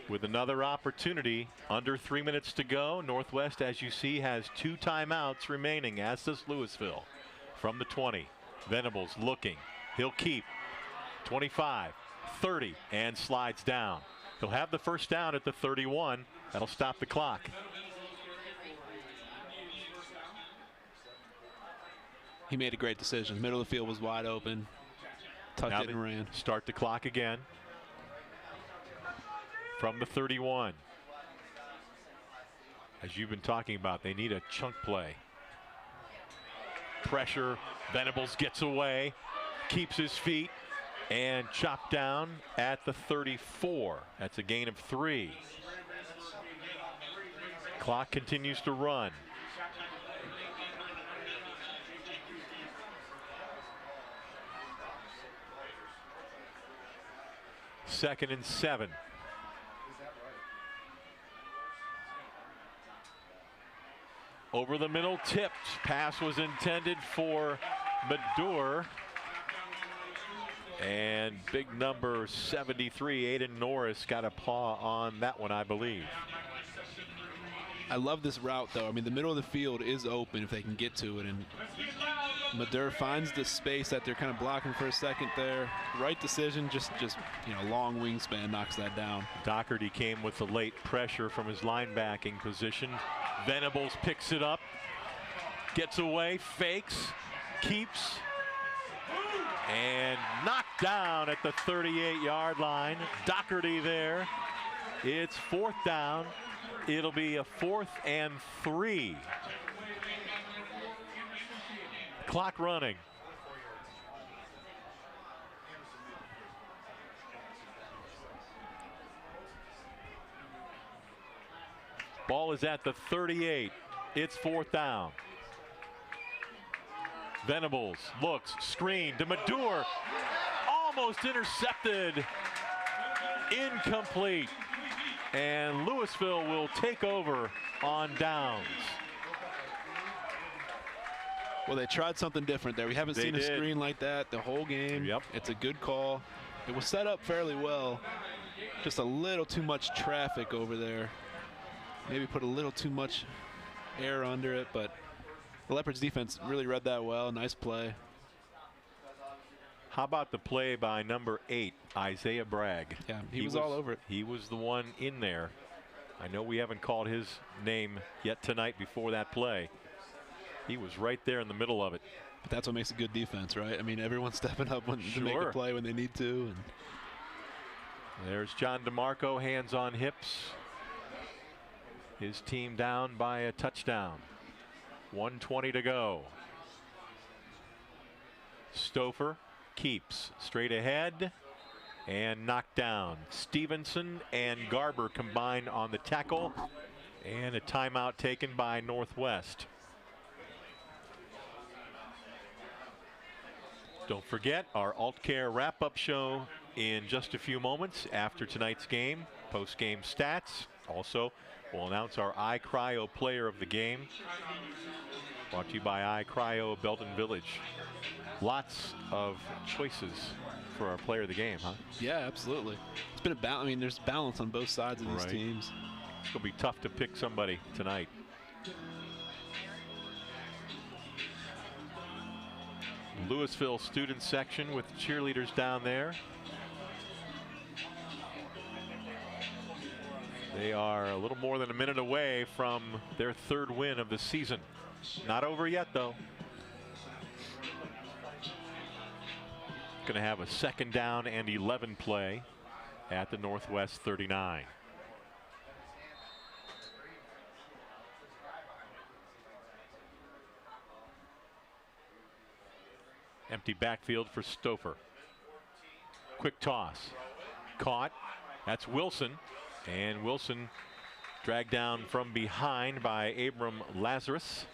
with another opportunity. Under 3 minutes to go. Northwest, as you see, has 2 timeouts remaining, as does Louisville. From the 20, Venables looking. He'll keep 25, 30, and slides down. He'll have the first down at the 31. That'll stop the clock. He made a great decision. Middle of the field was wide open. Tucked it and ran. Start the clock again. From the 31. As you've been talking about, they need a chunk play. Pressure. Venables gets away, keeps his feet, and chopped down at the 34. That's a gain of 3. Clock continues to run. Second and 7. Over the middle, tipped. Pass was intended for Madur. And big number 73, Aiden Norris, got a paw on that one, I believe. I love this route, though. I mean, the middle of the field is open if they can get to it, and Madur finds the space that they're kind of blocking for a second there. Right decision, just long wingspan knocks that down. Doherty came with the late pressure from his linebacking position. Venables picks it up, gets away, fakes, keeps, and knocked down at the 38-yard line. Doherty there. It's 4th down. It'll be a 4th and 3. Clock running. Ball is at the 38. It's 4th down. Venables looks, screen to Madur. Almost intercepted. Incomplete. And Louisville will take over on downs. Well, they tried something different there. We haven't seen a screen like that the whole game. Yep. It's a good call. It was set up fairly well. Just a little too much traffic over there. Maybe put a little too much air under it, but the Leopards defense really read that well. Nice play. How about the play by number 8, Isaiah Bragg? Yeah, he was all over it. He was the one in there. I know we haven't called his name yet tonight before that play. He was right there in the middle of it. But that's what makes a good defense, right? I mean, everyone's stepping up to make a play when they need to. And there's John DeMarco, hands on hips. His team down by a touchdown. 1:20 to go. Stouffer keeps straight ahead and knocked down. Stevenson and Garber combined on the tackle, and a timeout taken by Northwest. Don't forget our AltCare wrap-up show in just a few moments after tonight's game. Post-game stats. Also, we'll announce our iCryo player of the game. Brought to you by iCryo Belton Village. Lots of choices for our player of the game, huh? Yeah, absolutely. It's been a balance. I mean, there's balance on both sides of these teams. It's going to be tough to pick somebody tonight. Louisville student section with cheerleaders down there. They are a little more than a minute away from their 3rd win of the season. Not over yet, though. Going to have a 2nd down and 11 play at the Northwest 39. Empty backfield for Stouffer. Quick toss. Caught. That's Wilson. And Wilson dragged down from behind by Abram Lazarus.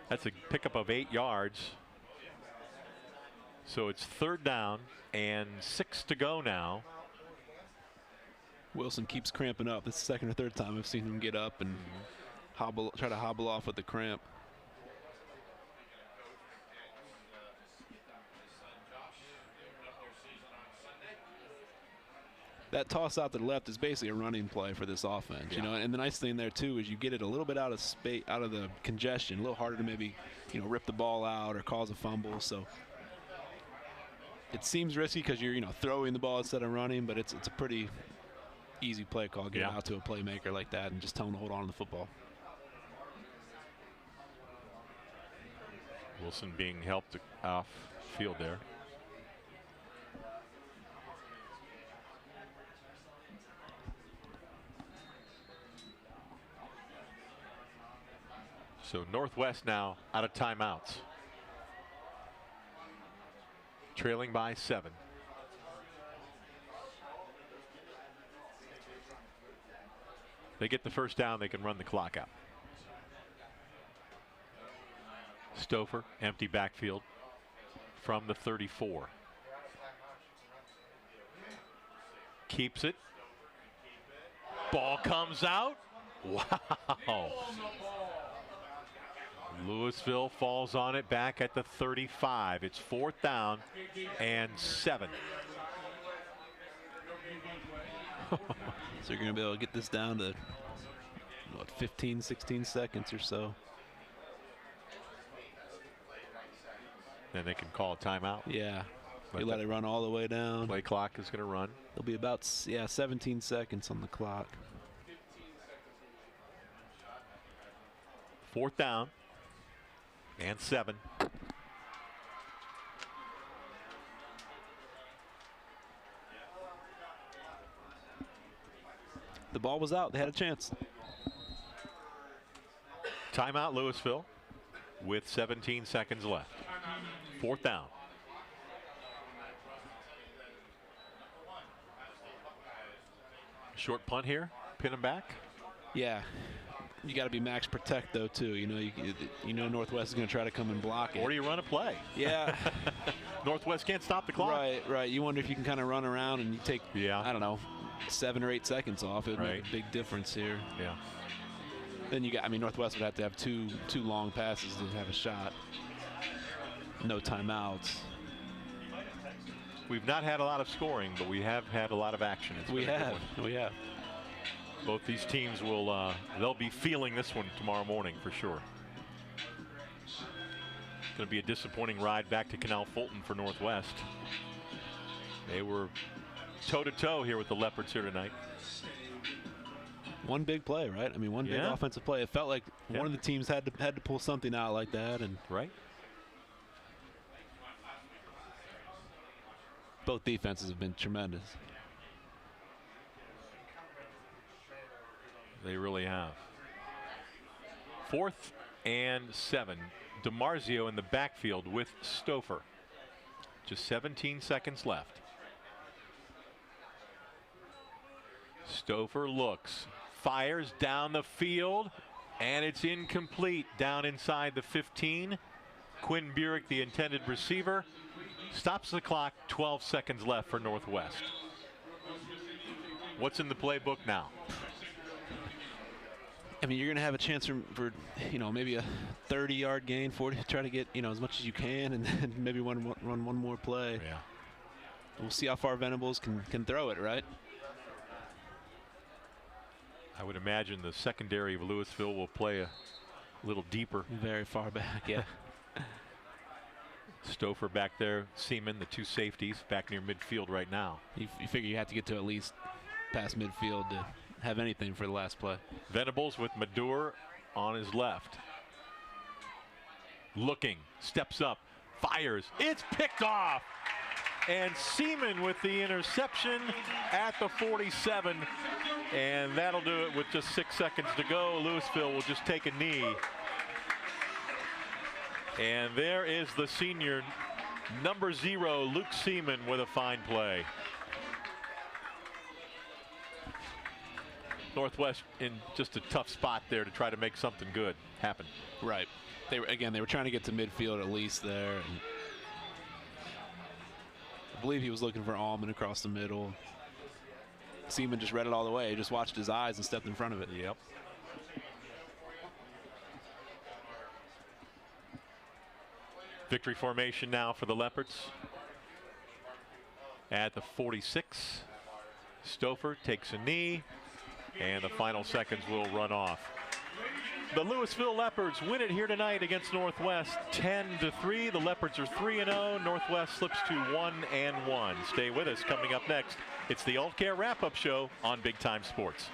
That's a pickup of 8 yards. So it's 3rd down and 6 to go now. Wilson keeps cramping up. This is the 2nd or 3rd time I've seen him get up and try to hobble off with the cramp. That toss out to the left is basically a running play for this offense, you know. And the nice thing there too is you get it a little bit out of space, out of the congestion, a little harder to maybe, rip the ball out or cause a fumble. So it seems risky because you're, throwing the ball instead of running, but it's a pretty easy play call. Get out to a playmaker like that and just tell him to hold on to the football. Wilson being helped off field there. So Northwest now out of timeouts. Trailing by 7. They get the 1st down, they can run the clock out. Stouffer, empty backfield from the 34. Keeps it. Ball comes out. Wow. Louisville falls on it back at the 35. It's 4th down and 7. So you're going to be able to get this down to, what, 15, 16 seconds or so. Then they can call a timeout. Yeah. You let it run all the way down. Play clock is going to run. There'll be about 17 seconds on the clock. 4th down and 7. The ball was out. They had a chance. Timeout Louisville with 17 seconds left. 4th down. Short punt here. Pin him back. Yeah. You got to be max protect, though, too. You know Northwest is going to try to come and block it. Or do you run a play? Yeah. Northwest can't stop the clock. Right. You wonder if you can kind of run around and you take, I don't know, 7 or 8 seconds off. It would make a big difference here. Yeah. Then Northwest would have to have two long passes to have a shot. No timeouts. We've not had a lot of scoring, but we have had a lot of action. We have. Both these teams will, they'll be feeling this one tomorrow morning for sure. It's going to be a disappointing ride back to Canal Fulton for Northwest. They were toe-to-toe here with the Leopards here tonight. One big play, right? One big offensive play. It felt like one of the teams had to pull something out like that. And both defenses have been tremendous. They really have. 4th and 7. DiMarzio in the backfield with Stouffer. Just 17 seconds left. Stouffer looks, fires down the field, and it's incomplete down inside the 15. Quinn Burek, the intended receiver, stops the clock. 12 seconds left for Northwest. What's in the playbook now? You're going to have a chance for maybe a 30-yard gain, 40. Try to get as much as you can, and then maybe run one more play. Yeah. We'll see how far Venables can throw it. Right. I would imagine the secondary of Louisville will play a little deeper. Very far back. Yeah. Stouffer back there, Seaman, the 2 safeties back near midfield right now. You figure you have to get to at least past midfield to have anything for the last play. Venables with Madure on his left. Looking, steps up, fires. It's picked off. And Seaman with the interception at the 47. And that'll do it with just 6 seconds to go. Louisville will just take a knee. And there is the senior, number 0, Luke Seaman, with a fine play. Northwest in just a tough spot there to try to make something good happen. Right. They were trying to get to midfield at least there. And I believe he was looking for Allman across the middle. Seaman just read it all the way. He just watched his eyes and stepped in front of it. Yep. Victory formation now for the Leopards. At the 46, Stouffer takes a knee, and the final seconds will run off. The Louisville Leopards win it here tonight against Northwest 10-3. The Leopards are 3-0. Northwest slips to 1-1. Stay with us. Coming up next, it's the Alt Care Wrap-Up Show on Big Time Sports.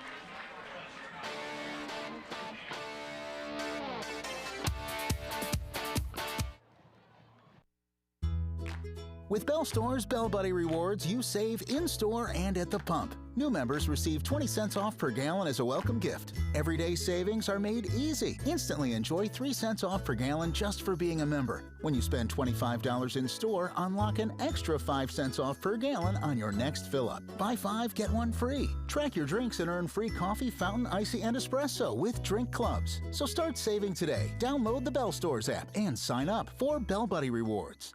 With Bell Store's Bell Buddy Rewards, you save in-store and at the pump. New members receive 20 cents off per gallon as a welcome gift. Everyday savings are made easy. Instantly enjoy 3 cents off per gallon just for being a member. When you spend $25 in store, unlock an extra 5 cents off per gallon on your next fill-up. Buy 5, get 1 free. Track your drinks and earn free coffee, fountain, icy, and espresso with drink clubs. So start saving today. Download the Bell Stores app and sign up for Bell Buddy Rewards.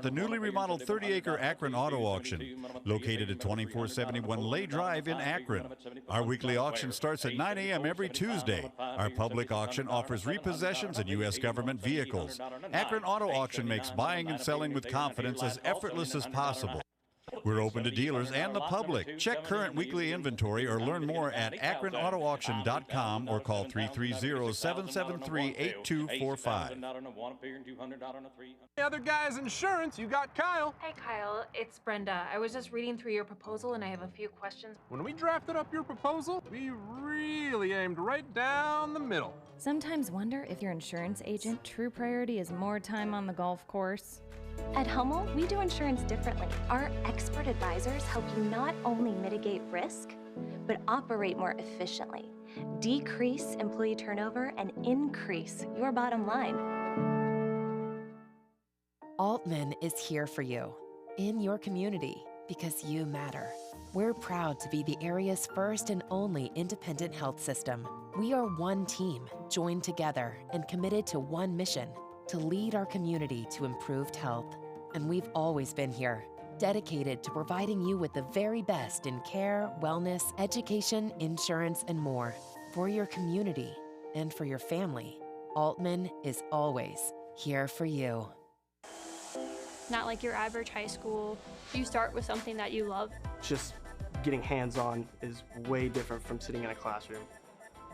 The newly remodeled 30-acre Akron Auto Auction, located at 2471 Lay Drive in Akron. Our weekly auction starts at 9 a.m. every Tuesday. Our public auction offers repossessions and U.S. government vehicles. Akron Auto Auction makes buying and selling with confidence as effortless as possible. We're open to dealers and the public. Check current weekly inventory or learn more at akronautoauction.com or call 330-773-8245. The other guy's insurance, you got Kyle. Hey Kyle, it's Brenda. I was just reading through your proposal and I have a few questions. When we drafted up your proposal, we really aimed right down the middle. Sometimes wonder if your insurance agent true priority is more time on the golf course. At Hummel, we do insurance differently. Our expert advisors help you not only mitigate risk, but operate more efficiently, decrease employee turnover, and increase your bottom line. Altman is here for you, in your community, because you matter. We're proud to be the area's first and only independent health system. We are one team, joined together and committed to one mission: to lead our community to improved health. And we've always been here, dedicated to providing you with the very best in care, wellness, education, insurance, and more. For your community and for your family, Altman is always here for you. Not like your average high school. You start with something that you love. Just getting hands-on is way different from sitting in a classroom.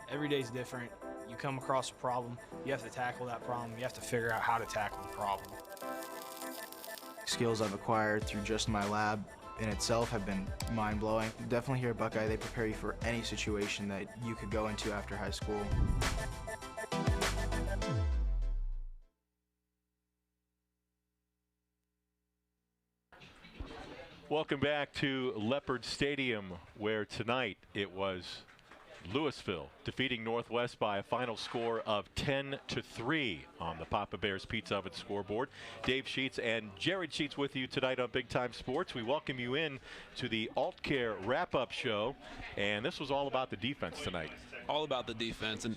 Every day's different. You come across a problem, you have to tackle that problem, you have to figure out how to tackle the problem. Skills I've acquired through just my lab in itself have been mind-blowing. Definitely here at Buckeye, they prepare you for any situation that you could go into after high school. Welcome back to Leopard Stadium, where tonight it was Louisville defeating Northwest by a final score of 10-3 on the Papa Bears Pizza Oven scoreboard. Dave Sheets and Jared Sheets with you tonight on Big Time Sports. We welcome you in to the AltCare wrap-up show, and this was all about the defense tonight. All about the defense, and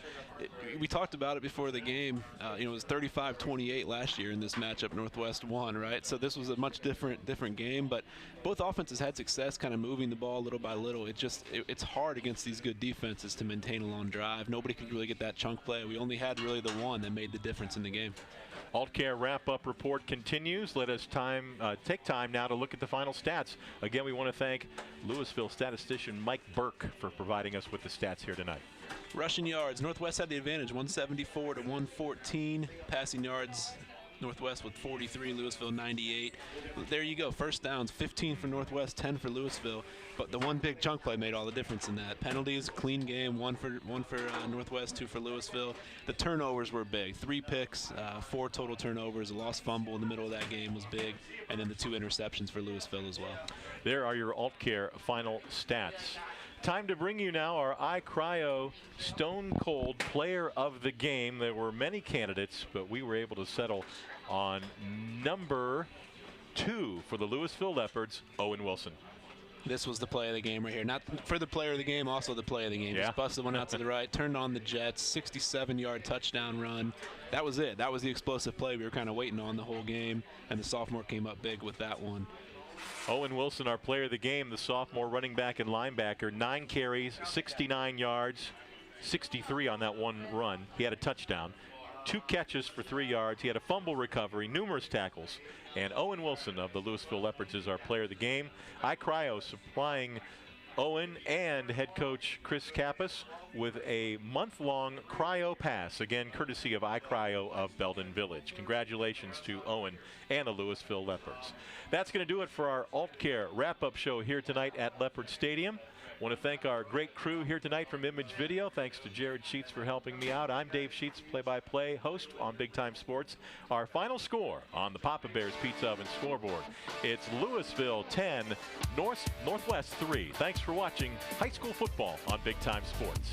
we talked about it before the game. It was 35-28 last year in this matchup. Northwest won, right? So this was a much different game, but both offenses had success kind of moving the ball little by little. It's hard against these good defenses to maintain a long drive. Nobody could really get that chunk play. We only had really the one that made the difference in the game. AltCare wrap-up report continues. Let us take time now to look at the final stats. Again, we want to thank Louisville statistician Mike Burke for providing us with the stats here tonight. Rushing yards, Northwest had the advantage, 174 to 114. Passing yards, Northwest with 43, Louisville 98. There you go, first downs, 15 for Northwest, 10 for Louisville. But the one big chunk play made all the difference in that. Penalties, clean game, one for Northwest, 2 for Louisville. The turnovers were big, 3 picks, 4 total turnovers. A lost fumble in the middle of that game was big, and then the 2 interceptions for Louisville as well. There are your AltCare final stats. Time to bring you now our iCryo Stone Cold Player of the Game. There were many candidates, but we were able to settle on number 2 for the Louisville Leopards, Owen Wilson. This was the play of the game right here. Not for the player of the game, also the play of the game. Yeah. Just busted one out to the right, turned on the Jets, 67-yard touchdown run. That was it. That was the explosive play we were kind of waiting on the whole game, and the sophomore came up big with that one. Owen Wilson, our player of the game, the sophomore running back and linebacker, 9 carries, 69 yards, 63 on that one run. He had a touchdown, 2 catches for 3 yards. He had a fumble recovery, numerous tackles. And Owen Wilson of the Louisville Leopards is our player of the game. iCryo supplying Owen and head coach Chris Kappas with a month-long cryo pass, again courtesy of iCryo of Belden Village. Congratulations to Owen and the Louisville Leopards. That's going to do it for our AltCare wrap-up show here tonight at Leopard Stadium. I want to thank our great crew here tonight from Image Video. Thanks to Jared Sheets for helping me out. I'm Dave Sheets, play-by-play host on Big Time Sports. Our final score on the Papa Bears Pizza Oven scoreboard. It's Louisville 10, Northwest 3. Thanks for watching high school football on Big Time Sports.